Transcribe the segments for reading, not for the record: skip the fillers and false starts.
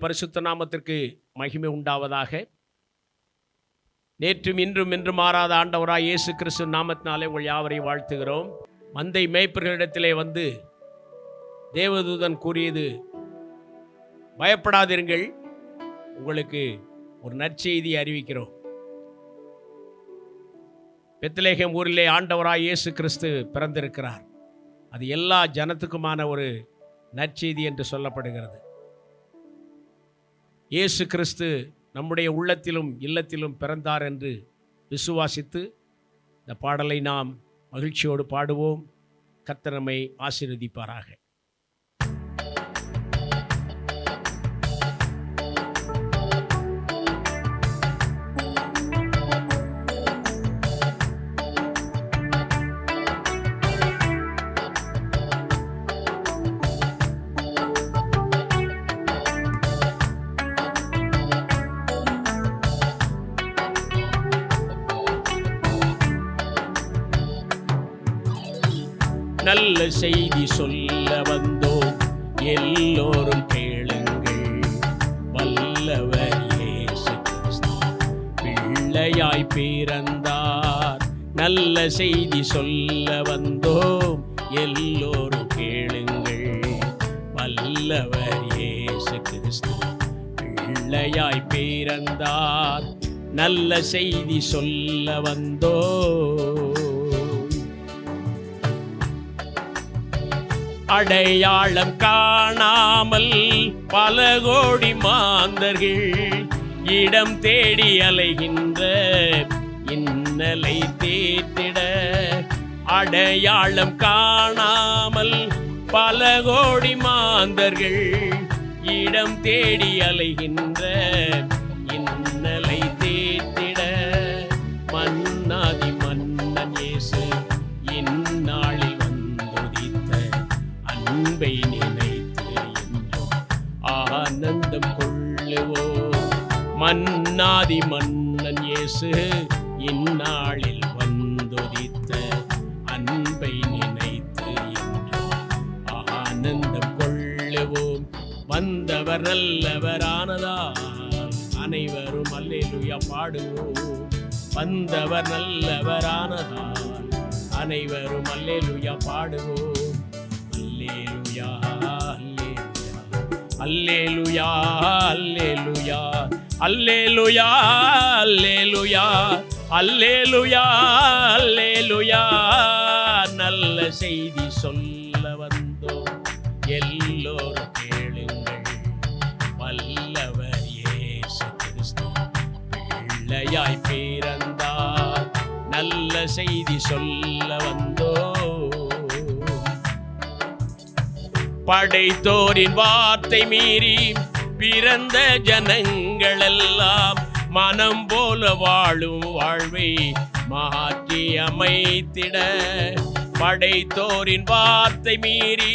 பரிசுத்த நாமத்திற்கு மகிமை உண்டாவதாக. நேற்றும் இன்றும் என்று மாறாத ஆண்டவராய் இயேசு கிறிஸ்து நாமத்தினாலே உங்கள் யாவரையும் வாழ்த்துகிறோம். மந்தை மேய்ப்பர்களிடத்திலே வந்து தேவதூதன் கூறியது, பயப்படாதிருங்கள், உங்களுக்கு ஒரு நற்செய்தி அறிவிக்கிறோம். பெத்லகேம் ஊரிலே ஆண்டவராய் இயேசு கிறிஸ்து பிறந்திருக்கிறார். அது எல்லா ஜனத்துக்குமான ஒரு நற்செய்தி என்று சொல்லப்படுகிறது. இயேசு கிறிஸ்து நம்முடைய உள்ளத்திலும் இல்லத்திலும் பிறந்தார் என்று விசுவாசித்து இந்த பாடலை நாம் மகிழ்ச்சியோடு பாடுவோம். கர்த்தர் நம்மை ஆசீர்வதிப்பாராக. நல்ல செய்தி சொல்ல வந்தோம், எல்லோரும் கேளுங்கள். வல்லவர் இயேசு கிறிஸ்து பிள்ளையாய் பிறந்தார். நல்ல செய்தி சொல்ல வந்தோம், எல்லோரும் கேளுங்கள். வல்லவர் இயேசு கிறிஸ்து பிள்ளையாய் பிறந்தார். நல்ல செய்தி சொல்ல வந்தோம். அடையாளம் காணாமல் பல கோடி மாந்தர்கள் இடம் தேடி அலைகின்ற இன்னலை தீர்த்திட. அடையாளம் காணாமல் பல கோடி மாந்தர்கள் இடம் தேடி அலைகின்ற இன்னலை தீர்த்திட. மன்னாதி மன்னன் இயேசு இந்நாளில் அன்பை நினைத்து என்றும் ஆனந்தம் கொள்ளுவோம். மன்னாதி மன்னன் இயேசு இந்நாளில் வந்துதித்த அன்பை நினைத்து என்றும் ஆனந்தம் கொள்ளுவோம். வந்தவர் நல்லவரானதால் அனைவரும் அல்லேலூயா பாடுவோம். வந்தவர் நல்லவரானதால் அனைவரும் அல்லேலூயா பாடுவோம். அல்லேலூயா, அல்லேலூயா, அல்லேலூயா, அல்லேலூயா, அல்லேலூயா, அல்லேலூயா. நல்ல செய்தி சொல்ல வந்தோம், எல்லோரும் கேளுங்கள். வல்லவர் இயேசு கிறிஸ்து பிள்ளையாய் பிறந்தார். நல்ல செய்தி சொல்ல வந்தோம். படைத்தோரின் வார்த்தை மீறி பிறந்த ஜனங்களெல்லாம் மனம் போல வாழும் வாழ்வை மாற்றி அமைத்திட. படைத்தோரின் வார்த்தை மீறி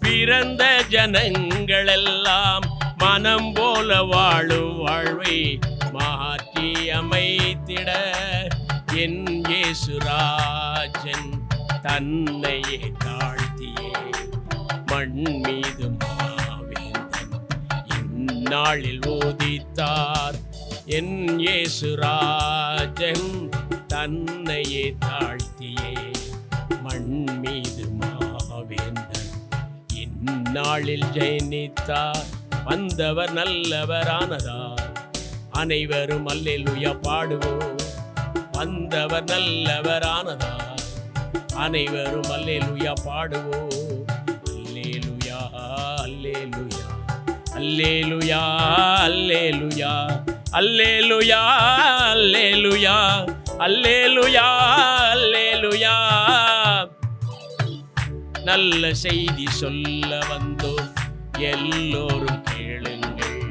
பிறந்த ஜனங்களெல்லாம் மனம் போல வாழும் வாழ்வை மாற்றி அமைத்திட. என் இயேசு ராஜன் தன்னையே தாழ்த்தியே மண் மீது மாவேந்தன் இந்நாளில் உதித்தார். என் இயேசு ராஜன் தன்னையே தாழ்த்தியே மண் மீது மாவேந்தன் இந்நாளில் ஜெயனித்தார். வந்தவர் நல்லவரானதார் அனைவரும் அல்லேலூயா பாடுவோம். வந்தவர் நல்லவரானதார் அனைவரும் அல்லேலூயா பாடுவோம். அல்லேலூயா, அல்லேலூயா, அல்லேலூயா, அல்லேலூயா, அல்லேலூயா, அல்லேலூயா, அல்லேலூயா. நல்ல செய்தி சொல்ல வந்தோம், எல்லோரும் கேளுங்கள்.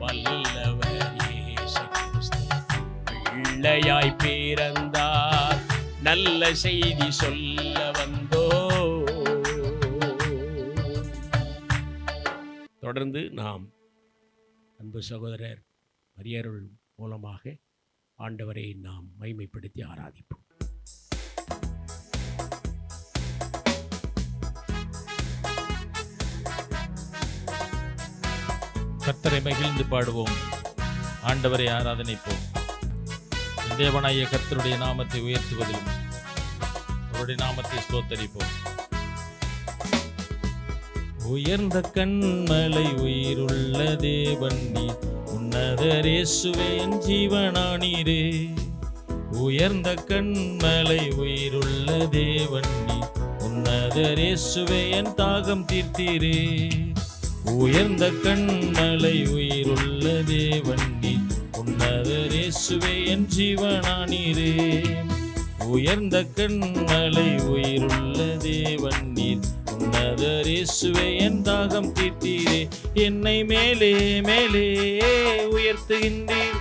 வல்லவர் இயேசு கிறிஸ்து பிள்ளையாய் பிறந்தார். நல்ல செய்தி சொல்ல வந்தோம். தொடர்ந்து நாம் அன்பு சகோதரர் மரியருள் மூலமாக ஆண்டவரை நாம் மகிமைப்படுத்தி ஆராதிப்போம். கர்த்தரை மகிழ்ந்து பாடுவோம், ஆண்டவரை ஆராதனைப்போம். தேவனாகிய கர்த்தருடைய நாமத்தை உயர்த்துவதிலும் அவருடைய நாமத்தை ஸ்தோத்தரிப்போம். உயர்ந்த கண்மலை உயிருள்ள தேவன் நீர், உன்னதர் இயேசுவே என் ஜீவனானீரே. உயர்ந்த கண்மலை உயிருள்ள தேவன் நீர், உன்னதர் இயேசுவே என் தாகம் தீர்த்தீரே. உயர்ந்த கண்மலை உயிருள்ள தேவன் நீர், உன்னதர் இயேசுவே என் ஜீவனானீரே. உயர்ந்த கண்மலை உயிருள்ள தேவன் நீர், உன்னதர் இயேசுவே என் தாகம் தீர்த்தீரே. என்னை மேலே மேலே உயர்த்துகின்றீர்,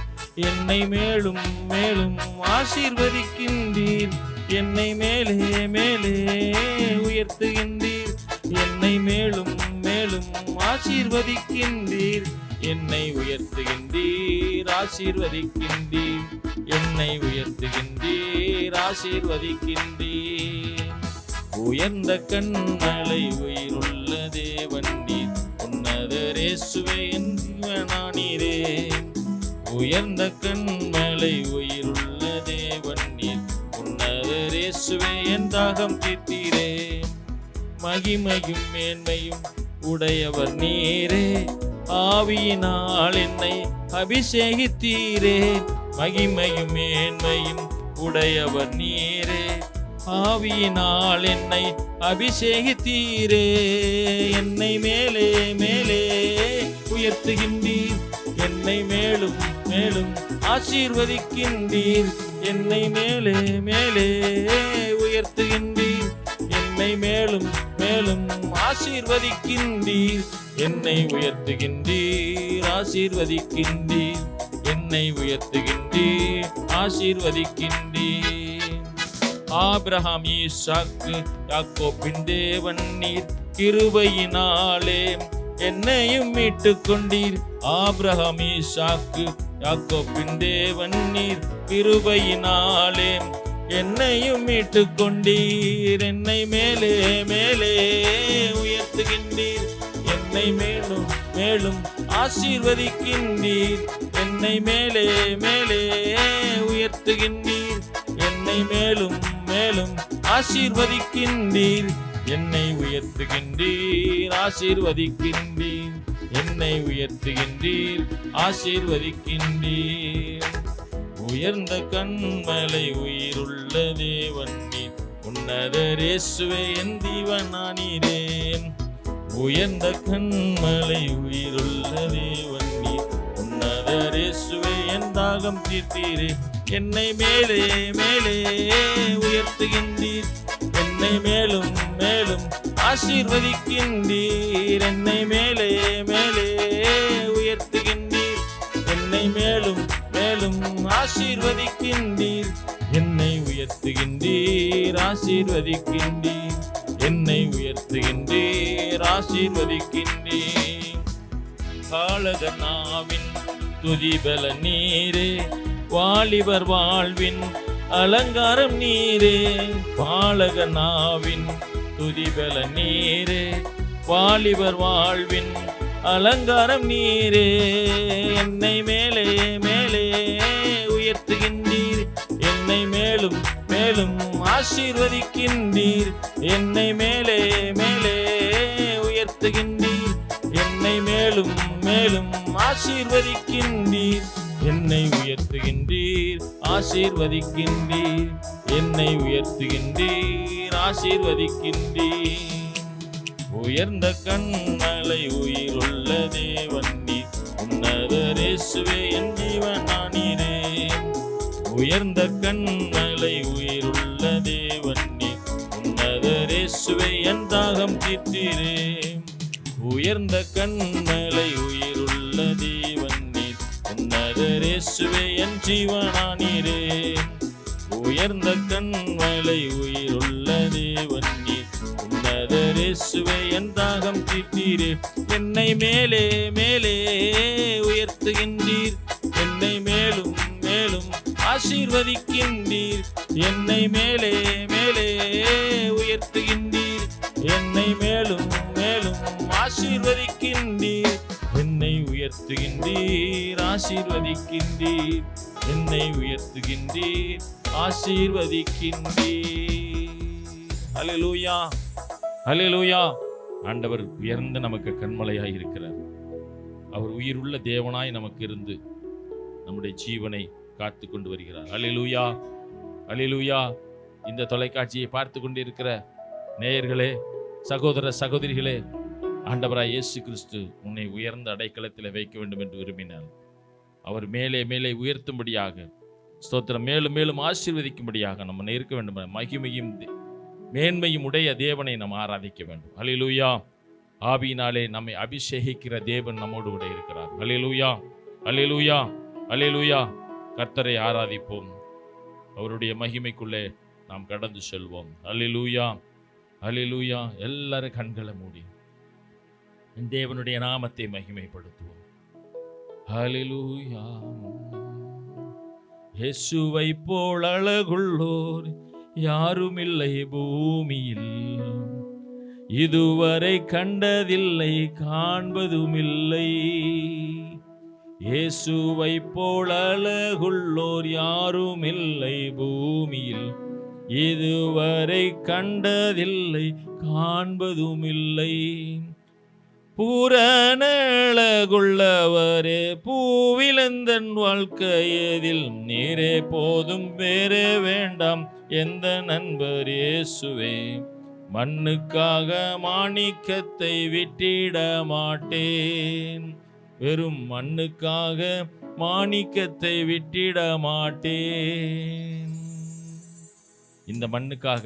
என்னை மேலும் மேலும் ஆசீர்வதிக்கின்றீர். என்னை மேலே மேலே உயர்த்துகின்றீர், என்னை மேலும் மேலும் ஆசீர்வதிக்கின்றீர். என்னை உயர்த்துகின்றீர், ஆசீர்வதிக்கின்றீர். என்னை உயர்த்துகின்றீர், ஆசீர்வதிக்கின்றீர். உயர்ந்த கண்மலை உயிருள்ள தேவன் நீர், உன்னதர் இயேசுவே என் ஜீவனானீரே. உயர்ந்த கண்மலை உயிருள்ள தேவன் நீர், உன்னதர் இயேசுவே என் தாகம் தீர்த்தீரே. மகிமையும் மேன்மையும் உடையவர் நீரே, ஆவியினால் என்னை அபிஷேகித்தீரே. மகிமையும் மேன்மையும் உடையவர் நீரே, ஆவியினால் என்னை அபிஷேகித்தீரே. என்னை மேலே மேலே உயர்த்துகின்றீர், என்னை மேலும் மேலும் ஆசீர்வதிக்கின்றீர். என்னை மேலே மேலே உயர்த்துகின்றீர், என்னை மேலும் மேலும் ஆசீர்வதிக்கின்றீர். என்னை உயர்த்துகின்றீர், ஆசீர்வதிக்கின்றீர். என்னை உயர்த்துகின்றீர், ஆசீர்வதிக்கின்றீர். ஆபிரகாம், ஈசாக்கு, யாக்கோபின் தேவன் நீர், கிருபையினாலே என்னையும் மீட்டுக் கொண்டீர். ஆபிரகாம், ஈசாக்கு, யாக்கோபின் தேவன் நீர், கிருபையினாலே என்னையும் மீட்டுக் கொண்டீர். என்னை மேலே மேலே உயர்த்துகின்றீர், என்னை மேலும் மேலும் ஆசீர்வதிக்கின்றீர். என்னை மேலே மேலே உயர்த்துகின்றீர், என்னை மேலும் மேலும் ஆசீர்வதிக்கின்றீர். என்னை உயர்த்துகின்றீர், ஆசீர்வதிக்கின்றீர். என்னை உயர்த்துகின்றீர், ஆசீர்வதிக்கின்றீர். உயர்ந்த கண்மலை உயிருள்ள தேவன் நீர், உன்னதர் இயேசுவே என் ஜீவனானீரே. உயர்ந்த கண்மலை உயிருள்ள தேவன் நீர், உன்னதர் இயேசுவே என் தாகம் தீர்த்தீரே. என்னை மேலே மேலே உயர்த்துகின்றீர், என்னை மேலும் மேலும் ஆசீர்வதிக்கின்றீர். என்னை மேலே மேலே உயர்த்துகின்றீர், என்னை மேலும் மேலும் ஆசீர்வதிக்கின்றீர். என்னை உயர்த்துகின்றீர், ஆசீர்வதிக்கின்றீர். என்னை உயர்த்துகின்றீர், ஆசீர்வதிக்கின்றீர். காலகனாவின் துதிபல நீரே, வாலிபர் வாழ்வின் அலங்காரம் நீரே. பாலகனாவின் துதிபல நீரே, வாலிபர் வாழ்வின் அலங்காரம் நீரே. என்னை மேலே மேலே உயர்த்துகின்றீர், என்னை மேலும் மேலும் ஆசீர்வதிக்கின்றீர். என்னை மேலே மேலே உயர்த்துகின்றீர், என்னை மேலும் மேலும் ஆசீர்வதிக்கின்றீர். என்னை உயர்த்துகின்றீர், ஆசீர்வதிக்கின்றீர். என்னை உயர்த்துகின்றீர், ஆசீர்வதிக்கின்றீர். உயர்ந்த கண்மலை உயிருள்ள தேவன் நீர், உன்னதர் இயேசுவே என் ஜீவனானீரே. உயர்ந்த கண்மலை உயிருள்ள தேவன் நீர், உன்னதர் இயேசுவே என் தாகம் தீர்த்தீரே. உயர்ந்த கண்மலை உயிருள்ள தேவன் நீர், உன்னதர் இயேசுவே என் ஜீவனானீரே. உயர்ந்த கண்மலை உயிருள்ள தேவன் நீர், உன்னதர் இயேசுவே என் தாகம் தீர்த்தீரே. என்னை மேலே மேலே உயர்த்துகின்றீர், என்னை மேலும் மேலும் ஆசீர்வதிக்கின்றீர். என்னை மேலே மேலே உயர்த்துகின்றீர், என்னை மேலும் மேலும் ஆசீர்வதிக்கின்றீர். என்னை உயர்த்துகின்றீர், ஆசீர்வதிக்கின்றீர். என்னை உயர்த்துகின்றீர், ஆசீர்வதிக்கின்றீர். அல்லேலூயா, அல்லேலூயா. ஆண்டவர் உயர்ந்து நமக்கு கண்மலையாய் இருக்கிறார். அவர் உயிருள்ள தேவனாய் நமக்கு இருந்து நம்முடைய ஜீவனை காத்து கொண்டு வருகிறார். அல்லேலூயா, அல்லேலூயா. இந்த தொலைக்காட்சியை பார்த்து கொண்டிருக்கிற நேயர்களே, சகோதர சகோதரிகளே, ஆண்டவராய் இயேசு கிறிஸ்து உன்னை உயர்ந்த அடைக்கலத்தில் வைக்க வேண்டும் என்று விரும்பினார். அவர் மேலே மேலே உயர்த்தும்படியாக, ஸ்தோத்திரம், மேலும் மேலும் ஆசீர்வதிக்கும்படியாக நம்ம இருக்க வேண்டும். மகிமையும் மேன்மையும் உடைய தேவனை நாம் ஆராதிக்க வேண்டும். அல்லேலூயா. ஆவியினாலே நம்மை அபிஷேகிக்கிற தேவன் நம்மோடு கூட இருக்கிறார். அல்லேலூயா, அல்லேலூயா, அல்லேலூயா. கர்த்தரை ஆராதிப்போம். அவருடைய மகிமைக்குள்ளே நாம் கடந்து செல்வோம். அல்லேலூயா, அல்லேலூயா. எல்லாரும் கண்களை மூடி தேவனுடைய நாமத்தை மகிமைப்படுத்துவோம். அல்லேலூயா. இயேசுவை போல் அழகுள்ளோர் யாரும் இல்லை பூமியில், இதுவரை கண்டதில்லை, காண்பதுமில்லை. இயேசுவை போல் அழகுள்ளோர் யாரும் இல்லை பூமியில், இதுவரை கண்டதில்லை, காண்பதுமில்லை. பூரண அழகுள்ளவரே, பூவிலந்தன் வாழ்க்கையதில் நீரே போதும், வேறே வேண்டாம் எந்த நண்பர் இயேசுவே. மண்ணுக்காக மாணிக்கத்தை விட்டிட மாட்டேன், வெறும் மண்ணுக்காக மாணிக்கத்தை விட்டிட மாட்டேன். இந்த மண்ணுக்காக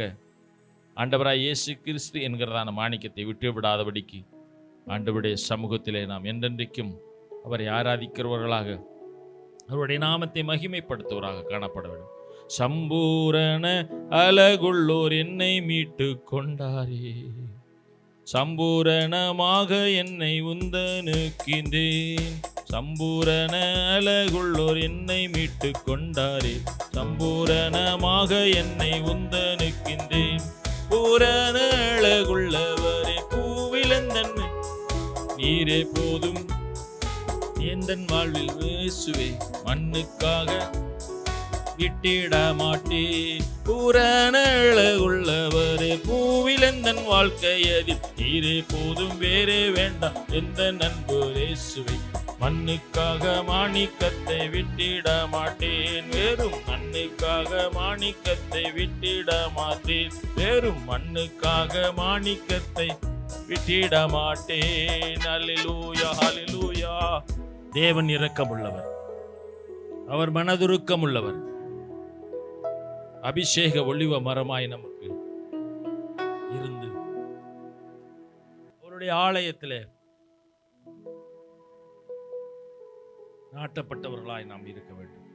ஆண்டவராய் இயேசு கிறிஸ்து என்கிறதான மாணிக்கத்தை விட்டு விடாதபடிக்கு ஆண்டவருடைய சமூகத்திலே நாம் என்றென்றைக்கும் அவரை ஆராதிக்கிறவர்களாக, அவருடைய நாமத்தை மகிமைப்படுத்துவராக காணப்பட வேண்டும். சம்பூரண அழகுள்ளோர் என்னை மீட்டு கொண்டாரே, சம்பூரணமாக என்னை உந்தனுக்கின்றேன். சம்பூரண அழகுள்ளோர் என்னை மீட்டு கொண்டாரே, சம்பூரணமாக என்னை உந்தனுக்கின்றேன். பூரண அழகுள்ளவரே, பூவிலந்தன்மை நீரே போதும் எந்தன் வாழ்வில் இயேசுவே. மண்ணுக்காக விட்டிட மாட்டேன். பூரண அழகுள்ளவரே, பூவிலந்தன் வாழ்க்கையதில் நீரே போதும், வேறே வேண்டாம் எந்த நண்பு இயேசுவே. மண்ணுக்காக மாணிக்கத்தை விட்டிட மாட்டேன், வெறும் மண்ணுக்காக மாணிக்கத்தை விட்டிட மாட்டேன், வெறும் மண்ணுக்காக மாணிக்கத்தை விட்டிட மாட்டேன். அல்லேலூயா, அல்லேலூயா. தேவன் இரக்கமுள்ளவர், அவர் மனதுருக்கமுள்ளவர். அபிஷேக ஒளிவ மரமாய் நமக்கு இருந்து அவருடைய ஆலயத்திலே நாட்டப்பட்டவர்களாய் நாம் இருக்க வேண்டும்.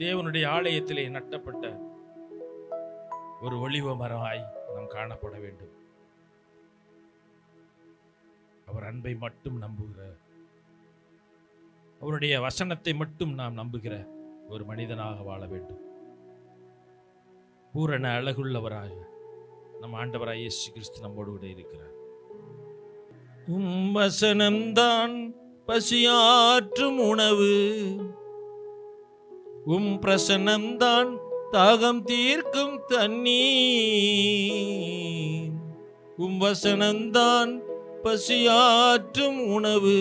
தேவனுடைய ஆலயத்திலே நட்டப்பட்ட ஒரு ஒளிவ மரமாய் நாம் காணப்பட வேண்டும். அவர் அன்பை மட்டும் நம்புகிற, அவருடைய வசனத்தை மட்டும் நாம் நம்புகிற ஒரு மனிதனாக வாழ வேண்டும். பூரண அழகுள்ளவராக நம் ஆண்டவராய் இயேசு கிறிஸ்து நம்மோடு கூட இருக்கிறார். வசனம்தான் பசியாற்றும் உணவு, பிரசன்னம்தான் தாகம் தீர்க்கும் தண்ணீர். வசனம்தான் பசியாற்றும் உணவு,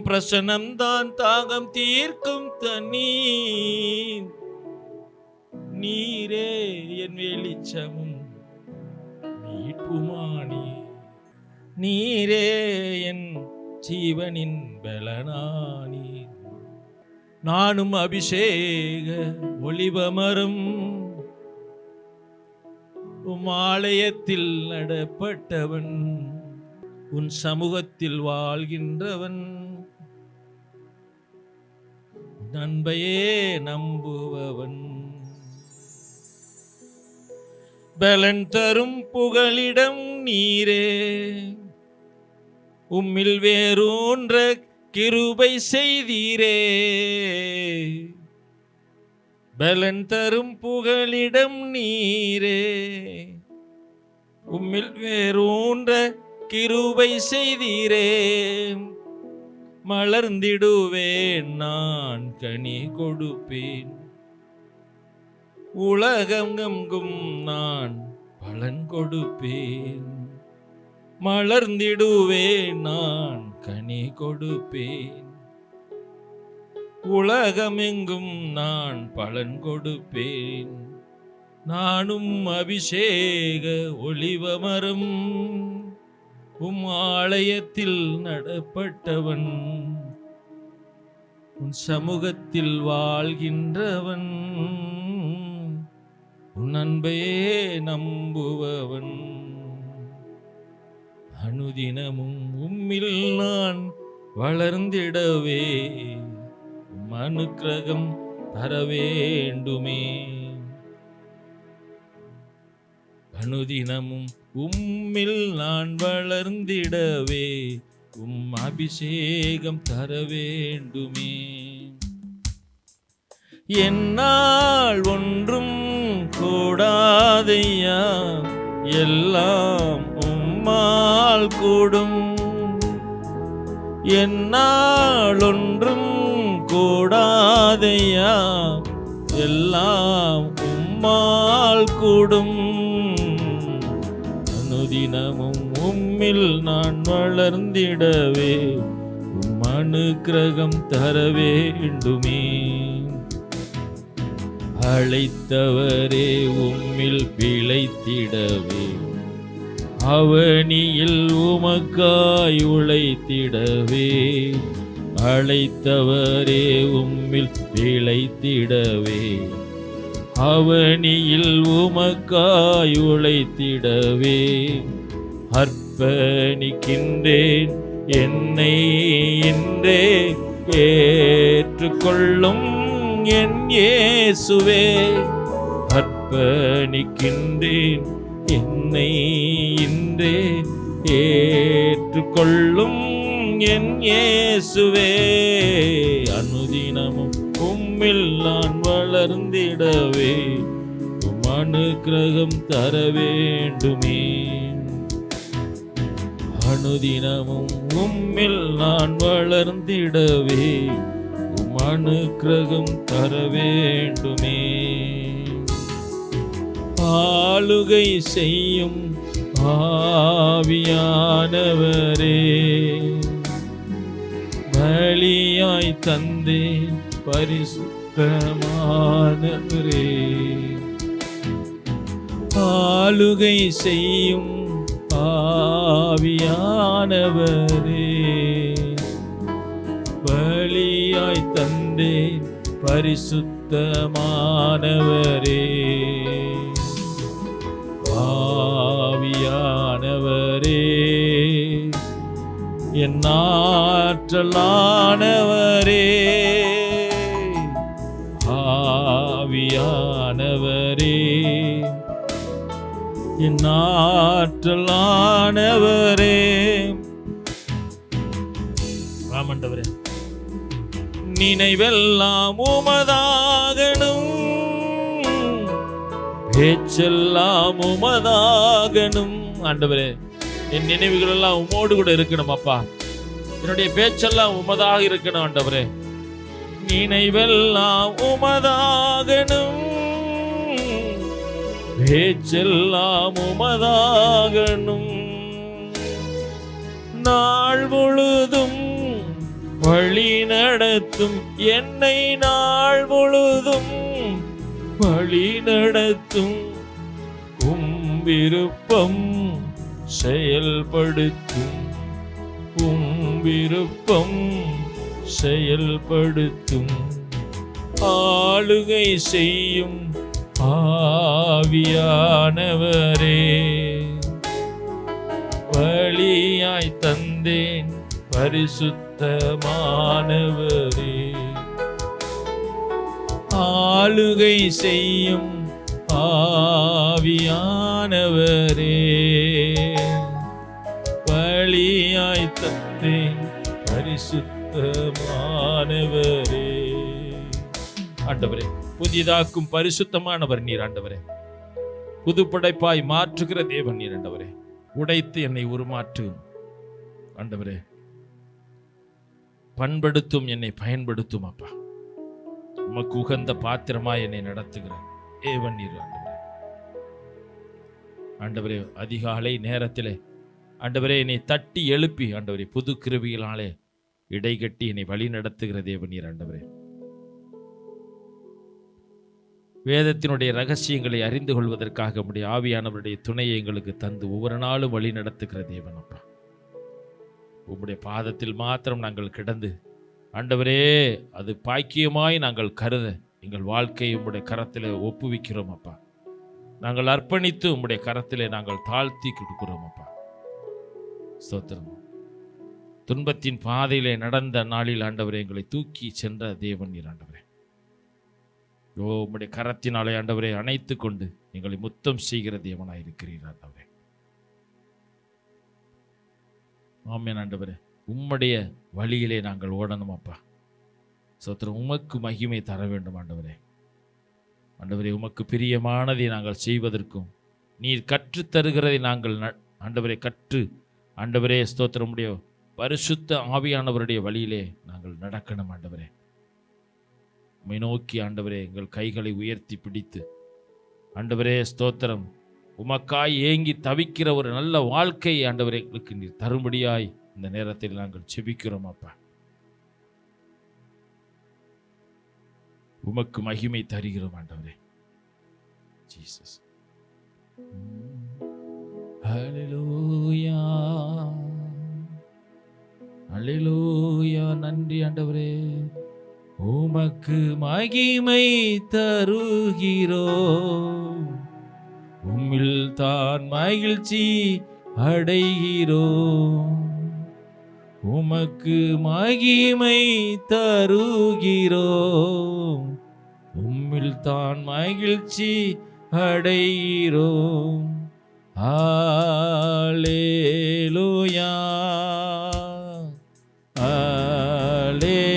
பிரசன்னம்தான் தாகம் தீர்க்கும் தண்ணீர். நீரே என் வெளிச்சமும் மீட்புமானி, நீரே என் ஜீவனின் பலனானி. நானும் அபிஷேக ஒளிவமரும், ஆலயத்தில் நடப்பட்டவன், உன் சமூகத்தில் வாழ்கின்றவன், நண்பையே நம்புபவன். பலன் தரும் புகலிடம் நீரே, உம்மில் வேரூன்ற கிருபை செய்தீரே. பலன் தரும் புகலிடம் நீரே, உம்மில் வேரூன்ற கிருபை செய்தீரே. மலர்ந்திடுவேன் நான் கனி கொடுப்பேன், உலகெங்கும் நான் பலன் கொடுப்பேன். மலர்ந்திடுவேன் நான் கனி கொடுப்பேன், உலகமெங்கும் நான் பலன் கொடுப்பேன். நானும் அபிஷேக ஒலிவமரம், உம் ஆலயத்தில் நடப்பட்டவன், உன் சமூகத்தில் வாழ்கின்றவன், உன் அன்பையே நம்புபவன். அனுதினமும் உம்மில் நான் வளர்ந்திடவே உம் அனுக்கிரகம் தர வேண்டுமே. அனுதினமும் உம்மில் நான் வளர்ந்திடவே உம் அபிஷேகம் தர வேண்டுமே. என்னால் ஒன்றும் கூடாதையா, எல்லாம் உம்மால் கூடும். என்னால் ஒன்றும் கூடாதையா, எல்லாம் உம்மால் கூடும். அனுதினமும் உம்மில் நான் வளர்ந்திடவே உம் அனுக்கிரகம் தர வேண்டுமே. அழைத்தவரே உம்மில் பிழைத்திடவே, அவனியில் உமக்காய் உழைத்திடவே. அழைத்தவரே உம்மில் பிழைத்திடவே, அவனியில் உமக்காய் உழைத்திடவே. அர்ப்பணிக்கின்றேன் என்னை இன்றே, ஏற்றுக்கொள்ளும் என் இயேசுவே. அர்ப்பணிக்கின்றேன் என்னை இன்றே, ஏற்றுக்கொள்ளும் என் இயேசுவே. அனுதினமும் உம்மில் நான் வளர்ந்திடவே உம் அனுக்கிரகம் தர வேண்டுமே. அனுதினமும் உம்மில் நான் வளர்ந்திடவே உம் அனுக்கிரகம் தர வேண்டுமே. ஆளுகை செய்யும் ஆவியானவரே, பலியாய் தந்தேன் பரிசுத்தமானவரே. ஆளுகை செய்யும் ஆவியானவரே, பலியாய் தந்தேன் பரிசுத்தமானவரே. ஆவியானவரே, என் ஆற்றலானவரே. ஆவியானவரே, என் ஆற்றலானவரே. ஆமாண்டவரே, நினைவெல்லாம் உமதாகணும், பேச்செல்லாம் உமதாகணும். ஆண்டவரே, என் நினைவுகள் எல்லாம் உமோடு கூட இருக்கணும் அப்பா. என்னுடைய பேச்செல்லாம் உமதாக இருக்கணும் ஆண்டவரே. நினைவெல்லாம் உமதாகணும், பேச்செல்லாம் உமதாகணும். நாள் முழுதும் வழி நடத்தும் என்னை, நாள் முழுதும் வழி நடத்தும் உம் விருப்பம் செயல்படுத்தும். உம் விருப்பம் செயல்படுத்தும். ஆளுகை செய்யும் ஆவியானவரே, பலியாய் தந்தேன் பரிசுத்தமானவரே. ஆளுகை செய்யும் ஆவியானவரே, பலியாய் தந்தேன் பரிசுத்தமானவரே. ஆண்டவரே, புதிதாக்கும் பரிசுத்தமானவர் நீர் ஆண்டவரே. புதுப்படைப்பாய் மாற்றுகிற தேவன் நீர் ஆண்டவரே. உடைத்து என்னை உருமாற்றும் ஆண்டவரே. பண்படுத்தும், என்னை பயன்படுத்தும் அப்பா. உமக்கு உகந்த பாத்திரமாய் என்னை நடத்துகிற தேவன் நீர் ஆண்டவரே. ஆண்டவரே, அதிகாலை நேரத்திலே ஆண்டவரே என்னை தட்டி எழுப்பி ஆண்டவரே புது கிருபையினாலே இடைகட்டி என்னை வழி நடத்துகிற தேவன் நீர் ஆண்டவரே. வேதத்தினுடைய ரகசியங்களை அறிந்து கொள்வதற்காக உம்முடைய ஆவியானவருடைய துணையை எங்களுக்கு தந்து ஒவ்வொரு நாளும் வழி நடத்துகிற தேவன் அப்பா. உம்முடைய பாதத்தில் மாத்திரம் நாங்கள் கிடந்து ஆண்டவரே அது பாக்கியமாய் நாங்கள் கருத எங்கள் வாழ்க்கையை உம்முடைய கரத்திலே ஒப்புவிக்கிறோம் அப்பா. நாங்கள் அர்ப்பணித்து உம்முடைய கரத்திலே நாங்கள் தாழ்த்தி கொடுக்கிறோம் அப்பா. ஸ்தோத்திரம். துன்பத்தின் பாதையிலே நடந்த நாளில் ஆண்டவரே எங்களை தூக்கி சென்ற தேவன் நீர் ஆண்டவரே. உம்முடைய கரத்தினாலே ஆண்டவரே அணைத்து கொண்டு எங்களை முத்தம் செய்கிற தேவனாய் இருக்கிறீர் ஆண்டவரே. ஆமென் ஆண்டவரே. உம்முடைய வழியிலே நாங்கள் ஓடணும் அப்பா. ஸ்தோத்திரம். உமக்கு மகிமை தர வேண்டும் ஆண்டவரே. ஆண்டவரே, உமக்கு பிரியமானதை நாங்கள் செய்வதற்கும் நீர் கற்றுத் தருகிறதை நாங்கள் ஆண்டவரே கற்று ஆண்டவரே ஸ்தோத்திரம் உடைய பரிசுத்த ஆவியானவருடைய வழியிலே நாங்கள் நடக்கணும் ஆண்டவரே. உம்மை நோக்கி ஆண்டவரே எங்கள் கைகளை உயர்த்தி பிடித்து ஆண்டவரே ஸ்தோத்திரம் உமக்காய் ஏங்கி தவிக்கிற ஒரு நல்ல வாழ்க்கை ஆண்டவரே எங்களுக்கு நீர் தரும்படியாய் இந்த நேரத்தில் நாங்கள் செபிக்கிறோம் அப்பா. உமக்கு மகிமை தருகிறோம் ஆண்டவரே. ஜீசஸ். ஹல்லேலூயா, ஹல்லேலூயா. நன்றி ஆண்டவரே. உமக்கு மகிமை தருகிறோம், உம்மில் தான் மகிழ்ச்சி அடைகிறோம். உமக்கு மகிமை தருகிறோம், உம்மில் தான் மகிழ்ச்சி அடைகிறோம். அல்லேலூயா, அல்லேலூயா,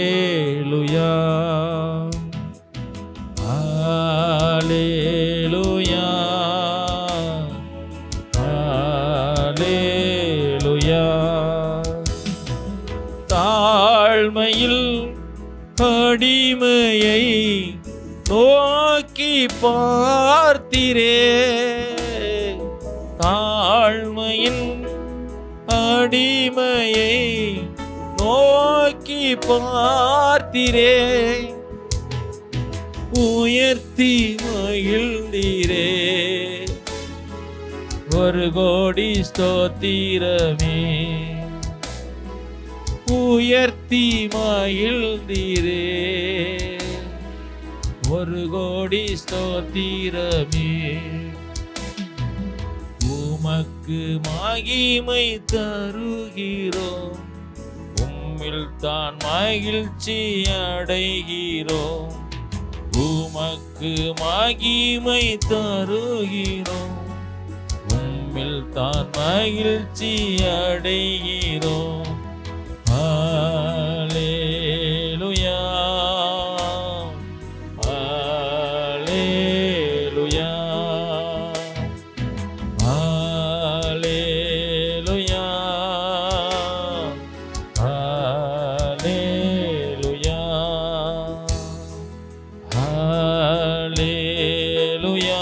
அல்லேலூயா, அல்லேலூயா. தாழ்மையில் அடிமையை நோக்கி பார்த்தீரே, தாழ்மையின் அடிமையை நோக்கி பார்த்தீரே, உயர்த்தி மகிழ்ந்தீரே. ஒரு கோடி ஸ்தோத்திரமே, உயர்த்தி மகிழ்ந்தீரே. ஒரு கோடி ஸ்தோத்திரமே. உமக்கு மகிமை தருகிறோம், உம்மில் தான் மகிழ்ச்சி அடைகிறோம். உமக்கு மகிமை தருகிறோம், உம்மில் தான் மகிழ்ச்சி அடைகிறோம். அல்லேலூயா, அல்லேலூயா, அல்லேலூயா, அல்லேலூயா, அல்லேலூயா,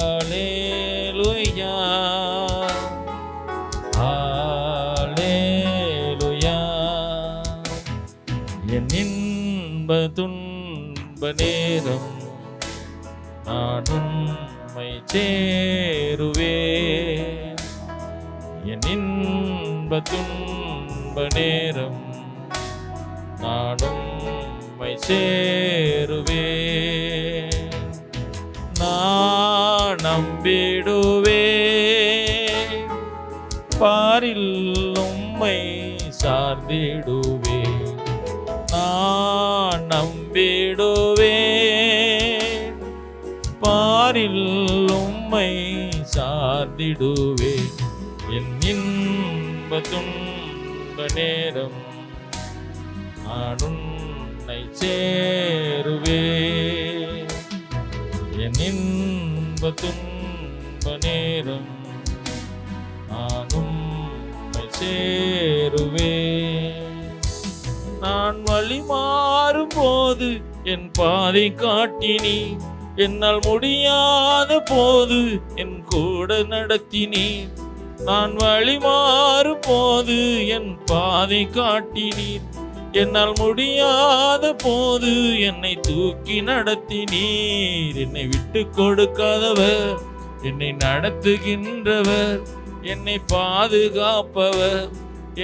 அல்லேலூயா, அல்லேலூயா. என் இன்ப துன்ப நேரம் நான் உம்மை சேருவேன். என் இன்ப துன்ப நேரம் நான் உம்மை சேருவேன். நான் நம்பிடுவேன், பாரில் உம்மை சார்ந்திடுவேன். நான் நம்பிடுவேன், பாரில் உம்மை சார்ந்திடுவேன். என் இன்ப துன்ப நேரம் நான் உன்னை சேருவேன். சேருவே. என் இன்ப துன்ப நேரம் நானும் சேருவே. நான் வழி மாறும் போது என் பாதை காட்டினி, என்னால் முடியாத போது என் கூட நடத்தினி. நான் வழி மாறும் போது என் பாதை காட்டினீர், என்னால் முடியாத போது என்னை தூக்கி நடத்தினீர். என்னை விட்டு கொடுக்காதவர், என்னை நடத்துகின்றவர், என்னை பாதுகாப்பவர்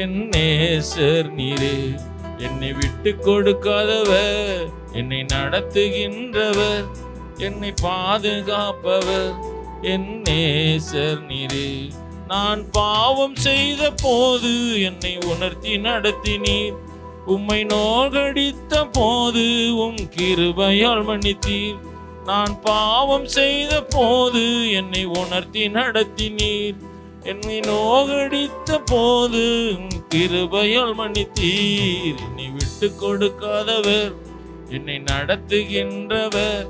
என் நேசர் நீரே. என்னை விட்டு கொடுக்காதவர், என்னை நடத்துகின்றவர், என்னை பாதுகாப்பவர் என் நேசர் நீரே. நான் பாவம் செய்த போது என்னை உணர்த்தி நடத்தினீர், உம்மை நோகடித்த போது உம் கிருபையால் மன்னித்தீர். நான் பாவம் செய்த போது என்னை உணர்த்தி நடத்தினீர், என்னை நோகடித்த போது கிருபையால் மன்னித்தீர். என்னை விட்டு கொடுக்காதவர், என்னை நடத்துகின்றவர்,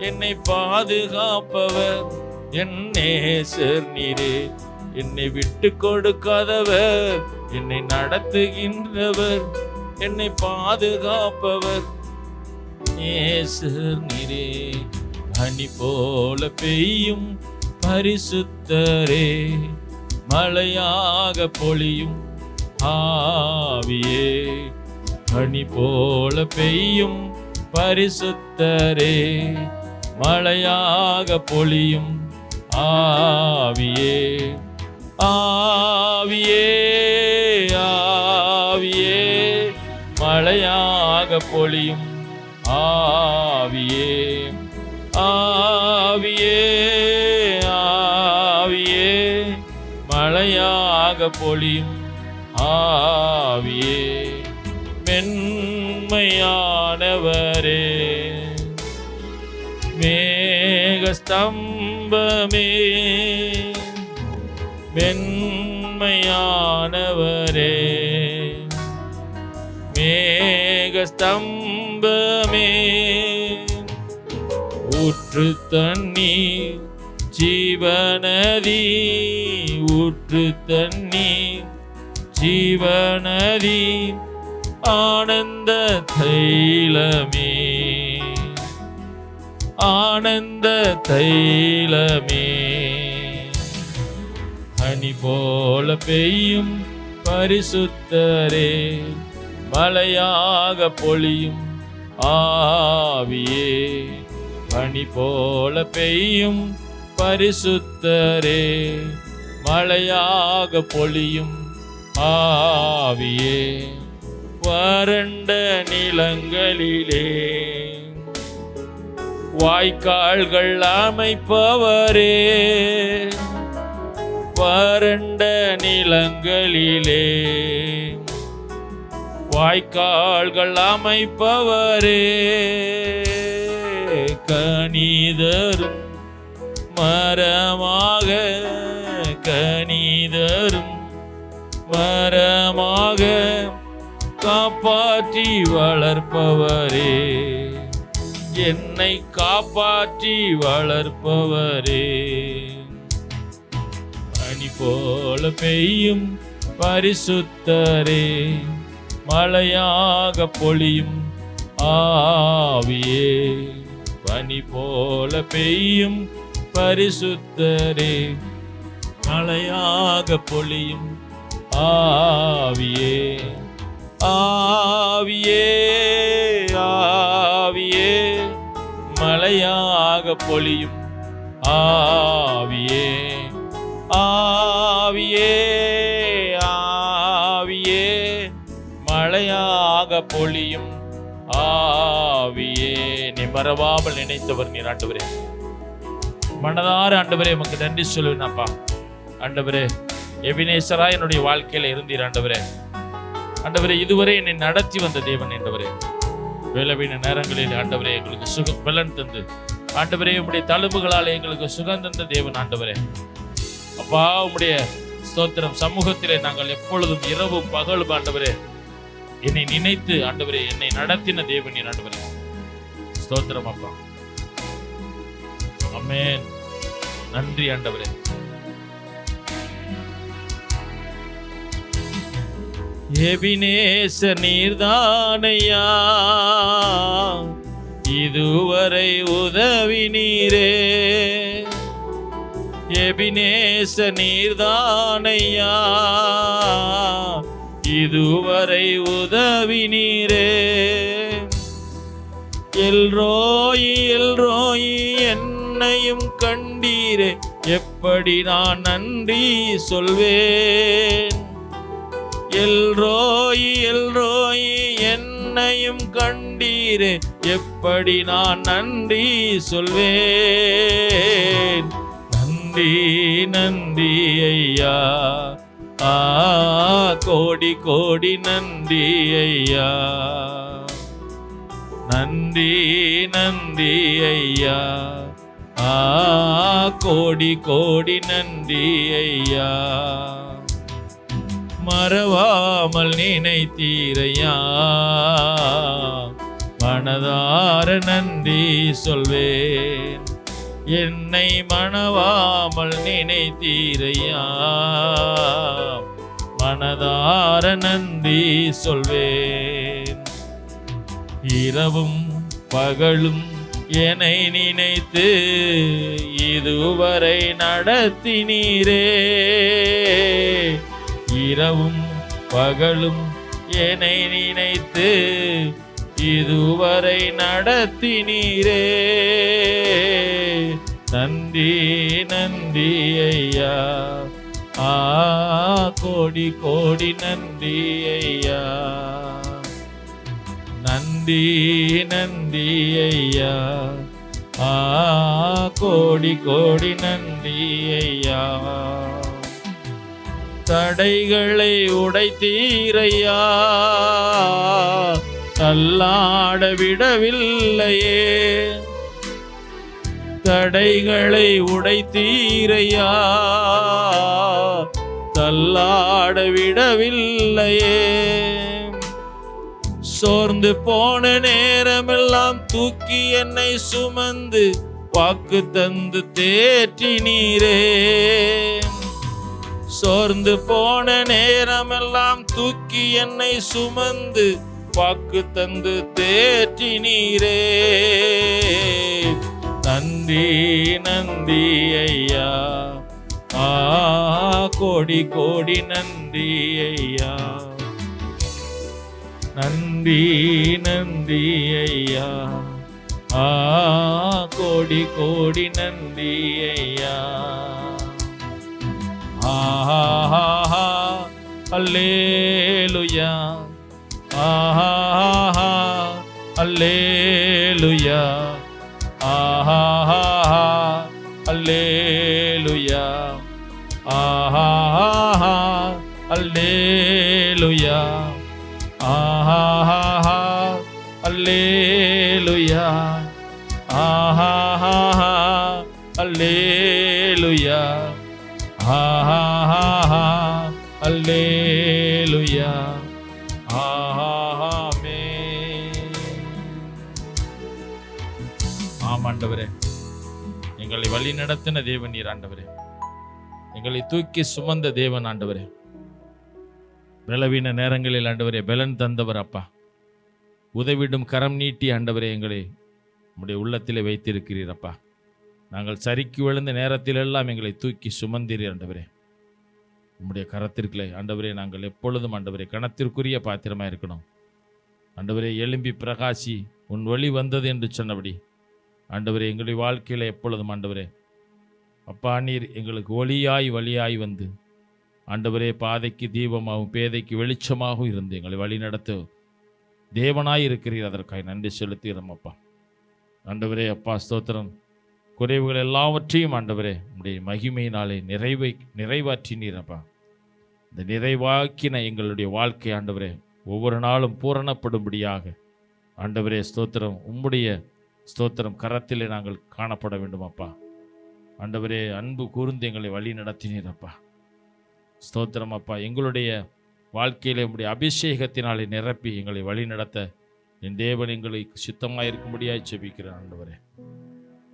என்னை பாதுகாப்பவர் என் நேசர் நீரே. என்னை விட்டு கொடுக்காதவர், என்னை நடத்துகின்றவர், என்னை பாதுகாப்பவர் நேசர் நீரே. பனி போல பெய்யும் பரிசுத்தரே, மழையாக பொழியும் ஆவியே. பனி போல பெய்யும் பரிசுத்தரே, மழையாக பொழியும் ஆவியே. ஆவியே ஆவியே, மழையாக பொழியும் ஆவியே. ஆவியே ஆவியே, மழையாக பொழியும் ஆவியே. மென்மையானவரே, மேகஸ்தம்பமே, மென்மையானவரே, மேகஸ்தம்பமே. ஊற்று தண்ணீர் ஜீவநதி, ஊற்று தண்ணீர் ஜீவநதி, ஆனந்த தைலமே, ஆனந்த தைலமே. பனி போல பெய்யும் பரிசுத்தரே, மழையாக பொழியும் ஆவியே. பனி போல பெய்யும் பரிசுத்தரே, மழையாக பொழியும் ஆவியே. வறண்ட நிலங்களிலே வாய்க்கால்கள் அமைப்பவரே, வறண்ட நிலங்களிலே வாய்க்கால்கள் அமைப்பவரே. கனிதரும் மரமாக, கனிதரும் மரமாக காப்பாற்றி வளர்ப்பவரே, என்னை காப்பாற்றி வளர்ப்பவரே. பனி போல பெய்யும் பரிசுத்தரே, மழையாக பொழியும் ஆவியே. பனி போல பெய்யும் பரிசுத்தரே, மழையாக பொழியும் ஆவியே. ஆவியே ஆவியே, மழையாக பொழியும் ஆவியே. ஆவியே ஆவியே, மழையாக பொழியும் ஆவியே. நீ மறவாமல் நினைத்தவர் நீர் ஆண்டவரே. மனதார ஆண்டவரே உமக்கு நன்றி சொல்லுவேன்ப்பா. ஆண்டவரே எபினேசரா என்னுடைய வாழ்க்கையில இருந்தீர் ஆண்டவரே. ஆண்டவரே இதுவரை என்னை நடத்தி வந்த தேவன் ஆண்டவரே. வேலவீன நேரங்களில் ஆண்டவரே எங்களுக்கு சுகம் பலன் தந்து ஆண்டவரே உம்முடைய தழும்புகளால் எங்களுக்கு சுகம் தந்த தேவன் ஆண்டவரே. அப்பா உம்முடைய ஸ்தோத்திரம். சமூகத்திலே நாங்கள் எப்பொழுதும் இரவும் பகலும் ஆண்டவரே என்னை நினைத்து ஆண்டவரே என்னை நடத்தின தேவன் ஆண்டவரே. ஸ்தோத்திரம் அப்பா. ஆமென். நன்றி ஆண்டவரே. எபினேச நீர்தானையா, இதுவரை உதவி நீரே. எபினேச நீர்தானையா, இதுவரை உதவி நீரே. எல்ரோயி எல்ரோயி என்னையும் கண்டீரே, எப்படி நான் நன்றி சொல்வேன். எல்ரோயி எல்ரோயி என்னையும் கண்டீரே, எப்படி நான் நன்றி சொல்வேன். நன்றி நன்றி ஐயா, கோடி கோடி நன்றி ஐயா. நன்றி நன்றி ஐயா, கோடி கோடி நன்றி ஐயா. மறவாமல் நினைத்தீரையா, மனதார நன்றி சொல்வேன். என்னை மணவாமல் நினைத்தீரையா, மனதார நன்றி சொல்வேன். இரவும் பகலும் என்னை நினைத்து இதுவரை நடத்தினீரே. இரவும் பகலும் என்னை நினைத்து இதுவரை நடத்தினீரே. நன்றி நன்றி ஐயா, கோடி கோடி நன்றி ஐயா. நன்றி நன்றி ஐயா, கோடி கோடி நன்றி ஐயா. தடைகளை உடைத்தீரையா, தள்ளாட விடவில்லையே. தடைகளை உடைத்தீரையா, தள்ளாட விடவில்லையே. சோர்ந்து போன நேரமெல்லாம் தூக்கி என்னை சுமந்து வாக்கு தந்து தேற்றினீரே. சோர்ந்து போன நேரமெல்லாம் தூக்கி என்னை சுமந்து வாக்கு தந்து தேற்றினீரே. நன்றி நன்றி ஐயா, கோடி கோடி நன்றி ஐயா. நன்றி நன்றி ஐயா, கோடி கோடி நன்றி ஐயா. அல்லேலூயா, அல்லேலூயா, அல்லேலூயா, அல்லேலூயா, அல்லேலூயா, அல்லேலூயா, அல்லேலூயா. ஆண்டவரே, எங்களை வழி நடத்தின தேவன் நீர் ஆண்டவரே. எங்களை தூக்கி சுமந்த தேவன் ஆண்டவரே. பலவீன நேரங்களில் ஆண்டவரே பலன் தந்தவர் அப்பா. உதவிடும் கரம் நீட்டி ஆண்டவரே எங்களை உம்முடைய உள்ளத்திலே வைத்திருக்கிறீர் அப்பா. நாங்கள் சரிக்கு விழுந்த நேரத்திலெல்லாம் எங்களை தூக்கி சுமந்தீர் ஆண்டவரே. உம்முடைய கரத்திற்குள்ளே ஆண்டவரே நாங்கள் எப்பொழுதும் ஆண்டவரே கணத்திற்குரிய பாத்திரமாக இருக்கணும் ஆண்டவரே. எழும்பி பிரகாசி, உன் ஒளி வந்தது என்று சொன்னபடி ஆண்டவரே எங்களுடைய வாழ்க்கையில் எப்பொழுதும் ஆண்டவரே அப்பா நீர் எங்களுக்கு ஒளியாய் வழியாய் வந்து ஆண்டவரே பாதைக்கு தீபமாகவும் பேதைக்கு வெளிச்சமாகவும் இருந்து எங்களை வழி நடத்த தேவனாய் இருக்கிறீர். அதற்காக நன்றி செலுத்துகிறோம் அப்பா. ஆண்டவரே அப்பா ஸ்தோத்திரம். குறைவுகள் எல்லாவற்றையும் ஆண்டவரே உங்களுடைய மகிமையினாலே நிறைவாற்றினீர் அப்பா. இந்த நிறைவாக்கின எங்களுடைய வாழ்க்கை ஆண்டவரே ஒவ்வொரு நாளும் பூரணப்படும்படியாக ஆண்டவரே ஸ்தோத்திரம் உம்முடைய ஸ்தோத்திரம் கரத்திலே நாங்கள் காணப்பட வேண்டும் அப்பா. ஆண்டவரே அன்பு கூர்ந்து எங்களை வழி நடத்தினீர் அப்பா. ஸ்தோத்திரம் அப்பா. எங்களுடைய வாழ்க்கையிலே உம்முடைய அபிஷேகத்தினாலே நிரப்பி எங்களை வழி நடத்த என் தேவன் எங்களை சித்தமாக இருக்கும்படியாய் ஜெபிக்கிறேன் ஆண்டவரே.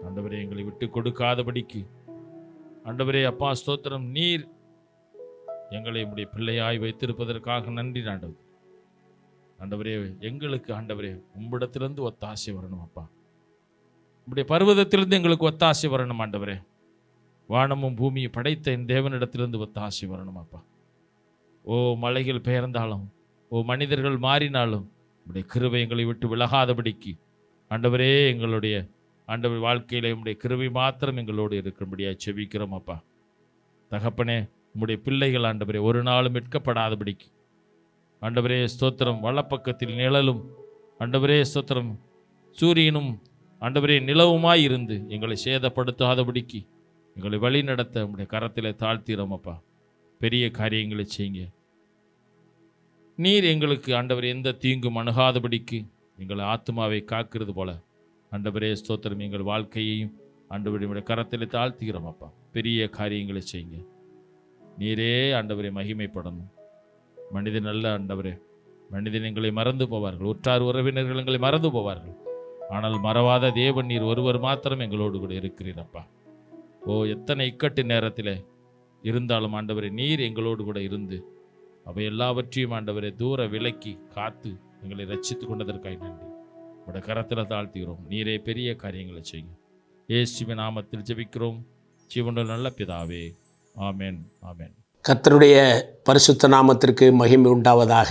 ஆண்டவரே, எங்களை விட்டு கொடுக்காதபடிக்கு ஆண்டவரே அப்பா ஸ்தோத்திரம். நீர் எங்களை உம்முடைய பிள்ளையாய் வைத்திருப்பதற்காக நன்றி ஆண்டவர். ஆண்டவரே, எங்களுக்கு ஆண்டவரே உம்மிடத்திலிருந்து ஒத்தாசை வரணும் அப்பா. உம்முடைய பர்வதத்திலிருந்து எங்களுக்கு ஒத்தாசை வரணும் ஆண்டவரே. வானமும் பூமியை படைத்த என் தேவனிடத்திலிருந்து ஒத்தாசை வரணும் அப்பா. ஓ மலைகள் பெயர்ந்தாலும், ஓ மனிதர்கள் மாறினாலும் உம்முடைய கிருபை எங்களை விட்டு விலகாதபடிக்கு ஆண்டவரே, எங்களுடைய ஆண்டவர் வாழ்க்கையில உம்முடைய கிருபை மாத்திரம் எங்களோடு இருக்கும்படியாக செபிக்கிறோம் அப்பா. தகப்பனே, உம்முடைய பிள்ளைகள் ஆண்டவரே ஒரு நாளும் மீட்கப்படாதபடிக்கு ஆண்டவரே ஸ்தோத்திரம். வலப்பக்கத்தில் நிழலும் ஆண்டவரே ஸ்தோத்திரம் சூரியனும் ஆண்டவரே நிலவுமாய் இருந்து எங்களை சேதப்படுத்தாதபடிக்கு எங்களை வழி நடத்த உம்முடைய கரத்தில் தாழ்த்திரோம் அப்பா. பெரிய காரியங்களை செய்யுங்க. நீர் எங்களுக்கு ஆண்டவரே எந்த தீங்கும் அணுகாதபடிக்கு எங்களை ஆத்மாவை காக்கிறது போல ஆண்டவரே ஸ்தோத்திரம் எங்கள் வாழ்க்கையையும் ஆண்டவருடைய கரத்தில் தாழ்த்துகிறோம் அப்பா. பெரிய காரியங்களை செய்யுங்க. நீரே ஆண்டவரை மகிமைப்படணும். மனிதன் அல்ல ஆண்டவரே, மனிதன் எங்களை மறந்து போவார்கள், உற்றார் உறவினர்கள் எங்களை மறந்து போவார்கள். ஆனால் மறவாத தேவன் நீர் ஒருவர் மாத்திரம் எங்களோடு கூட இருக்கிறீரப்பா. ஓ எத்தனை இக்கட்டு நேரத்தில் இருந்தாலும் ஆண்டவரே நீர் எங்களோடு கூட இருந்து அவை எல்லாவற்றையும் ஆண்டவரை தூர விலக்கி காத்து எங்களை ரட்சித்து கொண்டதற்காக நன்றி. உடைய கரத்தில் தாழ்த்துகிறோம். நீரே பெரிய காரியங்களை செய்யும். இயேசுவின் நாமத்தில் ஜெபிக்கிறோம் ஜீவனுள்ள நல்ல பிதாவே, ஆமென், ஆமென். கர்த்தருடைய பரிசுத்த நாமத்திற்கு மகிமை உண்டாவதாக.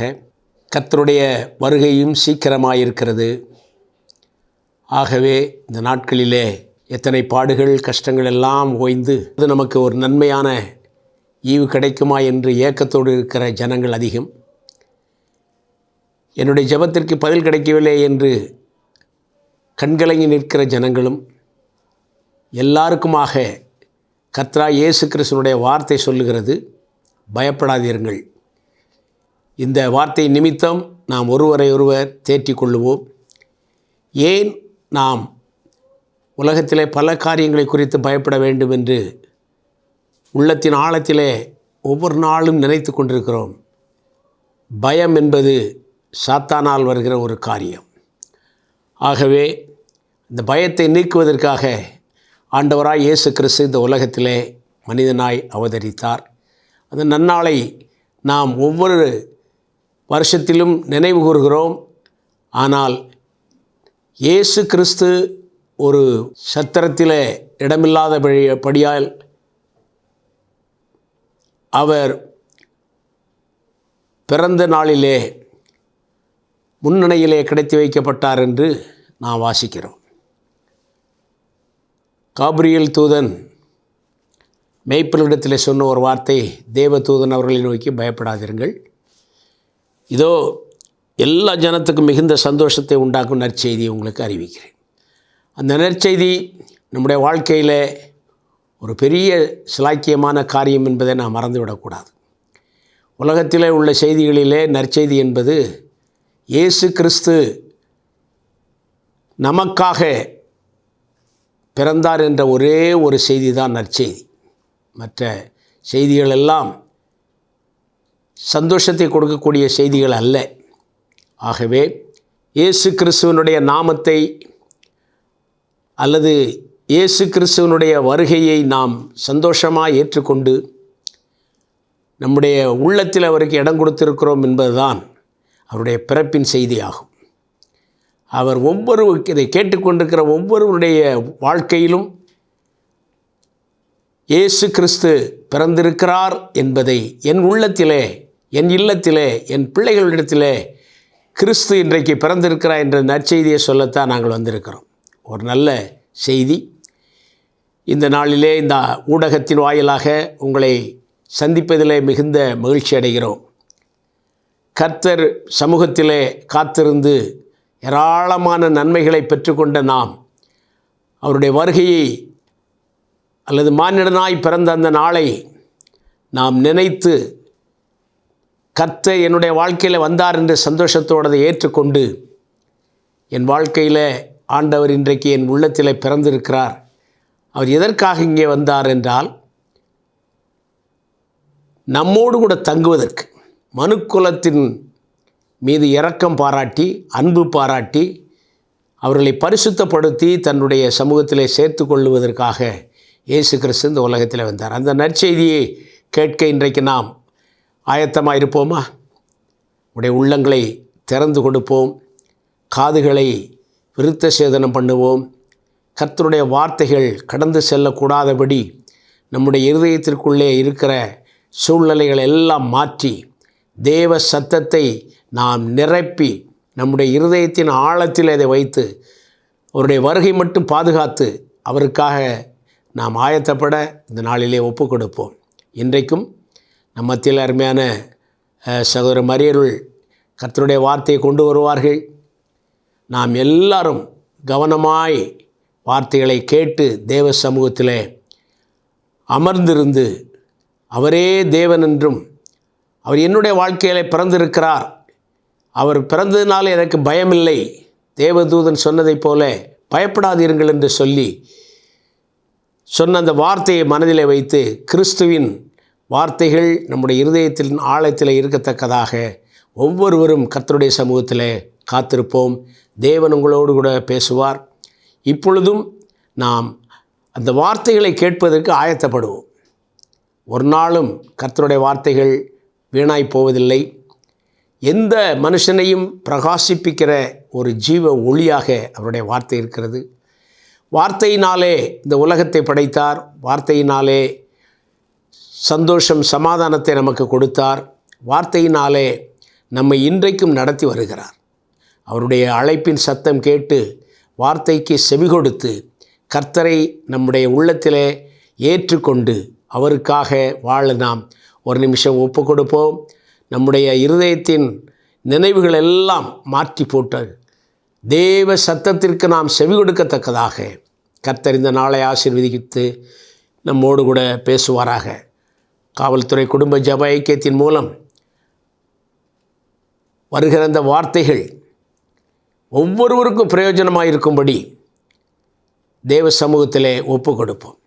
கர்த்தருடைய வருகையும் சீக்கிரமாயிருக்கிறது. ஆகவே இந்த நாட்களிலே எத்தனை பாடுகள் கஷ்டங்கள் எல்லாம் ஓய்ந்து அது நமக்கு ஒரு நன்மையான ஈவு கிடைக்குமா என்று ஏக்கத்தோடு இருக்கிற ஜனங்கள் அதிகம். என்னுடைய ஜெபத்திற்கு பதில் கிடைக்கவில்லை என்று கண்கலங்கி நிற்கிற ஜனங்களும் எல்லாருக்குமாக கர்த்தராகிய இயேசு கிறிஸ்துவினுடைய வார்த்தை சொல்லுகிறது, பயப்படாதீர்கள். இந்த வார்த்தை நிமித்தம் நாம் ஒருவரை ஒருவர் தேற்றிக் கொள்ளுவோம். ஏன் நாம் உலகத்திலே பல காரியங்களை குறித்து பயப்பட வேண்டும் என்று உள்ளத்தின் ஆழத்திலே ஒவ்வொரு நாளும் நினைத்து கொண்டிருக்கிறோம். பயம் என்பது சாத்தானால் வருகிற ஒரு காரியம். ஆகவே இந்த பயத்தை நீக்குவதற்காக ஆண்டவராய் இயேசு கிறிஸ்து இந்த உலகத்திலே மனிதனாய் அவதரித்தார். அந்த நன்னாளை நாம் ஒவ்வொரு வருஷத்திலும் நினைவு கூறுகிறோம். ஆனால் இயேசு கிறிஸ்து ஒரு சத்திரத்தில் இடமில்லாதபடியால் அவர் பிறந்த நாளிலே முன்னணியிலே கிடைத்து வைக்கப்பட்டார் என்று நாம் வாசிக்கிறோம். காபிரியேல் தூதன் மேய்ப்பனிடத்தில் சொன்ன ஒரு வார்த்தை, தேவ தூதன் அவர்களை நோக்கி பயப்படாதீர்கள், இதோ எல்லா ஜனத்துக்கும் மிகுந்த சந்தோஷத்தை உண்டாக்கும் நற்செய்தியை உங்களுக்கு அறிவிக்கிறேன். அந்த நற்செய்தி நம்முடைய வாழ்க்கையில் ஒரு பெரிய சிலாக்கியமான காரியம் என்பதை நாம் மறந்துவிடக்கூடாது. உலகத்திலே உள்ள செய்திகளிலே நற்செய்தி என்பது இயேசு கிறிஸ்து நமக்காக பிறந்தார் என்ற ஒரே ஒரு செய்தி தான் நற்செய்தி. மற்ற செய்திகள் எல்லாம் சந்தோஷத்தை கொடுக்கக்கூடிய செய்திகள் அல்ல. ஆகவே இயேசு கிறிஸ்துவனுடைய நாமத்தை அல்லது இயேசு கிறிஸ்துவனுடைய வருகையை நாம் சந்தோஷமாக ஏற்றுக்கொண்டு நம்முடைய உள்ளத்தில் அவருக்கு இடம் கொடுத்திருக்கிறோம் என்பதுதான் அவருடைய பிறப்பின் செய்தியாகும். அவர் இதை கேட்டுக்கொண்டிருக்கிற ஒவ்வொருவருடைய வாழ்க்கையிலும் இயேசு கிறிஸ்து பிறந்திருக்கிறார் என்பதை என் உள்ளத்திலே, என் இல்லத்திலே, என் பிள்ளைகளிடத்திலே கிறிஸ்து இன்றைக்கு பிறந்திருக்கிறார் என்ற நற்செய்தியை சொல்லத்தான் நாங்கள் வந்திருக்கிறோம். ஒரு நல்ல செய்தி. இந்த நாளிலே இந்த ஊடகத்தின் வாயிலாக உங்களை சந்திப்பதிலே மிகுந்த மகிழ்ச்சி அடைகிறோம். கர்த்தர் சமூகத்திலே காத்திருந்து ஏராளமான நன்மைகளை பெற்றுக்கொண்ட நாம் அவருடைய வருகையை அல்லது மானிடனாய் பிறந்த அந்த நாளை நாம் நினைத்து கர்த்தர் என்னுடைய வாழ்க்கையில் வந்தார் என்ற சந்தோஷத்தோடு அதை ஏற்றுக்கொண்டு என் வாழ்க்கையில் ஆண்டவர் இன்றைக்கு என் உள்ளத்தில் பிறந்திருக்கிறார், அவர் எதற்காக இங்கே வந்தார் என்றால் நம்மோடு கூட தங்குவதற்கு, மனுக்குலத்தின் மீது இரக்கம் பாராட்டி, அன்பு பாராட்டி, அவர்களை பரிசுத்தப்படுத்தி தன்னுடைய சமூகத்திலே சேர்த்து கொள்ளுவதற்காக இயேசு கிறிஸ்து இந்த உலகத்தில் வந்தார். அந்த நற்செய்தியை கேட்க இன்றைக்கு நாம் ஆயத்தமாக இருப்போமா? உடைய உள்ளங்களை திறந்து கொடுப்போம், காதுகளை விருத்த சேதனம் பண்ணுவோம். கர்த்தருடைய வார்த்தைகள் கடந்து செல்லக்கூடாதபடி நம்முடைய இருதயத்திற்குள்ளே இருக்கிற சூழ்நிலைகள் எல்லாம் மாற்றி தேவ சத்தத்தை நாம் நிரப்பி நம்முடைய இருதயத்தின் ஆழத்தில் அதை வைத்து அவருடைய வருகை மட்டும் பாதுகாத்து அவருக்காக நாம் ஆயத்தப்பட இந்த நாளிலே ஒப்பு கொடுப்போம். இன்றைக்கும் நம் மத்தியில் அருமையான சகோதர மரியருள் கர்த்தருடைய வார்த்தையை கொண்டு வருவார்கள். நாம் எல்லாரும் கவனமாய் வார்த்தைகளை கேட்டு தேவ சமூகத்தில் அமர்ந்திருந்து அவரே தேவன் என்றும் அவர் என்னுடைய வாழ்க்கையில் பிறந்திருக்கிறார், அவர் பிறந்ததினால எனக்கு பயமில்லை, தேவதூதன் சொன்னதைப் போல பயப்படாதீர்கள் என்று சொல்லி சொன்ன அந்த வார்த்தையை மனதிலே வைத்து கிறிஸ்துவின் வார்த்தைகள் நம்முடைய இருதயத்தின் ஆழத்தில் இருக்கத்தக்கதாக ஒவ்வொருவரும் கர்த்தருடைய சமூகத்தில் காத்திருப்போம். தேவன் உங்களோடு கூட பேசுவார். இப்பொழுதும் நாம் அந்த வார்த்தைகளை கேட்பதற்கு ஆயத்தப்படுவோம். ஒரு நாளும் கர்த்தருடைய வார்த்தைகள் வீணாய் போவதில்லை. எந்த மனுஷனையும் பிரகாசிப்பிக்கிற ஒரு ஜீவ ஒளியாக அவருடைய வார்த்தை இருக்கிறது. வார்த்தையினாலே இந்த உலகத்தை படைத்தார், வார்த்தையினாலே சந்தோஷம் சமாதானத்தை நமக்கு கொடுத்தார், வார்த்தையினாலே நம்மை இன்றைக்கும் நடத்தி வருகிறார். அவருடைய அழைப்பின் சத்தம் கேட்டு வார்த்தைக்கு செவி கொடுத்து கர்த்தரை நம்முடைய உள்ளத்திலே ஏற்றுக்கொண்டு அவருக்காக வாழ நாம் ஒரு நிமிஷம் ஒப்பு கொடுப்போம். நம்முடைய இருதயத்தின் நினைவுகள் எல்லாம் மாற்றி போட்டு தேவ சத்தத்திற்கு நாம் செவி கொடுக்கத்தக்கதாக கர்த்தர் இந்த நாளை ஆசீர்வதித்து நம்மோடு கூட பேசுவாராக. காவல்துறை குடும்ப ஜெப ஐக்கியத்தின் மூலம் வருகிற அந்த வார்த்தைகள் ஒவ்வொருவருக்கும் பிரயோஜனமாக இருக்கும்படி தேவ சமூகத்திலே ஒப்பு கொடுப்போம்.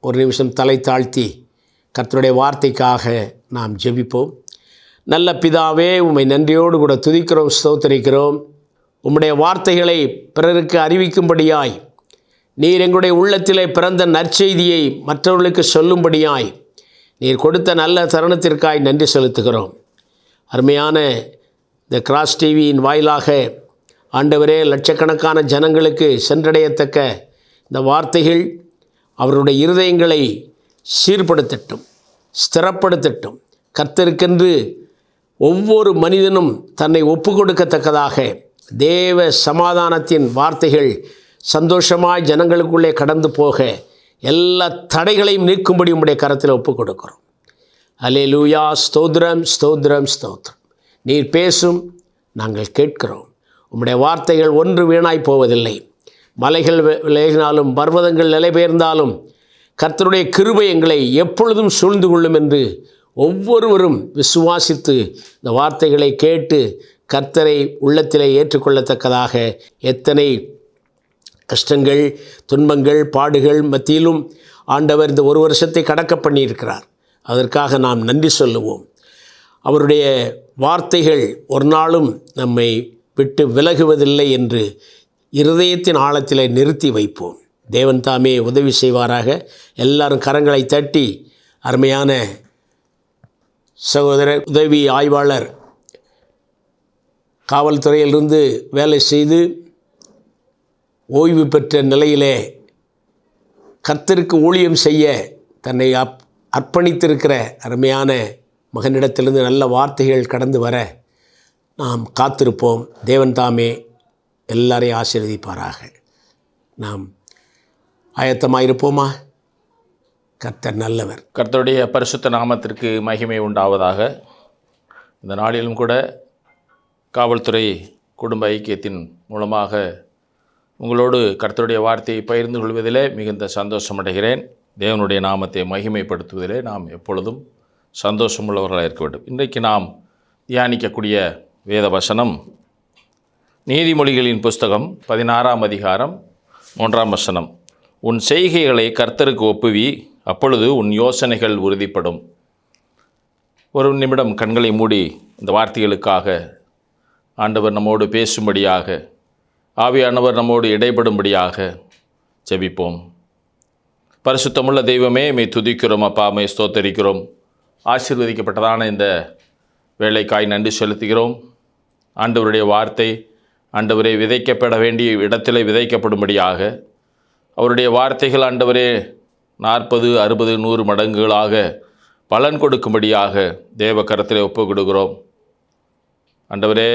ஒரு நிமிஷம் தலை தாழ்த்தி கர்த்தருடைய வார்த்தைக்காக நாம் ஜெபிப்போம். நல்ல பிதாவே, உம்மை நன்றியோடு கூட துதிக்கிறோம், ஸ்தோத்திரிக்கிறோம். உம்முடைய வார்த்தைகளை பிறருக்கு அறிவிக்கும்படியாய் நீர் எங்களுடைய உள்ளத்திலே பிறந்த நற்செய்தியை மற்றவர்களுக்கு சொல்லும்படியாய் நீர் கொடுத்த நல்ல தருணத்திற்காய் நன்றி செலுத்துகிறோம். அருமையான இந்த கிராஸ் டிவியின் வாயிலாக ஆண்டவரே, லட்சக்கணக்கான ஜனங்களுக்கு சென்றடையத்தக்க இந்த வார்த்தைகள் அவருடைய இருதயங்களை சீர்படுத்தட்டும், ஸ்திரப்படுத்தட்டும். கர்த்தருக்கென்று ஒவ்வொரு மனிதனும் தன்னை ஒப்பு கொடுக்கத்தக்கதாக தேவ சமாதானத்தின் வார்த்தைகள் சந்தோஷமாய் ஜனங்களுக்குள்ளே கடந்து போக எல்லா தடைகளையும் நீக்கும்படி உம்முடைய கரத்தில் ஒப்பு கொடுக்கிறோம். அல்லேலூயா. ஸ்தோத்திரம், ஸ்தோத்திரம், ஸ்தோத்திரம். நீர் பேசும், நாங்கள் கேட்கிறோம். உம்முடைய வார்த்தைகள் ஒன்று வீணாய் போவதில்லை. மலைகள் விலகினாலும் பர்வதங்கள் நிலைபெயர்ந்தாலும் கர்த்தருடைய கிருபை எங்களை எப்பொழுதும் சூழ்ந்து கொள்ளும் என்று ஒவ்வொருவரும் விசுவாசித்து இந்த வார்த்தைகளை கேட்டு கர்த்தரை உள்ளத்திலே ஏற்றுக்கொள்ளத்தக்கதாக எத்தனை கஷ்டங்கள், துன்பங்கள், பாடுகள் மத்தியிலும் ஆண்டவர் இந்த ஒரு வருஷத்தை கடக்க பண்ணியிருக்கிறார். அதற்காக நாம் நன்றி சொல்லுவோம். அவருடைய வார்த்தைகள் ஒரு நாளும் நம்மை விட்டு விலகுவதில்லை என்று இருதயத்தின் ஆழத்தில் நிறுத்தி வைப்போம். தேவன் தாமே உதவி செய்வாராக. எல்லாரும் கரங்களை தட்டி அருமையான சகோதரர் உதவி ஆய்வாளர் காவல்துறையிலிருந்து வேலை செய்து ஓய்வு பெற்ற நிலையிலே கர்த்தருக்கு ஊழியம் செய்ய தன்னை அர்ப்பணித்திருக்கிற அருமையான மகனிடத்திலிருந்து நல்ல வார்த்தைகள் கடந்து வர நாம் காத்திருப்போம். தேவன் தாமே எல்லாரையும் ஆசீர்வதிப்பாராக. நாம் ஆயத்தமாயிருப்போமா? கர்த்தர் நல்லவர். கர்த்தருடைய பரிசுத்த நாமத்திற்கு மகிமை உண்டாவதாக. இந்த நாளிலும் கூட காவல்துறை குடும்ப ஐக்கியத்தின் மூலமாக உங்களோடு கர்த்தருடைய வார்த்தையை பகிர்ந்து கொள்வதிலே மிகுந்த சந்தோஷமடைகிறேன். தேவனுடைய நாமத்தை மகிமைப்படுத்துவதிலே நாம் எப்பொழுதும் சந்தோஷமுள்ளவர்களாக இருக்க வேண்டும். இன்றைக்கு நாம் தியானிக்கக்கூடிய வேத வசனம் நீதிமொழிகளின் புஸ்தகம் 16ஆம் அதிகாரம் 3ஆம் வசனம். உன் செய்கைகளை கர்த்தருக்கு ஒப்புவி, அப்பொழுது உன் யோசனைகள் உறுதிப்படும். ஒரு நிமிடம் கண்களை மூடி இந்த வார்த்தைகளுக்காக ஆண்டவர் நம்மோடு பேசும்படியாக, ஆவியானவர் நம்மோடு இடைப்படும்படியாக ஜெபிப்போம். பரிசுத்தமுள்ள தெய்வமே, மெய் துதிக்கிறோம் அப்பா, மெய் ஸ்தோத்தரிக்கிறோம். ஆசீர்வதிக்கப்பட்டதான இந்த வேலைக்காய் நன்றி செலுத்துகிறோம். ஆண்டவருடைய வார்த்தை ஆண்டவரே விதைக்கப்பட வேண்டிய இடத்திலே விதைக்கப்படும்படியாக, அவருடைய வார்த்தைகள் ஆண்டவரே 40, 60, 100 மடங்குகளாக பலன் கொடுக்கும்படியாக தேவ கரத்திலே ஒப்புக் கொடுக்கிறோம். ஆண்டவரே,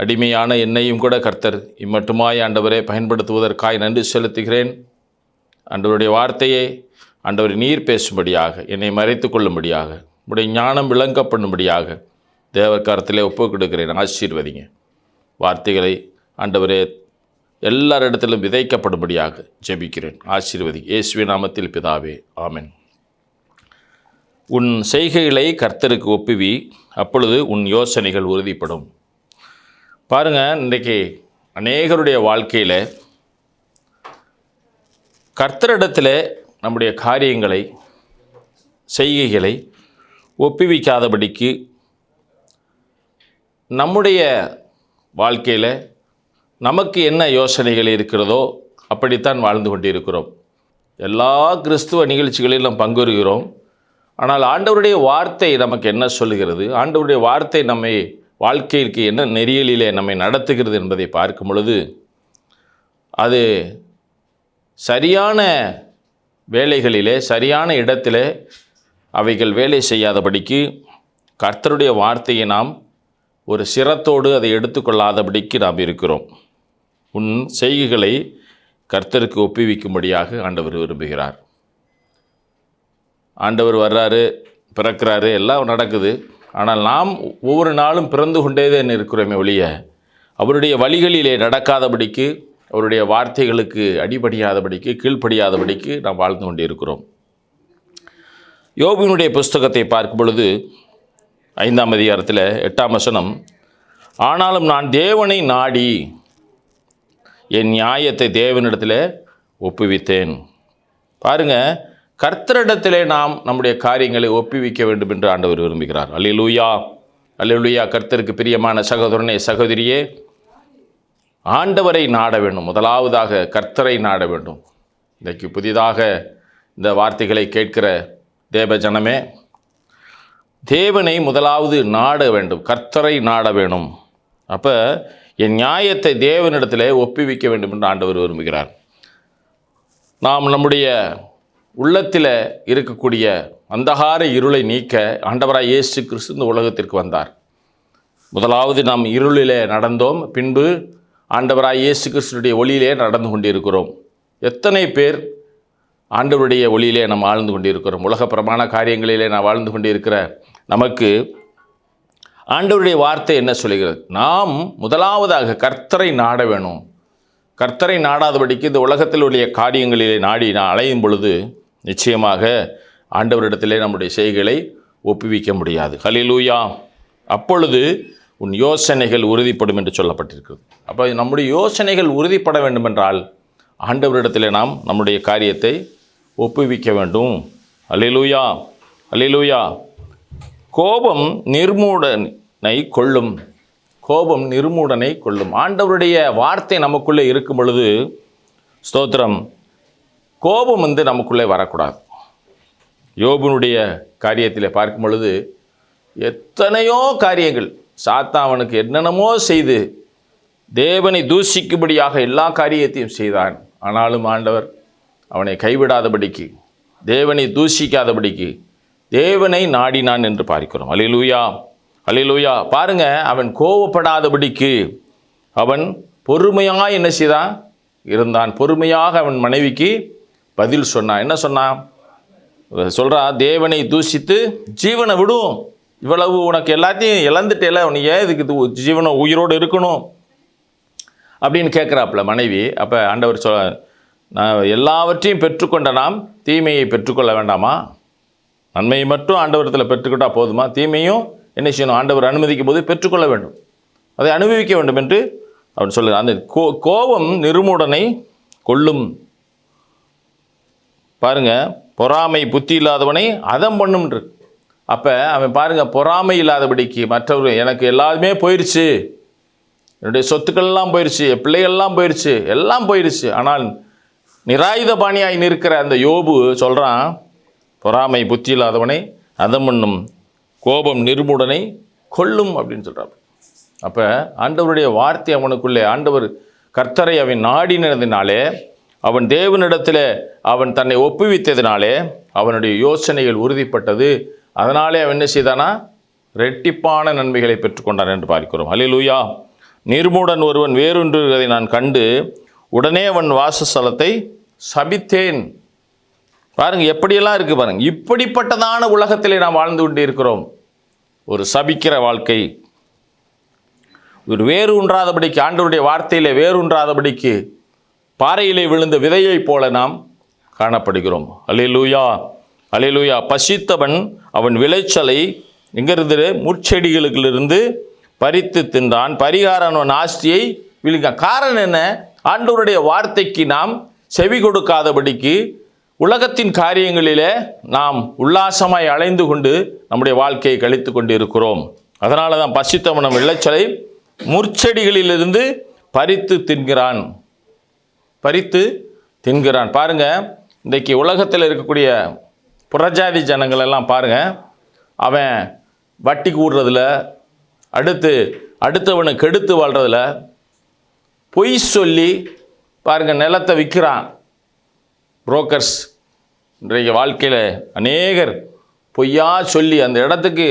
அடிமையான என்னையும் கூட கர்த்தர் இம்மட்டுமாய் ஆண்டவரே பயன்படுத்துவதற்காய் நன்றி செலுத்துகிறேன். ஆண்டவருடைய வார்த்தையை ஆண்டவரை நீர் பேசும்படியாக, என்னை மறைத்து கொள்ளும்படியாக, உடைய ஞானம் விளங்க பண்ணும்படியாக தேவர் கரத்திலே ஒப்புக் கொடுக்கிறேன். ஆசீர்வதிங்க. வார்த்தைகளை ஆண்டவரே எல்லாரிடத்திலும் விதைக்கப்படும்படியாக ஜெபிக்கிறேன். ஆசீர்வதி. இயேசுவின் நாமத்தில் பிதாவே, ஆமென். உன் செய்கைகளை கர்த்தருக்கு ஒப்புவி, அப்பொழுது உன் யோசனைகள் உறுதிப்படும். பாருங்கள், இன்றைக்கி அநேகருடைய வாழ்க்கையில் கர்த்தரிடத்தில் நம்முடைய காரியங்களை, செய்கைகளை ஒப்புவிக்காதபடிக்கு நம்முடைய வாழ்க்கையில் நமக்கு என்ன யோசனைகள் இருக்கிறதோ அப்படித்தான் வாழ்ந்து கொண்டிருக்கிறோம். எல்லா கிறிஸ்துவ நிகழ்ச்சிகளிலும் பங்குறுகிறோம். ஆனால் ஆண்டவருடைய வார்த்தை நமக்கு என்ன சொல்லுகிறது, ஆண்டவருடைய வார்த்தை நம்மை வாழ்க்கைக்கு என்ன நெறியலிலே நம்மை நடத்துகிறது என்பதை பார்க்கும் பொழுது, அது சரியான வேலைகளிலே, சரியான இடத்திலே அவைகள் வேலை செய்யாதபடிக்கு, கர்த்தருடைய வார்த்தையை நாம் ஒரு சிரத்தோடு அதை எடுத்துக்கொள்ளாதபடிக்கு நாம் இருக்கிறோம். உன் செய்கைகளை கர்த்தருக்கு ஒப்புவிக்கும்படியாக ஆண்டவர் விரும்புகிறார். ஆண்டவர் வர்றாரு, பிறக்கிறாரு, எல்லாம் நடக்குது. ஆனால் நாம் ஒவ்வொரு நாளும் பிறந்து கொண்டே தான் இருக்கிறோமே ஒழிய, அவருடைய வழிகளிலே நடக்காதபடிக்கு, அவருடைய வார்த்தைகளுக்கு அடிபடியாதபடிக்கு, கீழ்ப்படியாதபடிக்கு நாம் வாழ்ந்து கொண்டே இருக்கிறோம். யோபினுடைய புஸ்தகத்தை பார்க்கும் பொழுது 5ஆம் அதிகாரத்தில் 8ஆம் வசனம், ஆனாலும் நான் தேவனை நாடி என் நியாயத்தை தேவனிடத்தில் ஒப்புவித்தேன். பாருங்கள், கர்த்தரிடத்திலே நாம் நம்முடைய காரியங்களை ஒப்புவிக்க வேண்டும் என்று ஆண்டவர் விரும்புகிறார். அல்லேலூயா, அல்லேலூயா. கர்த்தருக்கு பிரியமான சகோதரனே, சகோதரியே, ஆண்டவரை நாட வேண்டும். முதலாவதாக கர்த்தரை நாட வேண்டும். இன்றைக்கு புதிதாக இந்த வார்த்தைகளை கேட்கிற தேவ ஜனமே, தேவனை முதலாவது நாட வேண்டும், கர்த்தரை நாட வேண்டும். அப்போ என் நியாயத்தை தேவனிடத்தில் ஒப்புவிக்க வேண்டும் என்று ஆண்டவர் விரும்புகிறார். நாம் நம்முடைய உள்ளத்தில் இருக்கக்கூடிய அந்தகார இருளை நீக்க ஆண்டவராய் இயேசு கிறிஸ்து இந்த உலகத்திற்கு வந்தார். முதலாவது நாம் இருளிலே நடந்தோம், பின்பு ஆண்டவராய் இயேசு கிறிஸ்துடைய ஒளியிலே நடந்து கொண்டிருக்கிறோம். எத்தனை பேர் ஆண்டவருடைய ஒளியிலே நாம் வாழ்ந்து கொண்டிருக்கிறோம்? உலக பிரமாண காரியங்களிலே நாம் வாழ்ந்து கொண்டிருக்கிற நமக்கு ஆண்டவருடைய வார்த்தை என்ன சொல்கிறது? நாம் முதலாவதாக கர்த்தரை நாட வேணும். கர்த்தரை நாடாதபடிக்கு இந்த உலகத்தில் உள்ள காரியங்களிலே நாடி நான் அலையும் பொழுது நிச்சயமாக ஆண்டவரிடத்திலே நம்முடைய செய்கைகளை ஒப்புவிக்க முடியாது. ஹல்லேலூயா. அப்பொழுது உன் யோசனைகள் உறுதிப்படும் என்று சொல்லப்பட்டிருக்கிறது. அப்போ நம்முடைய யோசனைகள் உறுதிப்பட வேண்டுமென்றால் ஆண்டவரிடத்திலே நாம் நம்முடைய காரியத்தை ஒப்புவிக்க வேண்டும். ஹல்லேலூயா, ஹல்லேலூயா. கோபம் நிர்மூடனை கொள்ளும், கோபம் நிர்மூடனை கொள்ளும். ஆண்டவருடைய வார்த்தை நமக்குள்ளே இருக்கும் பொழுது, ஸ்தோத்திரம், கோபம் நமக்குள்ளே வரக்கூடாது. யோபுனுடைய காரியத்தில் பார்க்கும் பொழுது எத்தனையோ காரியங்கள், சாத்தான் அவனுக்கு என்னென்னமோ செய்து தேவனை தூஷிக்கும்படியாக எல்லா காரியத்தையும் செய்தான். ஆனாலும் ஆண்டவர் அவனை கைவிடாதபடிக்கு, தேவனை தூஷிக்காதபடிக்கு தேவனை நாடினான் என்று பார்க்கிறோம். அல்லேலூயா, அல்லேலூயா. பாருங்க, அவன் கோபப்படாதபடிக்கு அவன் பொறுமையாக என்ன செய்தான் இருந்தான். பொறுமையாக அவன் மனைவிக்கு பதில் சொன்னான். என்ன சொன்னான்? சொல்கிறா, தேவனை தூஷித்து ஜீவனை விடும். இவ்வளவு உனக்கு எல்லாத்தையும் இழந்துட்டேல, உனக்கு ஏன் இதுக்கு ஜீவனை உயிரோடு இருக்கணும் அப்படின்னு கேட்குறாப்புல மனைவி. அப்போ ஆண்டவர் நான் எல்லாவற்றையும் பெற்றுக்கொண்ட நாம் தீமையை பெற்றுக்கொள்ள வேண்டாமா? நன்மையை மட்டும் ஆண்டவரத்தில் பெற்றுக்கொண்டால் போதுமா? தீமையும் என்ன செய்யணும்? ஆண்டவர் அனுமதிக்கும் போது பெற்றுக்கொள்ள வேண்டும், அதை அனுபவிக்க வேண்டும் என்று அவன் சொல்லுகிறான். அந்த கோபம் நிர்மூடனை கொள்ளும். பாருங்க, பொறாமை புத்தி இல்லாதவனை அதம் பண்ணும்ன்று. அப்போ அவன் பாருங்கள், பொறாமை இல்லாதபடிக்கு மற்றவர் எனக்கு எல்லாருமே போயிடுச்சு, என்னுடைய சொத்துக்கள்லாம் போயிடுச்சு, என் பிள்ளைகள்லாம் போயிடுச்சு, எல்லாம் போயிடுச்சு. ஆனால் நிராயுதபாணியாய் நிற்கிற அந்த யோபு சொல்கிறான், பொறாமை புத்தி இல்லாதவனை அதமண்ணும், கோபம் நிர்மூடனை கொல்லும் அப்படின்னு சொல்கிறான். அப்போ ஆண்டவருடைய வார்த்தை அவனுக்குள்ளே, ஆண்டவர் கர்த்தரை அவன் நாடினதினாலே, அவன் தேவனிடத்தில் அவன் தன்னை ஒப்புவித்ததினாலே அவனுடைய யோசனைகள் உறுதிப்பட்டது. அதனாலே அவன் என்ன செய்தானா, ரெட்டிப்பான நன்மைகளை பெற்றுக்கொண்டான் என்று பார்க்கிறோம். அல்லேலூயா. நிர்மூடன் ஒருவன் வேறொன்றுவதை நான் கண்டு உடனே அவன் வாசஸ்தலத்தை சபித்தேன். பாருங்க எப்படியெல்லாம் இருக்கு பாருங்க. இப்படிப்பட்டதான உலகத்திலே நாம் வாழ்ந்து கொண்டு இருக்கிறோம். ஒரு சபிக்கிற வாழ்க்கை, ஒரு வேறு உன்றாதபடிக்கு, ஆண்டவருடைய வார்த்தையிலே வேறு உன்றாதபடிக்கு பாறையிலே விழுந்த விதையைப் போல நாம் காணப்படுகிறோம். அல்லேலூயா, அல்லேலூயா. பசித்தவன் அவன் விளைச்சலை எங்கிருந்து, முட்செடிகளுக்கிலிருந்து பறித்து தின்றான். பரிகாரன் ஆஸ்தியை விழுங்க. காரணம் என்ன? ஆண்டவருடைய வார்த்தைக்கு நாம் செவி கொடுக்காதபடிக்கு உலகத்தின் காரியங்களிலே நாம் உல்லாசமாய் அலைந்து கொண்டு நம்முடைய வாழ்க்கையை கழித்து கொண்டு இருக்கிறோம். அதனால தான் பசித்தவன் விளைச்சலை முற்செடிகளிலிருந்து பறித்து தின்கிறான். பாருங்க, இன்றைக்கு உலகத்தில் இருக்கக்கூடிய புறஜாதி ஜனங்கள் எல்லாம் பாருங்க, அவன் வட்டி கூடுறதுல, அடுத்தவனை கெடுத்து வாழ்றதுல, பொய் சொல்லி பாருங்க நிலத்தை விற்கிறான். புரோக்கர்ஸ் இன்றைக்கு வாழ்க்கையில் அநேகர் பொய்யா சொல்லி அந்த இடத்துக்கு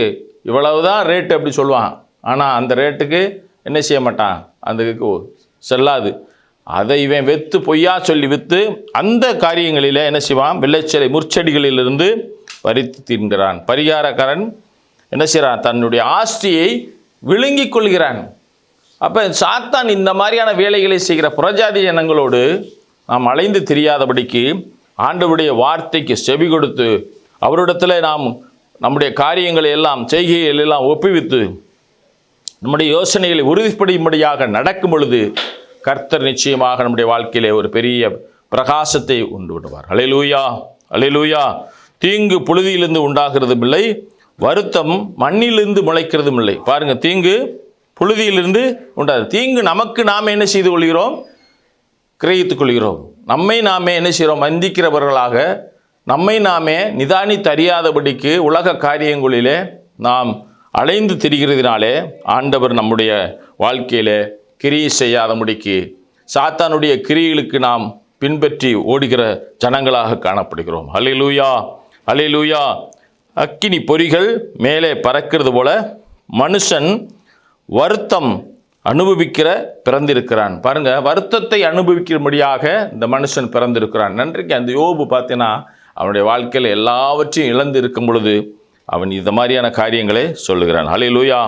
இவ்வளவுதான் ரேட்டு அப்படி சொல்லுவான். ஆனால் அந்த ரேட்டுக்கு என்ன செய்ய மாட்டான், அதுக்கு செல்லாது. அதை இவன் பொய்யா சொல்லி விற்று அந்த காரியங்களில் என்ன செய்வான், விளைச்சலை முற்செடிகளிலிருந்து பறித்து தின்கிறான். பரிகாரக்காரன் என்ன செய்கிறான், தன்னுடைய ஆஸ்தியை விழுங்கி கொள்கிறான். அப்போ சாத்தான் இந்த மாதிரியான வேலைகளை செய்கிற புறஜாதி ஜனங்களோடு நாம் அலைந்து தெரியாதபடிக்கு ஆண்டவருடைய வார்த்தைக்கு செவி கொடுத்து அவரிடத்தில் நாம் நம்முடைய காரியங்களை எல்லாம், செய்கைகள் எல்லாம் ஒப்புவித்து நம்முடைய யோசனைகளை உறுதிப்படும்படியாக நடக்கும் பொழுது கர்த்தர் நிச்சயமாக நம்முடைய வாழ்க்கையிலே ஒரு பெரிய பிரகாசத்தை உண்டு விடுவார். அல்லேலூயா, அல்லேலூயா. தீங்கு புழுதியிலிருந்து உண்டாகிறதும் இல்லை, வருத்தம் மண்ணிலிருந்து முளைக்கிறதும் இல்லை. பாருங்க, தீங்கு புழுதியிலிருந்து உண்டாது. தீங்கு நமக்கு நாம் என்ன செய்து கொள்கிறோம், கிரகித்துக் கொள்கிறோம். நம்மை நாமே என்ன செய்கிறோம், வந்திக்கிறவர்களாக நம்மை நாமே நிதானித்து அறியாதபடிக்கு உலக காரியங்களிலே நாம் அலைந்து திரிகிறதினாலே ஆண்டவர் நம்முடைய வாழ்க்கையில் கிரியை செய்யாதபடிக்கு சாத்தானுடைய கிரியைகளுக்கு நாம் பின்பற்றி ஓடுகிற ஜனங்களாக காணப்படுகிறோம். அல்லேலூயா, அல்லேலூயா. அக்கினி பொறிகள் மேலே பறக்கிறது போல மனுஷன் வருத்தம் பிறந்திருக்கிறான். பாருங்க, வருத்தத்தை அனுபவிக்கும்படியாக இந்த மனுஷன் பிறந்திருக்கிறான். நன்றைக்கு அந்த யோபு பார்த்தீங்கன்னா அவனுடைய வாழ்க்கையில் எல்லாவற்றையும் இழந்து இருக்கும் பொழுது அவன் இந்த மாதிரியான காரியங்களை சொல்லுகிறான். அல்லேலூயா.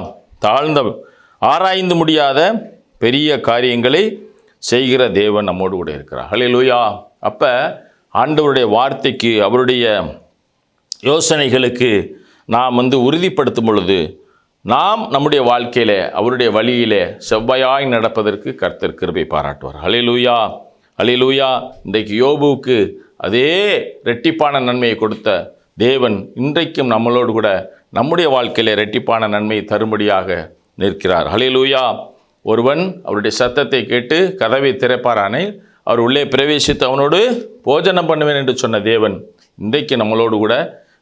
தாழ்ந்த ஆராய்ந்து முடியாத பெரிய காரியங்களை செய்கிற தேவன் நம்மோடு கூட இருக்கிறார். அல்லேலூயா. அப்போ ஆண்டவருடைய வார்த்தைக்கு, அவருடைய யோசனைகளுக்கு நாம் உறுதிப்படுத்தும் பொழுது நாம் நம்முடைய வாழ்க்கையில் அவருடைய வழியிலே செவ்வையாய் நடப்பதற்கு கர்த்தர் கிருபை பாராட்டுவார். அல்லேலூயா, அல்லேலூயா. இன்றைக்கு யோபுவுக்கு அதே ரெட்டிப்பான நன்மையை கொடுத்த தேவன் இன்றைக்கும் நம்மளோடு கூட நம்முடைய வாழ்க்கையில் ரெட்டிப்பான நன்மையை தரும்படியாக நிற்கிறார். அல்லேலூயா. ஒருவன் அவருடைய சத்தத்தை கேட்டு கதவை திறப்பாரானே அவர் உள்ளே பிரவேசித்து அவனோடு போஜனம் பண்ணுவேன் என்று சொன்ன தேவன் இன்றைக்கு நம்மளோடு கூட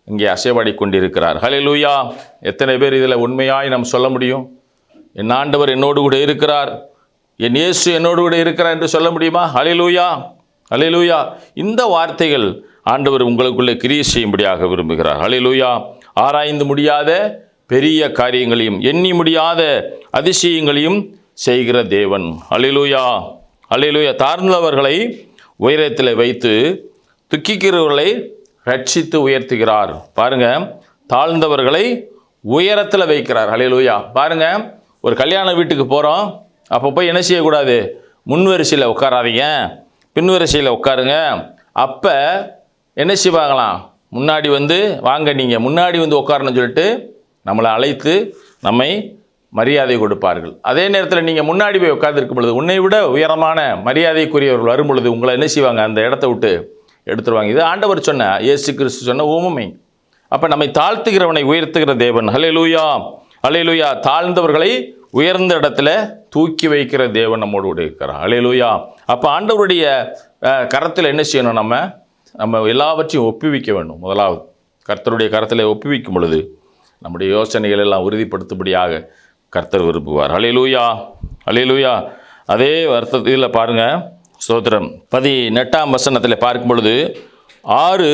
இங்கே அசைவாடி கொண்டிருக்கிறார். அல்லேலூயா. எத்தனை பேர் இதில் உண்மையாய் நாம் சொல்ல முடியும், என் ஆண்டவர் என்னோடு கூட இருக்கிறார், என் இயேசு என்னோடு கூட இருக்கிறார் என்று சொல்ல முடியுமா? அல்லேலூயா, அல்லேலூயா. இந்த வார்த்தைகள் ஆண்டவர் உங்களுக்குள்ளே கிரியை செய்யும்படியாக விரும்புகிறார். அல்லேலூயா. ஆராய்ந்து முடியாத பெரிய காரியங்களையும் எண்ணி முடியாத அதிசயங்களையும் செய்கிற தேவன். அல்லேலூயா, அல்லேலூயா. தாழ்ந்தவர்களை உயரத்தில் வைத்து துக்கிக்கிறவர்களை ரட்சித்து உயர்த்துகிறார். பாருங்க, தாழ்ந்தவர்களை உயரத்தில் வைக்கிறார். அல்லேலூயா. பாருங்க, ஒரு கல்யாண வீட்டுக்கு போகிறோம், அப்போ போய் என்ன செய்யக்கூடாது, முன்வரிசையில் உட்காராதீங்க, பின்வரிசையில் உட்காருங்க. அப்போ என்ன செய்வாங்களாம், முன்னாடி வாங்க நீங்கள் முன்னாடி உட்காரணும்னு சொல்லிட்டு நம்மளை அழைத்து நம்மை மரியாதை கொடுப்பார்கள். அதே நேரத்தில் நீங்கள் முன்னாடி போய் உட்கார்ந்துருக்கும் பொழுது உன்னை விட உயரமான மரியாதைக்குரியவர்கள் வரும் பொழுது உங்களை என்ன செய்வாங்க, அந்த இடத்த விட்டு எடுத்துருவாங்க. இது ஆண்டவர் சொன்ன, இயேசு கிறிஸ்து சொன்ன உவமை. அப்போ நம்மை தாழ்த்துகிறவனை உயர்த்துகிற தேவன். அல்லேலூயா, அல்லேலூயா. தாழ்ந்தவர்களை உயர்ந்த இடத்துல தூக்கி வைக்கிற தேவன் நம்மோடு கூட இருக்கிறார். அல்லேலூயா. அப்போ ஆண்டவருடைய கரத்தில் என்ன செய்யணும்? நம்ம எல்லாவற்றையும் ஒப்புவிக்க வேண்டும். முதலாவது கர்த்தருடைய கரத்தில் ஒப்புவிக்கும் பொழுது நம்முடைய யோசனைகள் எல்லாம் உறுதிப்படுத்தும்படியாக கர்த்தர் விரும்புவார். அல்லேலூயா, அல்லேலூயா. அதே அர்த்தத்தில் பாருங்கள், ஸ்தோத்திரம் 18ஆம் வசனத்தில் பார்க்கும் பொழுது 6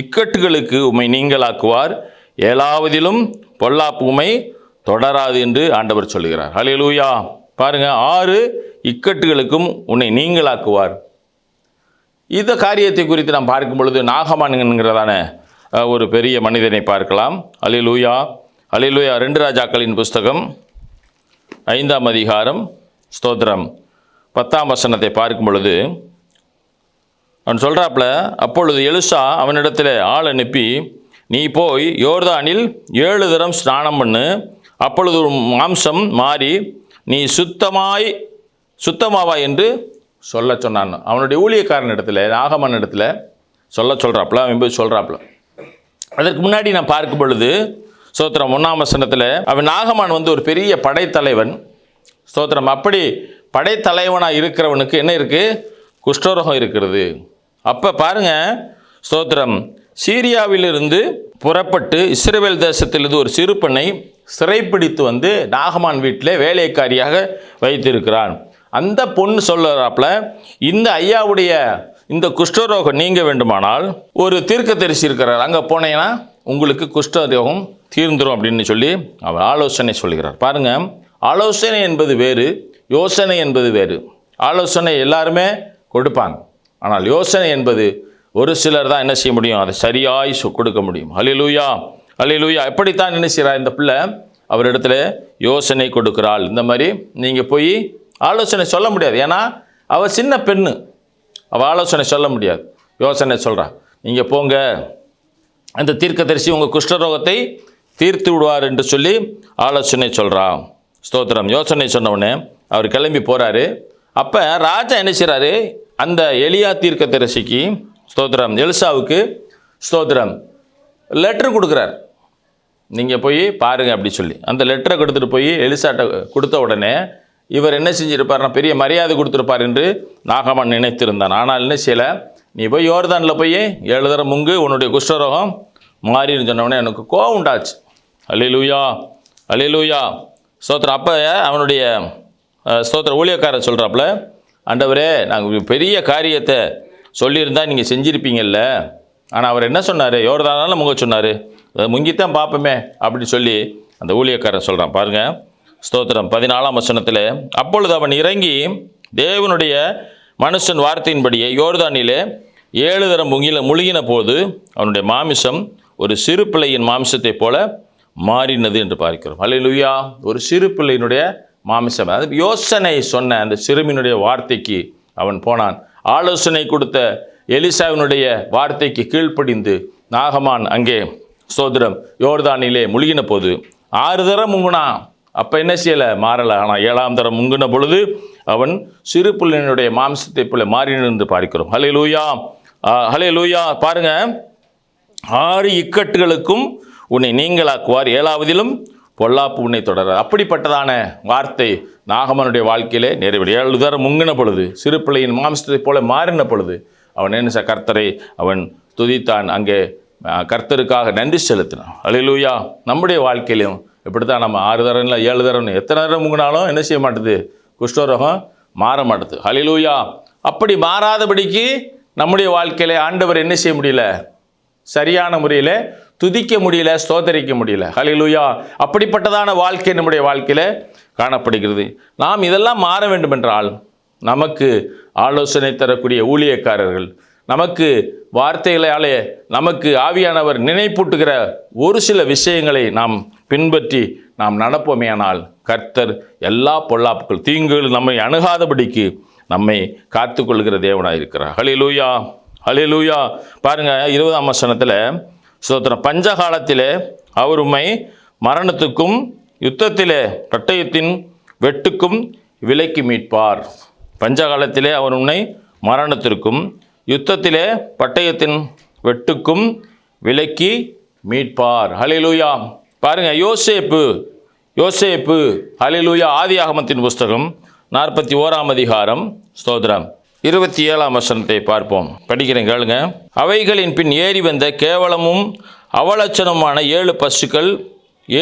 இக்கட்டுகளுக்கு உம்மை நீங்களாக்குவார், 7ஆவதிலும் பொல்லாப்பு உம்மை தொடராது என்று ஆண்டவர் சொல்கிறார். அல்லேலூயா. பாருங்கள், 6 இக்கட்டுகளுக்கும் உன்னை நீங்களாக்குவார். இந்த காரியத்தை குறித்து நாம் பார்க்கும் பொழுது நாகமான் என்கிறதான ஒரு பெரிய மனிதனை பார்க்கலாம். அல்லேலூயா, அல்லேலூயா. 2 ராஜாக்களின் புஸ்தகம் 5ஆம் அதிகாரம் ஸ்தோத்திரம் 10ஆம் வசனத்தை பார்க்கும் பொழுது அவன் சொல்கிறாப்புல, அப்பொழுது எலிசா அவனிடத்தில் ஆள் அனுப்பி, நீ போய் யோர்தானில் 7 தரம் ஸ்நானம் பண்ணு, அப்பொழுது மாம்சம் மாறி நீ சுத்தமாவா என்று சொல்ல சொன்னான். அவனுடைய ஊழியக்காரன் இடத்துல, நாகமன் இடத்துல சொல்கிறாப்புல. அவன் போய் சொல்கிறாப்புல. அதற்கு முன்னாடி நான் பார்க்கும் பொழுது ஸ்தோத்திரம் 1ஆம் வசனத்தில் அவன் நாகமான் ஒரு பெரிய படைத்தலைவன். ஸ்தோத்திரம். அப்படி படைத்தலைவனாக இருக்கிறவனுக்கு என்ன இருக்குது? குஷ்டரோகம் இருக்கிறது. அப்போ பாருங்கள், ஸ்தோத்திரம், சீரியாவிலிருந்து புறப்பட்டு இஸ்ரவேல் தேசத்திலிருந்து ஒரு சிறு பெண்ணை சிறைப்பிடித்து நாகமான் வீட்டில் வேலைக்காரியாக வைத்திருக்கிறான். அந்த பொண்ணு சொல்லுறாப்புல, இந்த ஐயாவுடைய இந்த குஷ்டரோகம் நீங்க வேண்டுமானால் ஒரு தீர்க்கதரிசி இருக்கிறார், அங்கே போனேன்னா உங்களுக்கு குஷ்டரோகம் தீர்ந்துடும் அப்படின்னு சொல்லி அவர் ஆலோசனை சொல்கிறார். பாருங்கள், ஆலோசனை என்பது வேறு, யோசனை என்பது வேறு. ஆலோசனை எல்லாருமே கொடுப்பாங்க, ஆனால் யோசனை என்பது ஒரு சிலர் தான் என்ன செய்ய முடியும், அதை சரியாய் கொடுக்க முடியும். அல்லேலூயா, அல்லேலூயா. எப்படித்தான் என்ன செய்கிறார் இந்த பிள்ளை? அவரிடத்துல யோசனை கொடுக்கிறாள். இந்த மாதிரி நீங்கள் போய் ஆலோசனை சொல்ல முடியாது, ஏன்னா அவள் சின்ன பெண்ணு, அவள் ஆலோசனை சொல்ல முடியாது. யோசனை சொல்கிறான், நீங்கள் போங்க, அந்த தீர்க்கதரிசி உங்கள் குஷ்டரோகத்தை தீர்த்து விடுவார் என்று சொல்லி ஆலோசனை சொல்கிறான். ஸ்தோத்திரம். யோசனை சொன்னவுடனே அவர் கிளம்பி போகிறாரு. அப்போ ராஜா என்ன செய்கிறாரு, அந்த எலியா தீர்க்கதரிசிக்கு, ஸ்தோத்திரம், எலிசாவுக்கு, ஸ்தோத்திரம், லெட்டர் கொடுக்குறார். நீங்கள் போய் பாருங்கள் அப்படி சொல்லி அந்த லெட்டரை கொடுத்துட்டு போய் எலிசாட்ட கொடுத்த உடனே இவர் என்ன செஞ்சுருப்பார்னா பெரிய மரியாதை கொடுத்துருப்பார் என்று நாகமான் நினைத்திருந்தான். ஆனால் என்ன செய்யலை, நீ போய் யோர்தானில் போய் 7 தரம் முங்கு, உன்னுடைய குஷ்டரோகம் மாறின்னு சொன்னவொடனே எனக்கு கோவம் உண்டாச்சு. அல்லேலூயா, அல்லேலூயா. ஸ்தோத்திரம். அப்போ அவனுடைய ஸ்தோத்திர ஊழியக்காரர் சொல்கிறாப்புல, ஆண்டவரே, நாங்கள் பெரிய காரியத்தை சொல்லியிருந்தால் நீங்கள் செஞ்சுருப்பீங்கல்ல. ஆனால் அவர் என்ன சொன்னார், யோர்தானால முங்க சொன்னார், அதை முங்கித்தான் பார்ப்போமே அப்படி சொல்லி அந்த ஊழியக்காரன் சொல்கிறான். பாருங்கள், ஸ்தோத்திரம் 14ஆம் வசனத்தில், அப்பொழுது அவன் இறங்கி தேவனுடைய மனுஷன் வார்த்தையின்படியே யோர்தானிலே 7 தரம் முழுகின போது அவனுடைய மாமிசம் ஒரு சிறு பிள்ளையின் மாமிசத்தைப் போல மாறினது என்று பார்க்கிறோம். அல்லேலூயா. ஒரு சிறு பிள்ளையினுடைய மாமிசம், அது யோசனை சொன்ன அந்த சிறுமியினுடைய வார்த்தைக்கு அவன் போனான். ஆலோசனை கொடுத்த எலிசாவினுடைய வார்த்தைக்கு கீழ்ப்படிந்து நாகமான் அங்கே ஸ்தோத்திரம் யோர்தானிலே முழுகின போது 6 தரம் முங்கினான். அப்போ என்ன செய்யலை, மாறலை. ஆனால் 7ஆம் தரம் முங்கின பொழுது அவன் சிறு பிள்ளையினுடைய மாம்சத்தை போல மாறினது என்று பார்க்கிறோம். அல்லேலூயா, அல்லேலூயா. பாருங்க, 6 இக்கட்டுகளுக்கும் உன்னை நீங்களாக்குவார், 7ஆவதிலும் பொல்லாப்பு உன்னை தொடரார். அப்படிப்பட்டதான வார்த்தை நாகமனுடைய வாழ்க்கையிலே நிறைவேறி 7 தரம் முங்கின பொழுது, சிறு பிள்ளையின் மாம்சத்தை போல மாறின பொழுது அவன் என்ன கர்த்தரை அவன் துதித்தான், அங்கே கர்த்தருக்காக நன்றி செலுத்தினான். அல்லேலூயா. நம்முடைய வாழ்க்கையிலும் இப்படித்தான், நம்ம 6 தரம் இல்லை 7 தரம் எத்தனை தரம் முங்கினாலும் என்ன செய்ய மாட்டுது, குஷ்டரோகம் மாற மாட்டுது. அல்லேலூயா. அப்படி மாறாதபடிக்கு நம்முடைய வாழ்க்கையில ஆண்டவர் என்ன செய்ய முடியல, சரியான முறையில் துதிக்க முடியல, ஸ்தோத்தரிக்க முடியல. அல்லேலூயா. அப்படிப்பட்டதான வாழ்க்கை நம்முடைய வாழ்க்கையில் காணப்படுகிறது. நாம் இதெல்லாம் மாற வேண்டும் என்றால் நமக்கு ஆலோசனை தரக்கூடிய ஊழியக்காரர்கள், நமக்கு வார்த்தைகளாலே நமக்கு ஆவியானவர் நினைப்பூட்டுகிற ஒரு சில விஷயங்களை நாம் பின்பற்றி நாம் நடப்போமேயானால் கர்த்தர் எல்லா பொல்லாப்புகள் தீங்குகள் நம்மை அணுகாதபடிக்கு நம்மை காத்து கொள்கிற தேவனாக இருக்கிறார். அல்லேலூயா, அல்லேலூயா. பாருங்க, 20ஆம் வசனத்தில் ஸ்தோத்திரம், பஞ்சகாலத்திலே அவர் உம்மை மரணத்துக்கும் யுத்தத்திலே பட்டயத்தின் வெட்டுக்கும் விலைக்கு மீட்பார். பஞ்சகாலத்திலே அவர் உன்னை மரணத்திற்கும் யுத்தத்திலே பட்டயத்தின் வெட்டுக்கும் விலைக்கு மீட்பார். அல்லேலூயா. பாருங்க, யோசேப்பு. ஹல்லேலூயா. ஆதியாகமத்தின் புஸ்தகம் 41ஆம் அதிகாரம், ஸ்தோத்திரம், 27ஆம் வசனத்தை பார்ப்போம். படிக்கிறேன், கேளுங்க. அவைகளின் பின் ஏறி வந்த கேவலமும் அவலட்சணமான 7 பசுக்கள்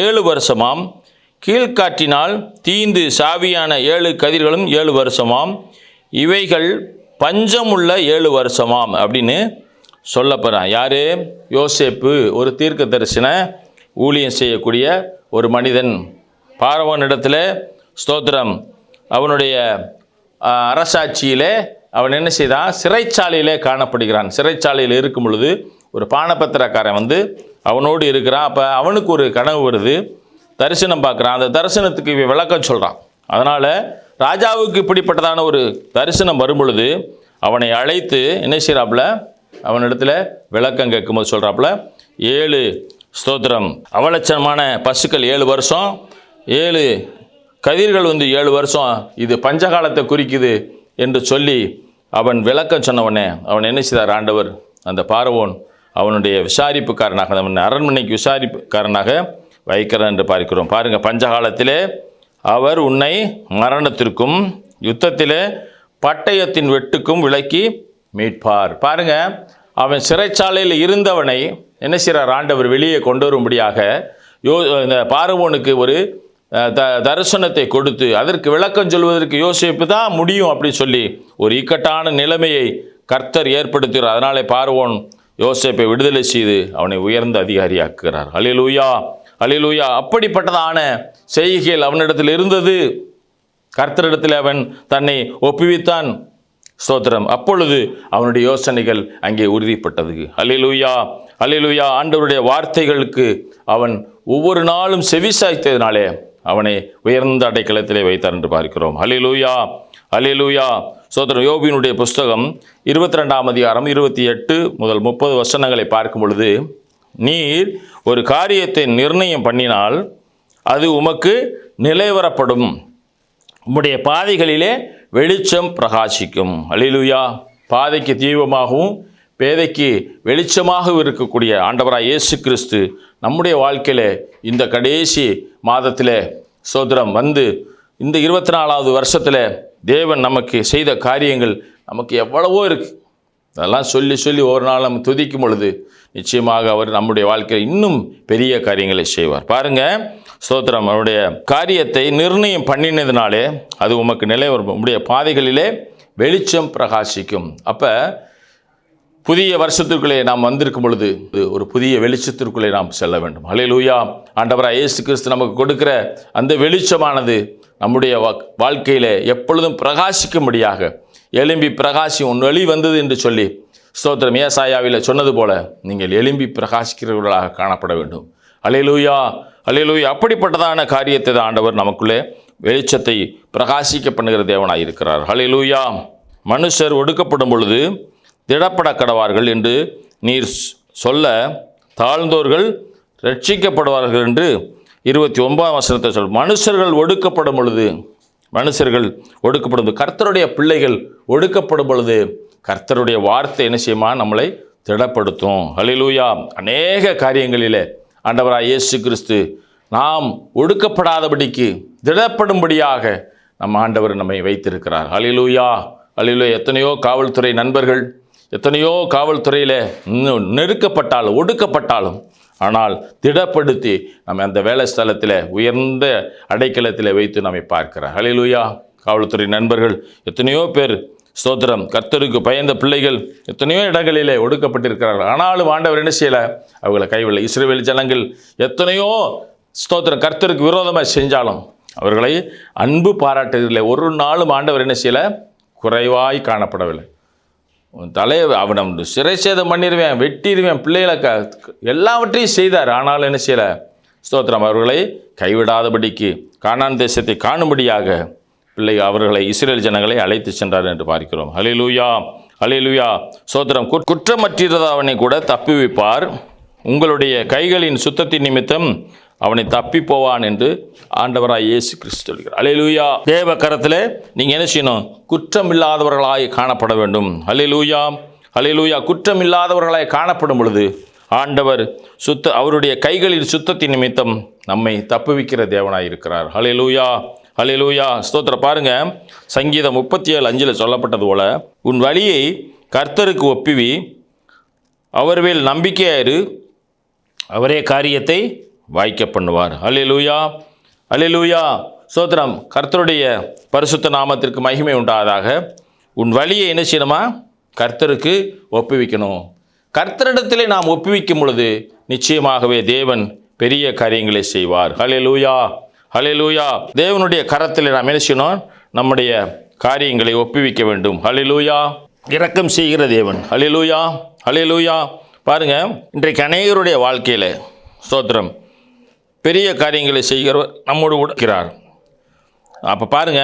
7 வருஷமாம், கீழ்காற்றினால் தீந்து சாவியான 7 கதிர்களும் 7 வருஷமாம், இவைகள் பஞ்சமுள்ள 7 வருஷமாம் அப்படின்னு சொல்லப்படுறான். யார்? யோசேப்பு. ஒரு தீர்க்க தரிசன ஊழியம் செய்யக்கூடிய ஒரு மனிதன். பார்வோனிடத்தில், ஸ்தோத்திரம், அவனுடைய அரசாட்சியிலே அவன் என்ன செய்தான்? சிறைச்சாலையிலே காணப்படுகிறான். சிறைச்சாலையில் இருக்கும் பொழுது ஒரு பானபத்திரக்காரன் வந்து அவனோடு இருக்கிறான். அப்போ அவனுக்கு ஒரு கனவு வருது, தரிசனம் பார்க்குறான். அந்த தரிசனத்துக்கு இவன் விளக்கம் சொல்கிறான். அதனால் ராஜாவுக்கு இப்படிப்பட்டதான ஒரு தரிசனம் வரும் பொழுது அவனை அழைத்து என்ன செய்கிறாப்புல? அவனிடத்தில் விளக்கம் கேட்கும்போது சொல்கிறாப்புல, 7 ஸ்தோத்திரம் அவலட்சணமான பசுக்கள் 7 வருஷம், 7 கதிர்கள் வந்து 7 வருஷம், இது பஞ்சகாலத்தை குறிக்குது என்று சொல்லி அவன் விளக்கம் சொன்னவனே அவன் என்ன செய்தார்? ஆண்டவர் அந்த பார்வோன் அவனுடைய விசாரிப்புக்காரனாக, அவன் அரண்மனைக்கு விசாரிப்புக்காரனாக வைக்கிறார் என்று பார்க்கிறோம். பாருங்கள், பஞ்சகாலத்திலே அவர் உன்னை மரணத்திற்கும் யுத்தத்திலே பட்டயத்தின் வெட்டுக்கும் விலக்கி மீட்பார். பாருங்க, அவன் சிறைச்சாலையில் இருந்தவனை என்ன செய்கிறார்? ஆண்டவர் வெளியே கொண்டு வரும்படியாக இந்த பார்வோனுக்கு ஒரு தரிசனத்தை கொடுத்து அதற்கு விளக்கம் சொல்வதற்கு யோசேப்பு தான் முடியும் அப்படின்னு சொல்லி ஒரு இக்கட்டான நிலைமையை கர்த்தர் ஏற்படுத்துகிறார். அதனாலே பார்வோன் யோசேப்பை விடுதலை செய்து அவனை உயர்ந்த அதிகாரியாக்குகிறார். அல்லேலூயா, அல்லேலூயா. அப்படிப்பட்டதான செய்கைகள் அவனிடத்தில் இருந்தது. கர்த்தரிடத்தில் அவன் தன்னை ஒப்புவித்தான். ஸ்தோத்திரம். அப்பொழுது அவனுடைய யோசனைகள் அங்கே உறுதிப்பட்டது. அல்லேலூயா, அல்லேலூயா. ஆண்டவருடைய வார்த்தைகளுக்கு அவன் ஒவ்வொரு நாளும் செவிசாய்த்ததினாலே அவனை உயர்ந்த அடைக்கலத்திலே வைத்தார் என்று பார்க்கிறோம். அல்லேலூயா, அல்லேலூயா. ஸ்தோத்திரம். யோபினுடைய புஸ்தகம் 22ஆம் அதிகாரம் 28 முதல் 30 வசனங்களை பார்க்கும் பொழுது, நீர் ஒரு காரியத்தை நிர்ணயம் பண்ணினால் அது உமக்கு நிலைவரப்படும், உம்முடைய பாதைகளிலே வெளிச்சம் பிரகாசிக்கும். அல்லேலூயா. பாதைக்கு தீபமாகவும் பேதைக்கு வெளிச்சமாகவும் இருக்கக்கூடிய ஆண்டவராய் இயேசு கிறிஸ்து நம்முடைய வாழ்க்கையில் இந்த கடைசி மாதத்தில் ஸ்தோத்திரம் வந்து இந்த 24வது வருஷத்தில் தேவன் நமக்கு செய்த காரியங்கள் நமக்கு எவ்வளவோ இருக்குது. அதெல்லாம் சொல்லி சொல்லி ஒரு நாள் நம்ம துதிக்கும் பொழுது நிச்சயமாக அவர் நம்முடைய வாழ்க்கையில் இன்னும் பெரிய காரியங்களை செய்வார். பாருங்கள், ஸ்தோத்திரம். அவருடைய காரியத்தை நிர்ணயம் பண்ணினதுனாலே அது உமக்கு நிலை வரும், உம்முடைய பாதைகளிலே வெளிச்சம் பிரகாசிக்கும். அப்போ புதிய வருஷத்திற்குள்ளே நாம் வந்திருக்கும் பொழுது ஒரு புதிய வெளிச்சத்திற்குள்ளே நாம் செல்ல வேண்டும். அல்லேலூயா. ஆண்டவராய் இயேசு கிறிஸ்து நமக்கு கொடுக்கிற அந்த வெளிச்சமானது நம்முடைய வாழ்க்கையில் எப்பொழுதும் பிரகாசிக்கும்படியாக எழும்பி பிரகாசி உன் ஒளி வந்தது என்று சொல்லி ஸ்தோத்திரம் ஏசாயாவில் சொன்னது போல நீங்கள் எழும்பி பிரகாசிக்கிறவர்களாக காணப்பட வேண்டும். அல்லேலூயா, அல்லேலூயா. அப்படிப்பட்டதான காரியத்தை தான் ஆண்டவர் நமக்குள்ளே வெளிச்சத்தை பிரகாசிக்க பண்ணுகிற தேவனாக இருக்கிறார். அல்லேலூயா. மனுஷர் ஒடுக்கப்படும் பொழுது திடப்பட கடவார்கள் என்று நீர் சொல்ல தாழ்ந்தோர்கள் ரட்சிக்கப்படுவார்கள் என்று 29ஆம் வசனத்தை சொல். மனுஷர்கள் ஒடுக்கப்படும் பொழுது, மனுஷர்கள் ஒடுக்கப்படும், கர்த்தருடைய பிள்ளைகள் ஒடுக்கப்படும் பொழுது கர்த்தருடைய வார்த்தை என்ன செய்யுமா? நம்மளை திடப்படுத்தும். அல்லேலூயா. அநேக காரியங்களிலே ஆண்டவராய் இயேசு கிறிஸ்து நாம் ஒடுக்கப்படாதபடிக்கு திடப்படும்படியாக நம் ஆண்டவர் நம்மை வைத்திருக்கிறார். அல்லேலூயா, அல்லேலூயா. எத்தனையோ காவல்துறை நண்பர்கள், எத்தனையோ காவல்துறையில் நெருக்கப்பட்டாலும் ஒடுக்கப்பட்டாலும் ஆனால் திடப்படுத்தி நம்ம அந்த வேலை ஸ்தலத்தில் உயர்ந்த அடைக்கலத்தில் வைத்து நம்மை பார்க்கிறார். அல்லேலூயா. காவல்துறை நண்பர்கள் எத்தனையோ பேர் ஸ்தோத்திரம் கர்த்தருக்கு பயந்த பிள்ளைகள் எத்தனையோ இடங்களிலே ஒடுக்கப்பட்டிருக்கிறார்கள். ஆனாலும் ஆண்டவர் என்ன செய்யலை? அவங்களை கைவிடலை. இஸ்ரவேல் ஜனங்கள் எத்தனையோ ஸ்தோத்திரம் கர்த்தருக்கு விரோதமாக செஞ்சாலும் அவர்களை அன்பு பாராட்டுவதில்லை. ஒரு நாளும் ஆண்டவர் என்ன செய்யலை? குறைவாய் காணப்படவில்லை. அவனை சிறை சேதம் பண்ணிடுவேன், வெட்டிடுவேன், பிள்ளைகளை எல்லாவற்றையும் செய்தார். ஆனாலும் என்ன செய்யலை? ஸ்தோத்திரம் அவர்களை கைவிடாதபடிக்கு கானான் தேசத்தை காணும்படியாக அவர்களை இஸ்ரேல் ஜனங்களை அழைத்து சென்றார் என்று பார்க்கிறோம். அல்லேலூயா, அல்லேலூயா. ஸ்தோத்திரம். குற்றமற்றவனை கூட தப்பி வைப்பார், உங்களுடைய கைகளின் சுத்தத்தின் நிமித்தம் அவனை தப்பி போவான் என்று ஆண்டவராய் இயேசு கிறிஸ்து சொல்கிறார். அல்லேலூயா. தேவ கரத்தில் நீங்கள் என்ன செய்யணும்? குற்றம் இல்லாதவர்களாய் காணப்பட வேண்டும். அல்லேலூயா, அல்லேலூயா. குற்றம் இல்லாதவர்களாய் காணப்படும் பொழுது ஆண்டவர் அவருடைய கைகளில் சுத்தத்தின் நிமித்தம் நம்மை தப்புவிக்கிற தேவனாய் இருக்கிறார். ஹல்லேலூயா, ஹல்லேலூயா, ஸ்தோத்திரம். பாருங்க, சங்கீதம் 37:5 சொல்லப்பட்டது போல, உன் வழியை கர்த்தருக்கு ஒப்புவி, அவர் மேல் நம்பிக்கையாயிரு, அவரே காரியத்தை வாய்க்க பண்ணுவார். ஹல்லேலூயா, ஹல்லேலூயா, ஸ்தோத்திரம். கர்த்தருடைய பரிசுத்த நாமத்திற்கு மகிமை உண்டாவதாக. உன் வழியை என்ன செய்யணுமா? கர்த்தருக்கு ஒப்புவிக்கணும். கர்த்தரிடத்திலே நாம் ஒப்புவிக்கும் பொழுது நிச்சயமாகவே தேவன் பெரிய காரியங்களை செய்வார். ஹல்லேலூயா, ஹல்லேலூயா. தேவனுடைய கரத்தில் நாம் என்ன செய்யணும்? நம்முடைய காரியங்களை ஒப்புவிக்க வேண்டும். ஹல்லேலூயா. இரக்கம் செய்கிற தேவன். ஹல்லேலூயா, ஹல்லேலூயா. பாருங்க, இன்றைக்கு அநேகருடைய வாழ்க்கையில் ஸ்தோத்திரம் பெரிய காரியங்களை செய்கிறவர் நம்மோடு இருக்கிறார். அப்போ பாருங்க,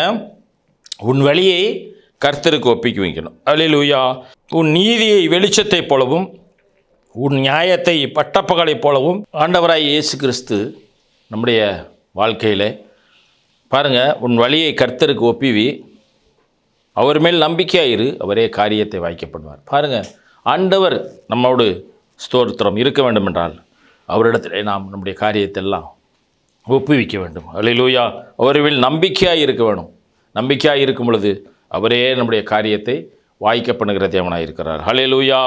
உன் வழியை கர்த்தருக்கு ஒப்பிக்க வைக்கணும். ஹல்லேலூயா. உன் நீதியை வெளிச்சத்தைப் போலவும் உன் நியாயத்தை பட்டப்பகலைப் போலவும் ஆண்டவராய் இயேசு கிறிஸ்து நம்முடைய வாழ்க்கையில் பாருங்கள், உன் வழியை கர்த்தருக்கு ஒப்பிவி, அவர் மேல் நம்பிக்கையாயிரு, அவரே காரியத்தை வாய்க்கப்படுவார். பாருங்கள், ஆண்டவர் நம்மோடு ஸ்தோத்திரம் இருக்க வேண்டும் என்றால் அவரிடத்தில் நாம் நம்முடைய காரியத்தை எல்லாம் ஒப்புவிக்க வேண்டும். ஹல்லேலூயா. அவர் மேல் நம்பிக்கையாக இருக்க வேணும். நம்பிக்கையாக இருக்கும் பொழுது அவரே நம்முடைய காரியத்தை வாய்க்க பண்ணுகிற தேவனாக இருக்கிறார். ஹல்லேலூயா,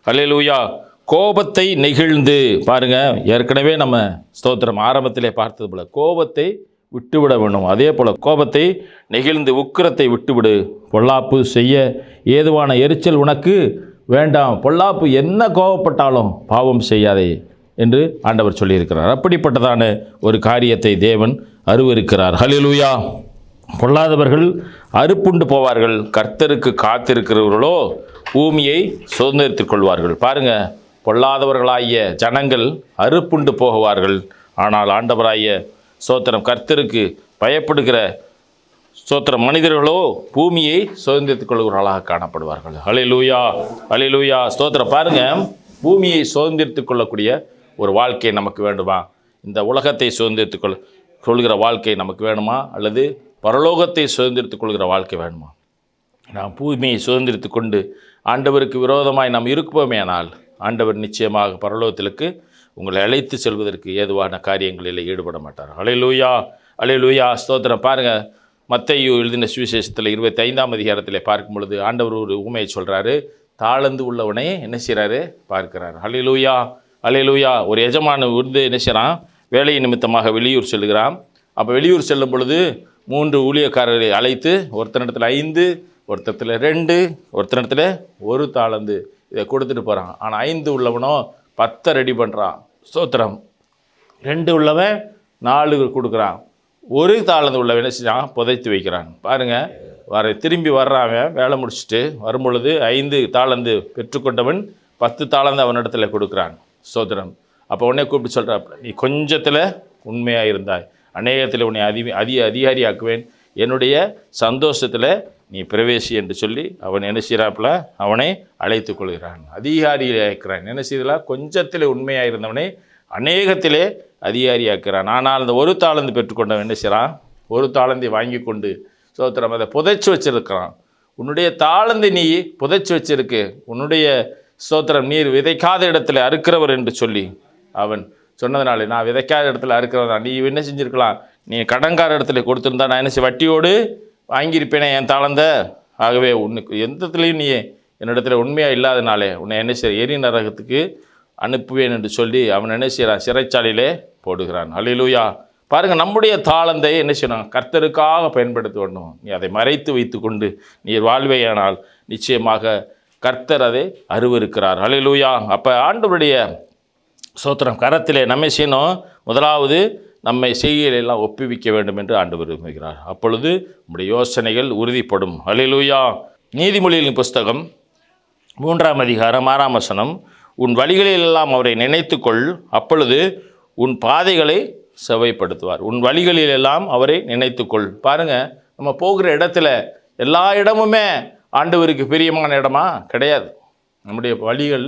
ஹல்லேலூயா. கோபத்தை நெகிழ்ந்து பாருங்கள், ஏற்கனவே நம்ம ஸ்தோத்திரம் ஆரம்பத்திலே பார்த்தது போல் கோபத்தை விட்டுவிட வேண்டும். அதே போல் கோபத்தை நெகிழ்ந்து உக்கிரத்தை விட்டுவிடு, பொல்லாப்பு செய்ய ஏதுவான எரிச்சல் உனக்கு வேண்டாம், பொல்லாப்பு என்ன கோபப்பட்டாலும் பாவம் செய்யாதே என்று ஆண்டவர் சொல்லியிருக்கிறார். அப்படிப்பட்டதான ஒரு காரியத்தை தேவன் அருவருக்கிறார். ஹல்லேலூயா. பொல்லாதவர்கள் அறுப்புண்டு போவார்கள், கர்த்தருக்கு காத்திருக்கிறவர்களோ பூமியை சுதந்திரித்துக் கொள்வார்கள். பாருங்கள், பொல்லாதவர்களாகிய ஜனங்கள் அறுப்புண்டு போகுவார்கள், ஆனால் ஆண்டவராகிய ஸ்தோத்திரம் கர்த்தருக்கு பயப்படுகிற ஸ்தோத்திரம் மனிதர்களோ பூமியை சுதந்திரித்துக் கொள்கிறவர்களாக காணப்படுவார்கள். ஹல்லேலூயா, ஹல்லேலூயா, ஸ்தோத்திரம். பாருங்கள், பூமியை சுதந்திரித்துக் கொள்ளக்கூடிய ஒரு வாழ்க்கை நமக்கு வேண்டுமா? இந்த உலகத்தை சுதந்திரித்துக் கொள்கிற வாழ்க்கை நமக்கு வேணுமா? அல்லது பரலோகத்தை சுதந்திரித்துக் கொள்கிற வாழ்க்கை வேணுமா? நாம் பூமியை சுதந்திரித்து கொண்டு ஆண்டவருக்கு விரோதமாய் நாம் இருப்போமேனால் ஆண்டவர் நிச்சயமாக பரலோகத்திற்கு உங்களை அழைத்து செல்வதற்கு ஏதுவான காரியங்களில் ஈடுபட மாட்டார். ஹல்லேலூயா, ஹல்லேலூயா, ஸ்தோத்திரம். பாருங்கள், மத்தேயு எழுதின சுவிசேஷத்தில் 25ஆம் அதிகாரத்தில் பார்க்கும் பொழுது ஆண்டவர் ஒரு ஊமையை சொல்கிறாரு. தாழ்ந்து உள்ளவனை என்ன செய்கிறாரு? பார்க்கிறார். ஹல்லேலூயா, ஹல்லேலூயா. ஒரு எஜமான என்ன செய்கிறான்? வேலை நிமித்தமாக வெளியூர் செல்கிறான். அப்போ வெளியூர் செல்லும் பொழுது 3 ஊழியக்காரரை அழைத்து ஒருத்தனிடத்தில் 5, ஒருத்தரத்தில் 2, ஒருத்தனிடத்தில் 1 தாளந்து இதை கொடுத்துட்டு போகிறான். ஆனால் 5 உள்ளவனோ 10 ரெடி பண்ணுறான். ஸ்தோத்திரம். 2 உள்ளவன் 4 கொடுக்குறான். 1 தாளந்து உள்ளவன் என்ன செஞ்சான்? புதைத்து வைக்கிறான். பாருங்கள், திரும்பி வர்றாங்க, வேலை முடிச்சுட்டு வரும்பொழுது 5 தாளந்து பெற்றுக்கொண்டவன் 10 தாளந்து அவனிடத்துல கொடுக்குறான். ஸ்தோத்திரம். அப்போ உடனே கூப்பிட்டு சொல்கிறாப்புல, நீ கொஞ்சத்தில் உண்மையாக இருந்தாய், அநேகத்தில் உன்னை அதிகாரியாக்குவேன், என்னுடைய சந்தோஷத்தில் நீ பிரவேசி என்று சொல்லி அவன் என்ன செய்கிறாப்புல? அவனை அழைத்து கொள்கிறான், அதிகாரியாக்கிறான். என்ன செய்யலாம்? கொஞ்சத்தில் உண்மையாக இருந்தவனை அநேகத்திலே அதிகாரியாக்கிறான். ஆனால் அந்த 1 தாளந்து பெற்றுக்கொண்டவன் என்ன செய்கிறான்? 1 தாளந்தை வாங்கி கொண்டு ஸ்தோத்திரம் அதை புதைச்சி வச்சிருக்கிறான். உன்னுடைய தாளந்தை நீ புதைச்சி வச்சிருக்கு, உன்னுடைய ஸ்தோத்திரம் நீர் விதைக்காத இடத்துல அறுக்கிறவர் என்று சொல்லி அவன் சொன்னதுனால, நான் விதைக்காத இடத்துல அறுக்கிறதா, நீ என்ன செஞ்சுருக்கலாம்? நீ கடன்கார இடத்துல கொடுத்துருந்தா நான் என்ன வட்டியோடு வாங்கியிருப்பேனே என் தாளந்த. ஆகவே உனக்கு எந்தத்துலேயும் நீ என்னிடத்துல உண்மையாக இல்லாதனாலே உன்னை என்ன செய்ய எரி நரகத்துக்கு அனுப்புவேன் என்று சொல்லி அவன் என்ன செய்கிறான்? சிறைச்சாலையிலே போடுகிறான். ஹல்லேலூயா. பாருங்கள், நம்முடைய தாளந்தை என்ன செய்யணும்? கர்த்தருக்காக பயன்படுத்த வேண்டும். நீ அதை மறைத்து வைத்து கொண்டு நீர் வாழ்வையானால் நிச்சயமாக கர்த்தர் அதை அருவருக்கிறார். ஹல்லேலூயா. அப்போ ஆண்டவருடைய ஸ்தோத்திரம் கரத்திலே நம்மை செய்யணும். முதலாவது நம்மை செய்கையிலெல்லாம் ஒப்புவிக்க வேண்டும் என்று ஆண்டவர் விரும்புகிறார். அப்பொழுது நம்முடைய யோசனைகள் உறுதிப்படும். ஹல்லேலூயா. நீதிமொழிகளின் புஸ்தகம் 3ஆம் அதிகாரம் 6ஆம் வசனம், உன் வழிகளிலெல்லாம் அவரை நினைத்துக்கொள், அப்பொழுது உன் பாதைகளை செவைப்படுத்துவார். உன் வழிகளிலெல்லாம் அவரை நினைத்துக்கொள். பாருங்கள், நம்ம போகிற இடத்துல எல்லா இடமுமே ஆண்டவருக்கு பிரியமான இடமா? கிடையாது. நம்முடைய வழிகள்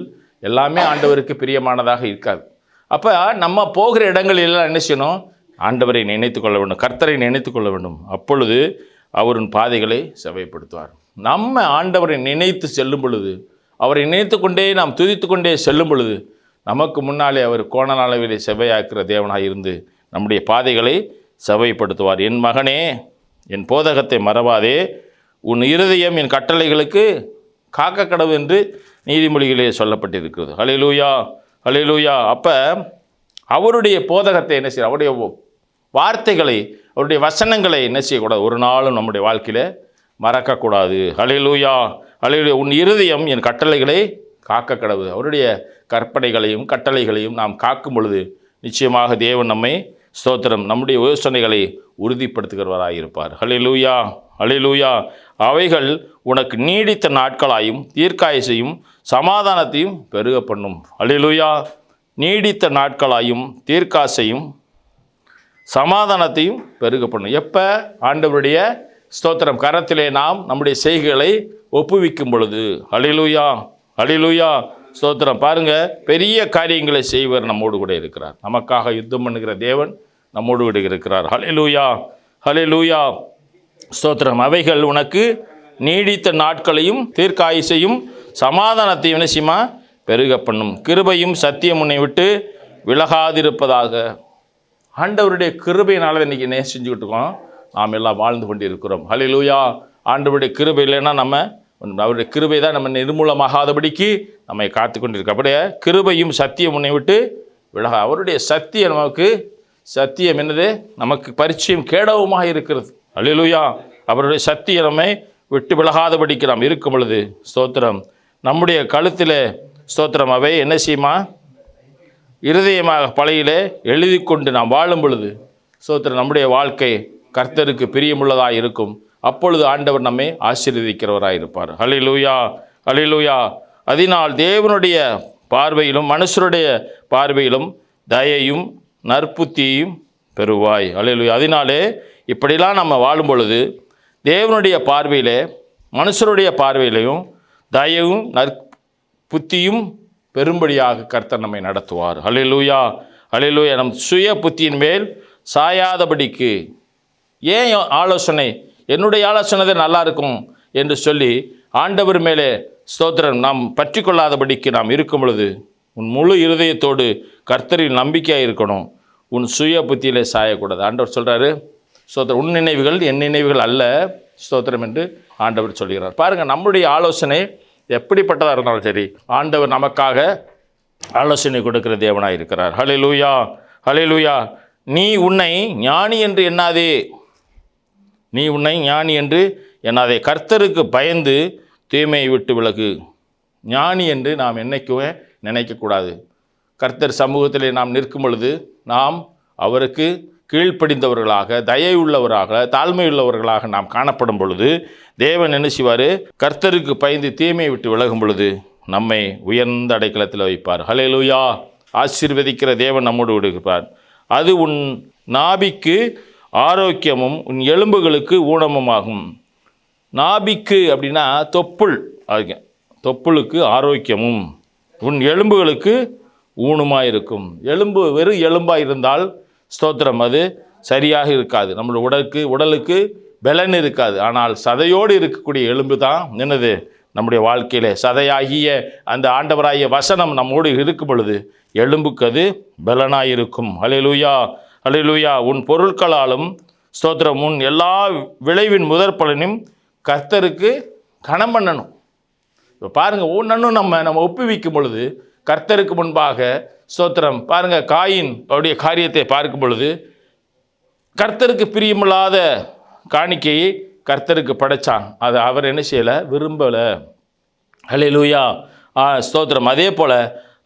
எல்லாமே ஆண்டவருக்கு பிரியமானதாக இருக்காது. அப்போ நம்ம போகிற இடங்களெல்லாம் என்ன செய்யணும்? ஆண்டவரை நினைத்து கொள்ள வேண்டும், கர்த்தரை நினைத்து கொள்ள வேண்டும். அப்பொழுது அவரின் பாதைகளை செவைப்படுத்துவார். நம்ம ஆண்டவரை நினைத்து செல்லும் பொழுது, அவரை நினைத்து கொண்டே நாம் துதித்து கொண்டே செல்லும் பொழுது நமக்கு முன்னாலே அவர் கோண அளவிலே செவ்வையாக்குற தேவனாக இருந்து நம்முடைய பாதைகளை செவ்வைப்படுத்துவார். என் மகனே, என் போதகத்தை மறவாதே, உன் இருதயம் என் கட்டளைகளுக்கு காக்க கடவு என்று நீதிமொழிகளே சொல்லப்பட்டிருக்கிறது. ஹல்லேலூயா, ஹல்லேலூயா. அப்போ அவருடைய போதகத்தை என்ன செய்ய, அவருடைய வார்த்தைகளை, அவருடைய வசனங்களை என்ன செய்யக்கூடாது, ஒரு நாளும் நம்முடைய வாழ்க்கையில் மறக்கக்கூடாது. ஹல்லேலூயா, ஹல்லேலூயா. உன் இருதயம் என் கட்டளைகளை காக்க கடவு. அவருடைய கற்பனைகளையும் கட்டளைகளையும் நாம் காக்கும் பொழுது நிச்சயமாக தேவன் நம்மை ஸ்தோத்திரம் நம்முடைய யோசனைகளை உறுதிப்படுத்துகிறவராக இருப்பார். ஹல்லேலூயா, ஹல்லேலூயா. அவைகள் உனக்கு நீடித்த நாட்களாயும் தீர்க்காயுசையும் சமாதானத்தையும் பெருக பண்ணும். ஹல்லேலூயா. நீடித்த நாட்களாயும் தீர்க்காசையும் சமாதானத்தையும் பெருக பண்ணும். எப்போ? ஆண்டவருடைய ஸ்தோத்திரம் கரத்திலே நாம் நம்முடைய செய்கைகளை ஒப்புவிக்கும் பொழுது. ஹல்லேலூயா, ஹல்லேலூயா. ஸ்தோத்திரம். பாருங்கள், பெரிய காரியங்களை செய்வர் நம்மோடு கூட இருக்கிறார். நமக்காக யுத்தம் பண்ணுகிற தேவன் நம்மோடு கூட இருக்கிறார். ஹல்லேலூயா, ஹல்லேலூயா. ஸ்தோத்திரம். அவைகள் உனக்கு நீடித்த நாட்களையும் தீர்க்காயுசையும் சமாதானத்தையும் நிச்சயமா பெருக பண்ணும். கிருபையும் சத்தியம் உன்னை விட்டு விலகாதிருப்பதாக. ஆண்டவருடைய கிருபையினால இன்றைக்கி செஞ்சுக்கிட்டு இருக்கோம், நாம் எல்லாம் வாழ்ந்து கொண்டு இருக்கிறோம். ஹல்லேலூயா. ஆண்டவருடைய கிருபை இல்லைன்னா நம்ம, அவருடைய கிருபை தான் நம்ம நிர்மூலமாகாதபடிக்கு நம்மை காத்து கொண்டிருக்க. அப்படியே கிருபையும் சத்தியம் உன்னை விட்டு விலகா. அவருடைய சத்தியம் நமக்கு, சத்தியம் என்னது, நமக்கு பரிச்சயம் கேடவுமாக இருக்கிறது. ஹல்லேலூயா. அவருடைய சத்தியம் நம்மை விட்டு விலகாதபடிக்கு நாம் இருக்கும் பொழுது ஸ்தோத்திரம் நம்முடைய கழுத்தில் ஸ்தோத்திரம் அவை என்ன செய்யுமா, இருதயமாக பழையிலே எழுதி கொண்டு நாம் வாழும் பொழுது ஸ்தோத்திரம் நம்முடைய வாழ்க்கை கர்த்தருக்கு பிரியமுள்ளதாக இருக்கும். அப்பொழுது ஆண்டவர் நம்மை ஆசீர்வதிக்கிறவராக இருப்பார். ஹல்லேலூயா, ஹல்லேலூயா. அதனால் தேவனுடைய பார்வையிலும் மனுஷருடைய பார்வையிலும் தயையும் நற்புத்தியையும் பெறுவாய். ஹல்லேலூயா. அதனாலே இப்படிலாம் நம்ம வாழும் பொழுது தேவனுடைய பார்வையிலே மனுஷருடைய பார்வையிலையும் தயவும் நற்புத்தியும் பெரும்படியாக கர்த்தர் நம்மை நடத்துவார். ஹல்லேலூயா, ஹல்லேலூயா. நம் சுய புத்தியின் மேல் சாயாதபடிக்கு. ஏன் ஆலோசனை, என்னுடைய ஆலோசனை தான் நல்லா இருக்கும் என்று சொல்லி ஆண்டவர் மேலே ஸ்தோத்திரம் நாம் பற்றி கொள்ளாதபடிக்கு நாம் இருக்கும் பொழுது உன் முழு இருதயத்தோடு கர்த்தரில் நம்பிக்கையாக இருக்கணும். உன் சுய புத்தியிலே சாயக்கூடாது. ஆண்டவர் சொல்கிறாரு, ஸ்தோத்திரம், உன் நினைவுகள் என் நினைவுகள் அல்ல ஸ்தோத்திரம் என்று ஆண்டவர் சொல்கிறார். பாருங்கள், நம்முடைய ஆலோசனை எப்படிப்பட்டதாக இருந்தாலும் சரி, ஆண்டவர் நமக்காக ஆலோசனை கொடுக்கிற தேவனாக இருக்கிறார். ஹல்லேலூயா, ஹல்லேலூயா. நீ உன்னை ஞானி என்று எண்ணாதே, நீ உன்னை ஞானி என்று எண்ணாதே, கர்த்தருக்கு பயந்து தீமையை விட்டு விலகு. ஞானி என்று நாம் என்னைக்குமே நினைக்கக்கூடாது. கர்த்தர் சமூகத்திலே நாம் நிற்கும் பொழுது நாம் அவருக்கு கீழ்ப்படிந்தவர்களாக, தயவுள்ளவராக, தாழ்மையுள்ளவர்களாக நாம் காணப்படும் பொழுது தேவன் என்ன செய்வார், கர்த்தருக்கு பயந்து தீமையை விட்டு விலகும் பொழுது நம்மை உயர்ந்த அடைக்கலத்தில் வைப்பார். ஹல்லேலூயா. ஆசீர்வதிக்கிற தேவன் நம்மோடு இருப்பார். அது உன் நாபிக்கு ஆரோக்கியமும் உன் எலும்புகளுக்கு ஊனமுமாகும். நாபிக்கு அப்படின்னா தொப்புள், தொப்புளுக்கு ஆரோக்கியமும் உன் எலும்புகளுக்கு ஊனமாக இருக்கும். எலும்பு வெறும் எலும்பாக இருந்தால் ஸ்தோத்திரம் அது சரியாக இருக்காது. நம்மளுடைய உடலுக்கு பலன் இருக்காது. ஆனால் சதையோடு இருக்கக்கூடிய எலும்பு தான் என்னது, நம்முடைய வாழ்க்கையில் சதையாகிய அந்த ஆண்டவராகிய வசனம் நம்மோடு இருக்கும் பொழுது எலும்புக்கு அது பலனாக இருக்கும். ஹல்லேலூயா, ஹல்லேலூயா. உன் பொருட்களாலும் ஸ்தோத்திரம் உன் எல்லா விளைவின் முதற் பலனையும் கர்த்தருக்கு கனம் பண்ணணும். இப்போ பாருங்கள், ஒன்றொன்னும் நம்ம ஒப்புவிக்கும் பொழுது கர்த்தருக்கு முன்பாக ஸ்தோத்திரம். பாருங்கள், காயின் அவருடைய காரியத்தை பார்க்கும் பொழுது கர்த்தருக்கு பிரியமில்லாத காணிக்கையை கர்த்தருக்கு படைத்தான். அதை அவர் என்ன செய்யலை, விரும்பலை. ஹல்லேலூயா, ஸ்தோத்திரம். அதே போல்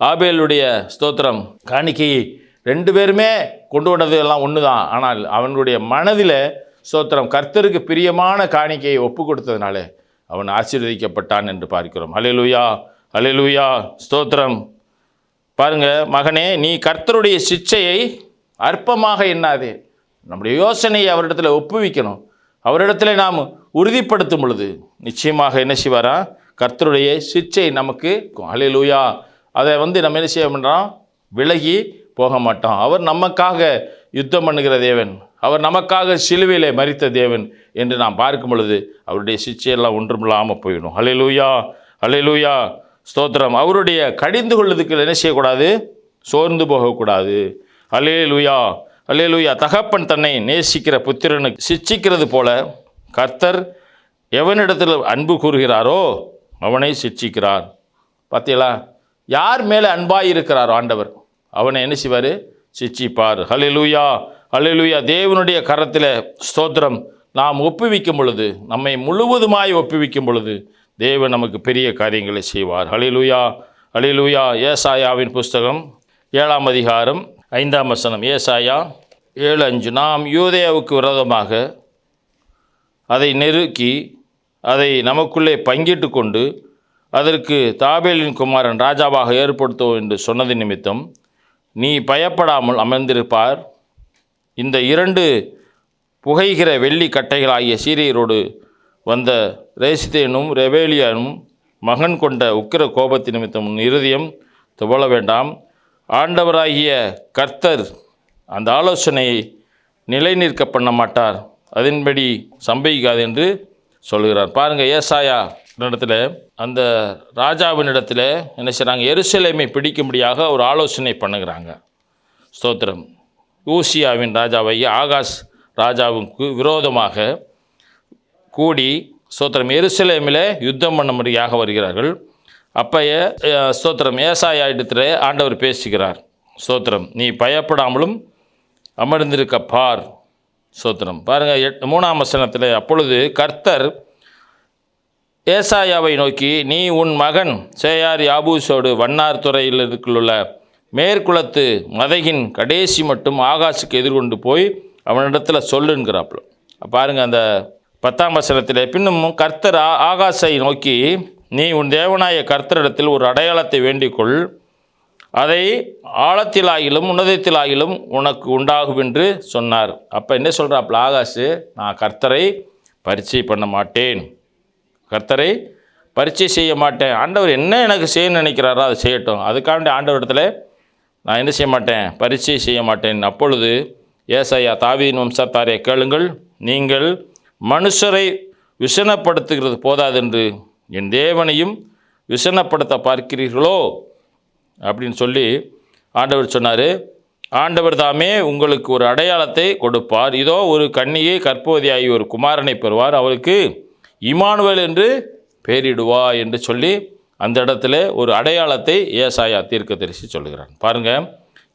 ஆபேலுடைய ஸ்தோத்திரம் காணிக்கையை ரெண்டு பேருமே கொண்டு வந்தது எல்லாம் ஒன்று தான். ஆனால் அவனுடைய மனதில் ஸ்தோத்திரம் கர்த்தருக்கு பிரியமான காணிக்கையை ஒப்பு கொடுத்ததுனால அவன் ஆசீர்வதிக்கப்பட்டான் என்று பார்க்கிறோம். ஹல்லேலூயா, ஹல்லேலூயா. ஸ்தோத்திரம். பாருங்கள், மகனே, நீ கர்த்தருடைய சிட்சையை அற்பமாக எண்ணாதே. நம்முடைய யோசனையை அவரிடத்தில் ஒப்புவிக்கணும். அவரிடத்துல நாம் உறுதிப்படுத்தும் பொழுது நிச்சயமாக என்ன செய்வாரா, கர்த்தருடைய சிட்சை நமக்கு. ஹல்லேலூயா. அதை நம்ம என்ன செய்ய பண்ணுறோம், விலகி போக மாட்டோம். அவர் நமக்காக யுத்தம் பண்ணுகிற தேவன், அவர் நமக்காக சிலுவையிலே மரித்த தேவன் என்று நாம் பார்க்கும் பொழுது அவருடைய சிட்சையெல்லாம் ஒன்றுமில்லாமல் போயிடும். ஹல்லேலூயா, ஹல்லேலூயா. ஸ்தோத்திரம். அவருடைய கடிந்து கொள்வதுக்கு என்ன செய்யக்கூடாது? சோர்ந்து போகக்கூடாது. அல்லேலூயா, அல்லேலூயா. தகப்பன் தன்னை நேசிக்கிற புத்திரனுக்கு சிட்சிக்கிறது போல கர்த்தர் எவனிடத்தில் அன்பு கூறுகிறாரோ அவனை சிட்சிக்கிறார். பார்த்தீங்களா? யார் மேலே அன்பாய் இருக்கிறாரோ ஆண்டவர் அவனை என்ன செய்வார்? சிட்சிப்பார். அல்லேலூயா, அல்லேலூயா. தேவனுடைய கரத்தில் ஸ்தோத்திரம் நாம் ஒப்புவிக்கும் பொழுது, நம்மை முழுவதுமாய் ஒப்புவிக்கும் பொழுது தேவன் நமக்கு பெரிய காரியங்களை செய்வார். அல்லேலூயா, அல்லேலூயா. ஏசாயாவின் புஸ்தகம் 7ஆம் அதிகாரம் 5ஆம் வசனம். ஏசாயா 7:5. நாம் யூதேயாவுக்கு விரோதமாக அதை நெருக்கி அதை நமக்குள்ளே பங்கிட்டு கொண்டு அதற்கு தாபேலின் குமாரன் ராஜாவாக ஏற்படுத்துவோம் என்று சொன்னது நிமித்தம் நீ பயப்படாமல் அமர்ந்திருப்பார். இந்த 2 புகைகிற வெள்ளி கட்டைகளாகிய சீரியரோடு வந்த ரேசித்தேனும் ரெபேலியானும் மகன் கொண்ட உக்கிர கோபத்தின் நிமித்தம் உன் இருதயம் துவள வேண்டாம். ஆண்டவராகிய கர்த்தர் அந்த ஆலோசனையை நிலைநிற்க பண்ண மாட்டார், அதன்படி சம்பவிக்காது என்று சொல்கிறார். பாருங்கள், ஏசாயா இடத்துல அந்த ராஜாவினிடத்தில் என்ன செய்கிறாங்க? எருசலேமை பிடிக்கும்படியாக ஒரு ஆலோசனை பண்ணுகிறாங்க. ஸ்தோத்திரம். ஊசியாவின் ராஜாவாகிய ஆகாஸ் ராஜாவுக்கு விரோதமாக கூடி ஸ்தோத்திரம் எருசலேமில் யுத்தம் பண்ணும்படியாக வருகிறார்கள். அப்போ ஸ்தோத்திரம் ஏசாயா இடத்துல ஆண்டவர் பேசுகிறார். ஸ்தோத்திரம், நீ பயப்படாமலும் அமர்ந்திருக்க பார். ஸ்தோத்திரம். பாருங்கள் 3ஆம் வசனத்தில், அப்பொழுது கர்த்தர் ஏசாயாவை நோக்கி, நீ உன் மகன் சேயார் யாபூசோடு வண்ணார் துறையில் உள்ள மேற்குலத்து மதகின் கடைசி மட்டும் ஆகாசுக்கு எதிர்கொண்டு போய் அவனிடத்தில் சொல்லுங்கிறாப்புல. பாருங்கள் அந்த 10ஆம் வசனத்தில், பின்னும் கர்த்தர் ஆகாசை நோக்கி, நீ உன் தேவனாய கர்த்தரிடத்தில் ஒரு அடையாளத்தை வேண்டிக்கொள், அதை ஆழத்திலாகிலும் உன்னதத்திலாகிலும் உனக்கு உண்டாகும் என்று சொன்னார். அப்போ என்ன சொல்கிறாப்புல ஆகாசு? நான் கர்த்தரை பரீட்சை பண்ண மாட்டேன், கர்த்தரை பரீட்சை செய்ய மாட்டேன். ஆண்டவர் என்ன எனக்கு செய்யணும்னு நினைக்கிறாரோ அதை செய்யட்டும், அதுக்காண்டி ஆண்டவரிடத்தில் நான் என்ன செய்ய மாட்டேன்? பரீட்சை செய்ய மாட்டேன். அப்பொழுது ஏசாயா, தாவீதின் வம்சத்தாரே கேளுங்கள், நீங்கள் மனுஷரை விசனப்படுத்துகிறது போதாதென்று என் தேவனையும் விசனப்படுத்த பார்க்கிறீர்களோ அப்படின்னு சொல்லி ஆண்டவர் சொன்னார். ஆண்டவர் தாமே உங்களுக்கு ஒரு அடையாளத்தை கொடுப்பார். இதோ ஒரு கன்னியை கர்ப்பவதியாகி ஒரு குமாரனை பெறுவார், அவருக்கு இமானுவேல் என்று பெயரிடுவா என்று சொல்லி அந்த இடத்துல ஒரு அடையாளத்தை ஏசாயா தீர்க்கதரிசி சொல்லுகிறான். பாருங்கள்,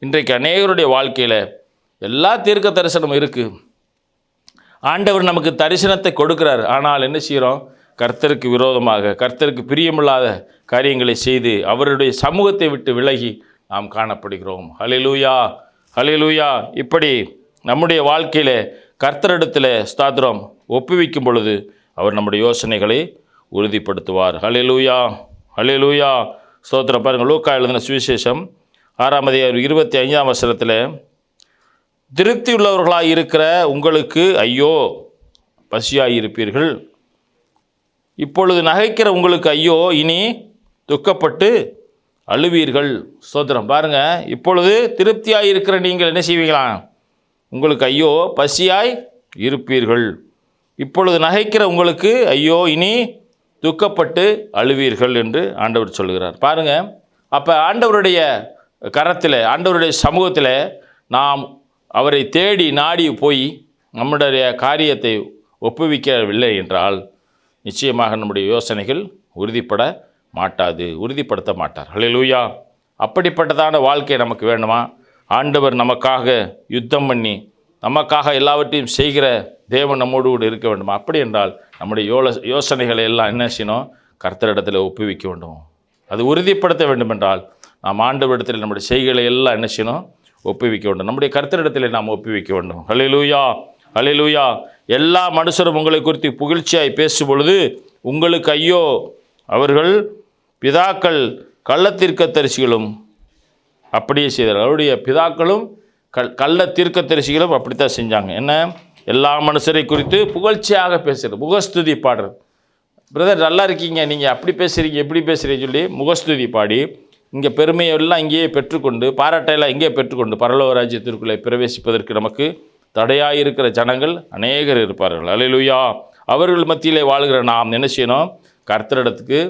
இன்றைக்கு அநேகருடைய வாழ்க்கையில் எல்லா தீர்க்க தரிசனமும் இருக்குது. ஆண்டவர் நமக்கு தரிசனத்தை கொடுக்கிறார். ஆனால் என்ன செய்கிறோம்? கர்த்தருக்கு விரோதமாக, கர்த்தருக்கு பிரியமில்லாத காரியங்களை செய்து அவருடைய சமூகத்தை விட்டு விலகி நாம் காணப்படுகிறோம். ஹல்லேலூயா, ஹல்லேலூயா. இப்படி நம்முடைய வாழ்க்கையில் கர்த்தரிடத்தில் ஸ்தோத்திரம் ஒப்புவிக்கும் பொழுது அவர் நம்முடைய யோசனைகளை உறுதிப்படுத்துவார். ஹல்லேலூயா, ஹல்லேலூயா. ஸ்தோத்திரம். பாருங்கள், லூக்கா எழுதின சுவிசேஷம் 6ஆம் அதிகாரம் 25ஆம் வசனத்தில், திருப்தி உள்ளவர்களாக இருக்கிற உங்களுக்கு ஐயோ, பசியாய் இருப்பீர்கள். இப்பொழுது நகைக்கிற உங்களுக்கு ஐயோ, இனி துக்கப்பட்டு அழுவீர்கள். ஸ்தோத்திரம். பாருங்கள், இப்பொழுது திருப்தியாய் இருக்கிற நீங்கள் என்ன செய்வீங்களா? உங்களுக்கு ஐயோ, பசியாய் இருப்பீர்கள். இப்பொழுது நகைக்கிற உங்களுக்கு ஐயோ, இனி துக்கப்பட்டு அழுவீர்கள் என்று ஆண்டவர் சொல்கிறார். பாருங்கள், அப்போ ஆண்டவருடைய கரத்தில், ஆண்டவருடைய சமூகத்தில் நாம் அவரை தேடி நாடி போய் நம்முடைய காரியத்தை ஒப்புவிக்கவில்லை என்றால் நிச்சயமாக நம்முடைய யோசனைகள் உறுதிப்படுத்த மாட்டார். ஹல்லேலூயா. அப்படிப்பட்டதான வாழ்க்கை நமக்கு வேண்டுமா? ஆண்டவர் நமக்காக யுத்தம் பண்ணி நமக்காக எல்லாவற்றையும் செய்கிற தேவன் நம்மோடு கூட இருக்க வேண்டுமா? அப்படி என்றால் நம்முடைய யோசனைகளை எல்லாம் என்ன செய்யணும்? கர்த்தரிடத்தில் ஒப்புவிக்க வேண்டும். அது உறுதிப்படுத்த வேண்டும் என்றால் நாம் ஆண்டவரிடத்தில் நம்முடைய செய்கைகளை எல்லாம் என்ன செய்யணும்? ஒப்புவிக்க வேண்டும். நம்முடைய கர்த்தரிடத்தில் நாம் ஒப்புவிக்க வேண்டும். ஹல்லேலூயா, ஹல்லேலூயா. எல்லா மனுஷரும் உங்களை குறித்து புகழ்ச்சியாய் பேசும் பொழுது உங்களுக்கு ஐயோ, அவர்கள் பிதாக்கள் கள்ள தீர்க்கதரிசிகளும் அப்படியே செய்தார்கள். அவருடைய பிதாக்களும் கள்ள தீர்க்கதரிசிகளும் அப்படித்தான் செஞ்சாங்க. என்ன? எல்லா மனுஷரை குறித்து புகழ்ச்சியாக பேசுகிறது, முகஸ்துதி பாடுறது. பிரதர் நல்லா இருக்கீங்க, நீங்கள் அப்படி பேசுகிறீங்க எப்படி பேசுகிறீங்க சொல்லி முகஸ்துதி பாடி இங்கே பெருமையெல்லாம் இங்கேயே பெற்றுக்கொண்டு, பாராட்டையெல்லாம் இங்கே பெற்றுக்கொண்டு பரலோக ராஜ்யத்திற்குள்ளே பிரவேசிப்பதற்கு நமக்கு தடையாக இருக்கிற ஜனங்கள் அநேகர் இருப்பார்கள். அல்லேலூயா. அவர்கள் மத்தியிலே வாழ்கிற நாம் என்ன செய்யணும்? கர்த்தரிடத்துக்கு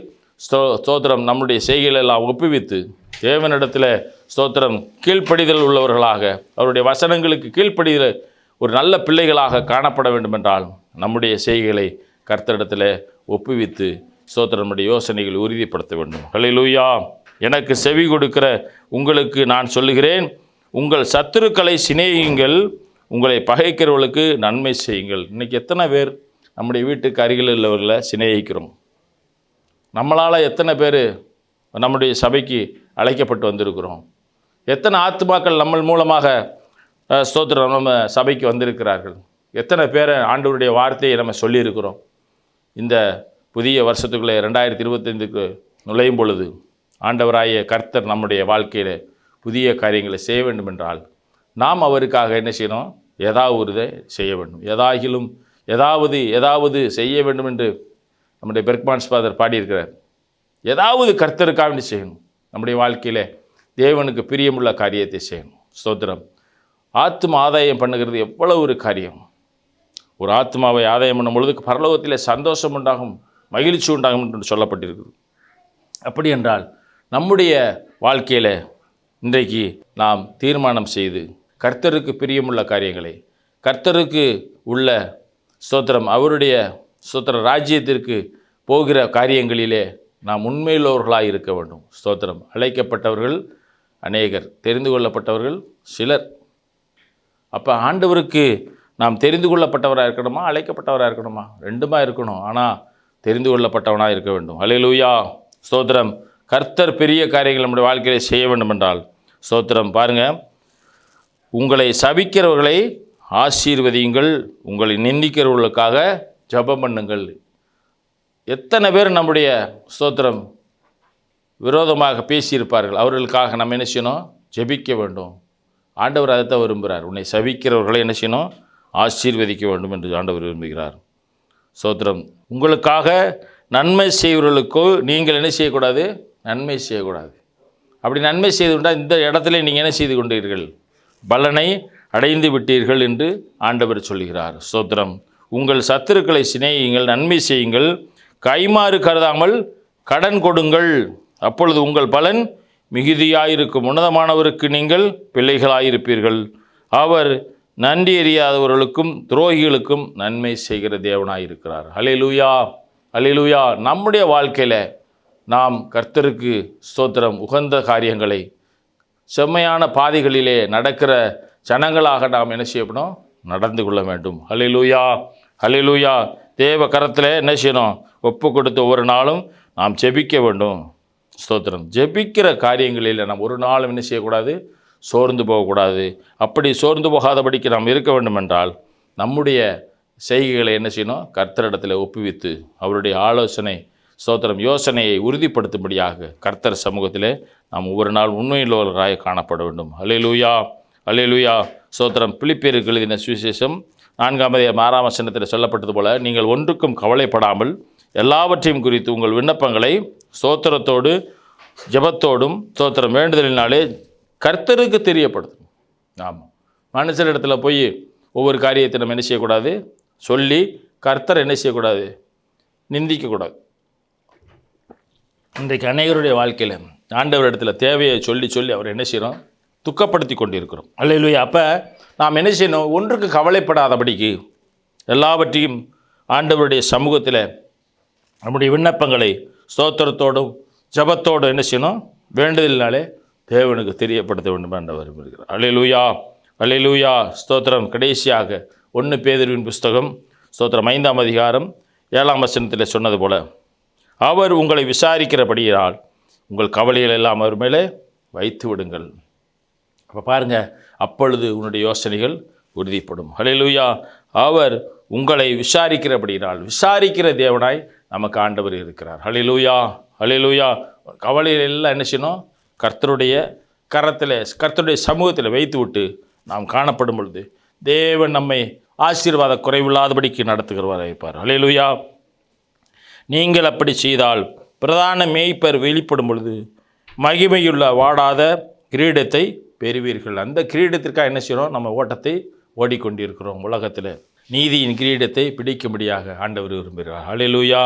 ஸ்தோத்திரம் நம்முடைய செய்கைகள் எல்லாம் ஒப்புவித்து தேவனிடத்தில் ஸ்தோத்திரம் கீழ்ப்படிதல் உள்ளவர்களாக, அவருடைய வசனங்களுக்கு கீழ்ப்படிதல் ஒரு நல்ல பிள்ளைகளாக காணப்பட வேண்டுமென்றால் நம்முடைய செய்கைகளை கர்த்தரிடத்தில் ஒப்புவித்து ஸ்தோத்திரம் நம்முடைய யோசனைகளை உறுதிப்படுத்த வேண்டும். ஹல்லேலூயா. எனக்கு செவி கொடுக்கிற உங்களுக்கு நான் சொல்லுகிறேன், உங்கள் சத்துருக்களை சிநேகியுங்கள், உங்களை பகைக்கிறவர்களுக்கு நன்மை செய்யுங்கள். இன்றைக்கி எத்தனை பேர் நம்முடைய வீட்டுக்கு அருகில் உள்ளவர்களை சிநேகிக்கிறோம்? நம்மளால் எத்தனை பேர் நம்முடைய சபைக்கு அழைக்கப்பட்டு வந்திருக்கிறோம்? எத்தனை ஆத்துமாக்கள் நம்ம மூலமாக ஸ்தோத்திரம் நம்ம சபைக்கு வந்திருக்கிறார்கள்? எத்தனை பேரை ஆண்டவருடைய வார்த்தையை நம்ம சொல்லியிருக்கிறோம்? இந்த புதிய வருஷத்துக்குள்ளே 2025க்கு நுழையும் பொழுது ஆண்டவராகிய கர்த்தர் நம்முடைய வாழ்க்கையில் புதிய காரியங்களை செய்ய வேண்டும் என்றால் நாம் அவருக்காக என்ன செய்யணும்? ஏதாவது செய்ய வேண்டும். ஏதாவது செய்ய வேண்டும் என்று நம்முடைய பெர்க்மான்ஸ் ஃபாதர் பாடியிருக்கிறார். ஏதாவது கர்த்தருக்காக வேண்டி செய்யணும். நம்முடைய வாழ்க்கையில் தேவனுக்கு பிரியமுள்ள காரியத்தை செய்யணும். ஸ்தோத்திரம். ஆத்ம ஆதாயம் பண்ணுகிறது எவ்வளவு ஒரு காரியம். ஒரு ஆத்மாவை ஆதாயம் பண்ணும் பொழுது பரலோகத்திலே சந்தோஷம் உண்டாகும், மகிழ்ச்சி உண்டாகும் என்று சொல்லப்பட்டிருக்குது. அப்படி என்றால் நம்முடைய வாழ்க்கையில் இன்றைக்கு நாம் தீர்மானம் செய்து கர்த்தருக்கு பிரியமுள்ள காரியங்களை, கர்த்தருக்கு உள்ள ஸ்தோத்திரம் அவருடைய ஸ்தோத்திர ராஜ்யத்திற்கு போகிற காரியங்களிலே நாம் உண்மையுள்ளவர்களாக இருக்க வேண்டும். ஸ்தோத்திரம். அழைக்கப்பட்டவர்கள் அநேகர், தெரிந்து கொள்ளப்பட்டவர்கள் சிலர். அப்போ ஆண்டவருக்கு நாம் தெரிந்து கொள்ளப்பட்டவராக இருக்கணுமா, அழைக்கப்பட்டவராக இருக்கணுமா? ரெண்டுமா இருக்கணும். ஆனால் தெரிந்து கொள்ளப்பட்டவனாக இருக்க வேண்டும். ஹல்லேலூயா. ஸ்தோத்திரம். கர்த்தர் பெரிய காரியங்கள் நம்முடைய வாழ்க்கையை செய்ய வேண்டும் என்றால் ஸ்தோத்திரம். பாருங்கள், உங்களை சபிக்கிறவர்களை ஆசீர்வதியுங்கள், உங்களை நிந்திக்கிறவர்களுக்காக ஜெபம் பண்ணுங்கள். எத்தனை பேர் நம்முடைய ஸ்தோத்திரம் விரோதமாக பேசியிருப்பார்கள்? அவர்களுக்காக நம்ம என்ன செய்யணும்? ஜெபிக்க வேண்டும். ஆண்டவர் அதைத்தான் விரும்புகிறார். உன்னை சபிக்கிறவர்களை என்ன செய்யணும்? ஆசீர்வதிக்க வேண்டும் என்று ஆண்டவர் விரும்புகிறார். ஸ்தோத்திரம். உங்களுக்காக நன்மை செய்வர்களுக்கோ நீங்கள் என்ன செய்யக்கூடாது? நன்மை செய்யக்கூடாது. அப்படி நன்மை செய்து கொண்டால் இந்த இடத்துல நீங்கள் என்ன செய்து கொண்டீர்கள்? பலனை அடைந்து விட்டீர்கள் என்று ஆண்டவர் சொல்கிறார். ஸ்தோத்திரம். உங்கள் சத்துருக்களை சிநேகியுங்கள், நன்மை செய்யுங்கள், கைமாறு கருதாமல் கடன் கொடுங்கள், அப்பொழுது உங்கள் பலன் மிகுதியாயிருக்கும். உன்னதமானவருக்கு நீங்கள் பிள்ளைகளாயிருப்பீர்கள். அவர் நன்றி அறியாதவர்களுக்கும் துரோகிகளுக்கும் நன்மை செய்கிற தேவனாயிருக்கிறார். ஹல்லேலூயா. ஹல்லேலூயா. நம்முடைய வாழ்க்கையில் நாம் கர்த்தருக்கு ஸ்தோத்திரம் உகந்த காரியங்களை, செம்மையான பாதைகளிலே நடக்கிற ஜனங்களாக நாம் என்ன செய்யணும்? நடந்து கொள்ள வேண்டும். ஹல்லேலூயா. ஹல்லேலூயா. தேவ கரத்தில் என்ன செய்யணும்? ஒப்பு கொடுத்து ஒவ்வொரு நாளும் நாம் ஜெபிக்க வேண்டும். ஸ்தோத்திரம். ஜெபிக்கிற காரியங்களில் நாம் ஒரு நாளும் என்ன செய்யக்கூடாது? சோர்ந்து போகக்கூடாது. அப்படி சோர்ந்து போகாதபடிக்கு நாம் இருக்க வேண்டும் என்றால் நம்முடைய செய்கைகளை என்ன செய்யணும்? கர்த்தரிடத்தில் ஒப்புவித்து அவருடைய ஆலோசனை ஸ்தோத்திரம் யோசனையை உறுதிப்படுத்தும்படியாக கர்த்தர் சமூகத்திலே நாம் ஒவ்வொரு நாள் உண்மையுள்ளவர்களாக காணப்பட வேண்டும். ஹல்லேலூயா. ஹல்லேலூயா. ஸ்தோத்திரம். பிலிப்பியருக்கு எழுதின சுவிசேஷம் 4:6 சொல்லப்பட்டது போல, நீங்கள் ஒன்றுக்கும் கவலைப்படாமல் எல்லாவற்றையும் குறித்து உங்கள் விண்ணப்பங்களை ஸ்தோத்திரத்தோடு ஜெபத்தோடும் ஸ்தோத்திரம் வேண்டுதலினாலே கர்த்தருக்கு தெரியப்படுத்தும். ஆமாம். மனுஷரிடத்தில் போய் ஒவ்வொரு காரியத்தை நம்ம என்ன செய்யக்கூடாது? சொல்லி கர்த்தர் என்ன செய்யக்கூடாது? நிந்திக்கக்கூடாது. இன்றைக்கு அநேகருடைய வாழ்க்கையில் ஆண்டவர் இடத்துல தேவையை சொல்லி அவர் என்ன செய்கிறோம்? துக்கப்படுத்தி கொண்டு இருக்கிறோம். அல்லேலூயா. அப்போ நாம் என்ன செய்யணும்? ஒன்றுக்கு கவலைப்படாதபடிக்கு எல்லாவற்றையும் ஆண்டவருடைய சமூகத்தில் நம்முடைய விண்ணப்பங்களை ஸ்தோத்திரத்தோடும் ஜெபத்தோடு என்ன செய்யணும்? வேண்டுதலினாலே தேவனுக்கு தெரியப்படுத்த வேண்டும் என்று விரும்புகிறார். அல்லேலூயா. அல்லேலூயா. ஸ்தோத்திரம். கடைசியாக 1 பேதுருவின் புஸ்தகம் ஸ்தோத்திரம் 5:7 சொன்னது போல, அவர் உங்களை விசாரிக்கிறபடியால் உங்கள் கவலைகள் எல்லாம் அவர் மேலே வைத்து விடுங்கள். அப்போ பாருங்கள், அப்பொழுது உன்னுடைய யோசனைகள் உறுதிப்படும். ஹல்லேலூயா. அவர் உங்களை விசாரிக்கிறபடியால், விசாரிக்கிற தேவனாய் நமக்கு ஆண்டவர் இருக்கிறார். ஹல்லேலூயா. ஹல்லேலூயா. கவலைகள் எல்லாம் என்ன செய்யணும்? கர்த்தருடைய கரத்தில், கர்த்தருடைய சமூகத்தில் வைத்து விட்டு நாம் காணப்படும் பொழுது தேவன் நம்மை ஆசீர்வாத குறைவில்லாதபடிக்கு நடத்துகிறவராக இருப்பார். ஹல்லேலூயா. நீங்கள் அப்படி செய்தால் பிரதான மேய்ப்பர் வெளிப்படும் பொழுது மகிமையுள்ள வாடாத கிரீடத்தை பெறுவீர்கள். அந்த கிரீடத்திற்காக என்ன செய்யணும்? நம்ம ஓட்டத்தை ஓடிக்கொண்டிருக்கிறோம். உலகத்தில் நீதியின் கிரீடத்தை பிடிக்கும்படியாக ஆண்டவர் விரும்புகிறார். ஹல்லேலூயா.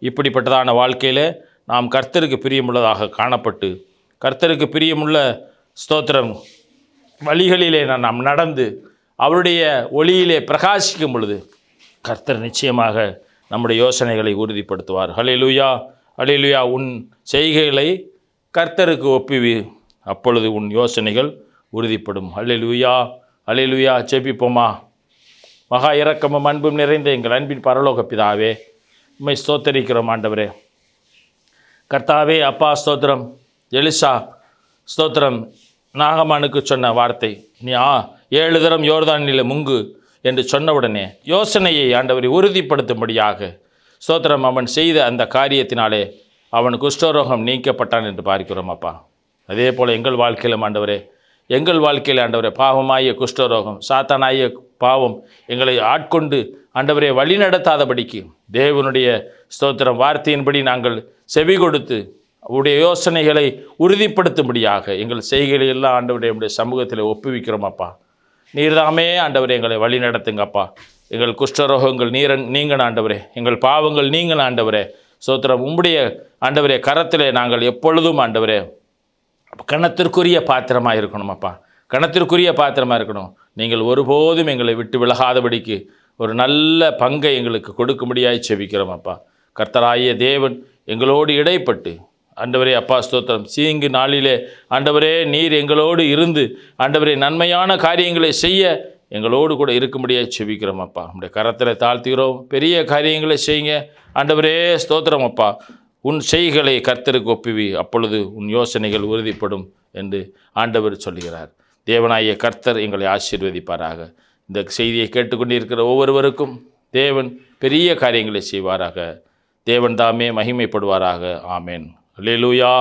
இப்படிப்பட்டதான வாழ்க்கையில் நாம் கர்த்தருக்கு பிரியமுள்ளதாக காணப்பட்டு கர்த்தருக்கு பிரியமுள்ள ஸ்தோத்திரம் வழிகளிலே நாம் நடந்து அவருடைய ஒளியிலே பிரகாசிக்கும் பொழுது கர்த்தர் நிச்சயமாக நம்முடைய யோசனைகளை உறுதிப்படுத்துவார். ஹல்லேலூயா, ஹல்லேலூயா. உன் செய்கைகளை கர்த்தருக்கு ஒப்புவி, அப்பொழுது உன் யோசனைகள் உறுதிப்படும். ஹல்லேலூயா, ஹல்லேலூயா. ஜெபிப்போமா. மகா இரக்கமும் அன்பும் நிறைந்த எங்கள் அன்பின் பரலோக பிதாவே, உம்மை ஸ்தோத்தரிக்கிறோம் ஆண்டவரே. கர்த்தாவே, அப்பா ஸ்தோத்திரம். எலிசா ஸ்தோத்திரம் நாகமானுக்கு சொன்ன வார்த்தை, நீ 7 தரம் யோர்தானில் முங்கு என்று சொன்னவுடனே யோசனையை ஆண்டவரை உறுதிப்படுத்தும்படியாக ஸ்தோத்திரம் அவன் செய்த அந்த காரியத்தினாலே அவன் குஷ்டரோகம் நீக்கப்பட்டான் என்று பார்க்கிறோம் அப்பா. அதே போல் எங்கள் வாழ்க்கையிலும் ஆண்டவரே, எங்கள் வாழ்க்கையில் ஆண்டவரே, பாவமாகிய குஷ்டரோகம், சாத்தானாகிய பாவம் எங்களை ஆட்கொண்டு ஆண்டவரே வழிநடத்தாதபடிக்கு தேவனுடைய ஸ்தோத்திரம் வார்த்தையின்படி நாங்கள் செவி கொடுத்து அவருடைய யோசனைகளை உறுதிப்படுத்தும்படியாக எங்கள் செய்கைகளை எல்லாம் ஆண்டவரே உடைய சமூகத்தில் ஒப்புவிக்கிறோம் அப்பா. நீர்தாமே ஆண்டவரே எங்களை வழி நடத்துங்கப்பா. எங்கள் குஷ்டரோகங்கள் நீங்கள் ஆண்டவரே, எங்கள் பாவங்கள் நீங்கள் ஆண்டவரே ஸ்தோத்திரம் உம்முடைய ஆண்டவரே கரத்திலே நாங்கள் எப்பொழுதும் ஆண்டவரே கணத்திற்குரிய பாத்திரமாக இருக்கணும் அப்பா. கணத்திற்குரிய பாத்திரமாக இருக்கணும். நீங்கள் ஒருபோதும் எங்களை விட்டு விலகாதபடிக்கு ஒரு நல்ல பங்கை எங்களுக்கு கொடுக்கும்படியாய் செபிக்கிறோம் அப்பா. கர்த்தராகிய தேவன் எங்களோடு இடைப்பட்டு ஆண்டவரே அப்பா ஸ்தோத்திரம் தீங்கு நாளிலே ஆண்டவரே நீர் எங்களோடு இருந்து ஆண்டவரே நன்மையான காரியங்களை செய்ய எங்களோடு கூட இருக்கும்படியாக செபிக்கிறோம் அப்பா. நம்முடைய கரத்தில் தாழ்த்துகிறோம். பெரிய காரியங்களை செய்யுங்க ஆண்டவரே ஸ்தோத்திரம் அப்பா. உன் செய்களை கர்த்தருக்கு ஒப்புவி, அப்பொழுது உன் யோசனைகள் உறுதிப்படும் என்று ஆண்டவர் சொல்கிறார். தேவனாகிய கர்த்தர் எங்களை ஆசீர்வதிப்பாராக. இந்த செய்தியை கேட்டுக்கொண்டிருக்கிற ஒவ்வொருவருக்கும் தேவன் பெரிய காரியங்களை செய்வாராக. தேவன் தாமே மகிமைப்படுவாராக. ஆமேன். அல்லேலூயா.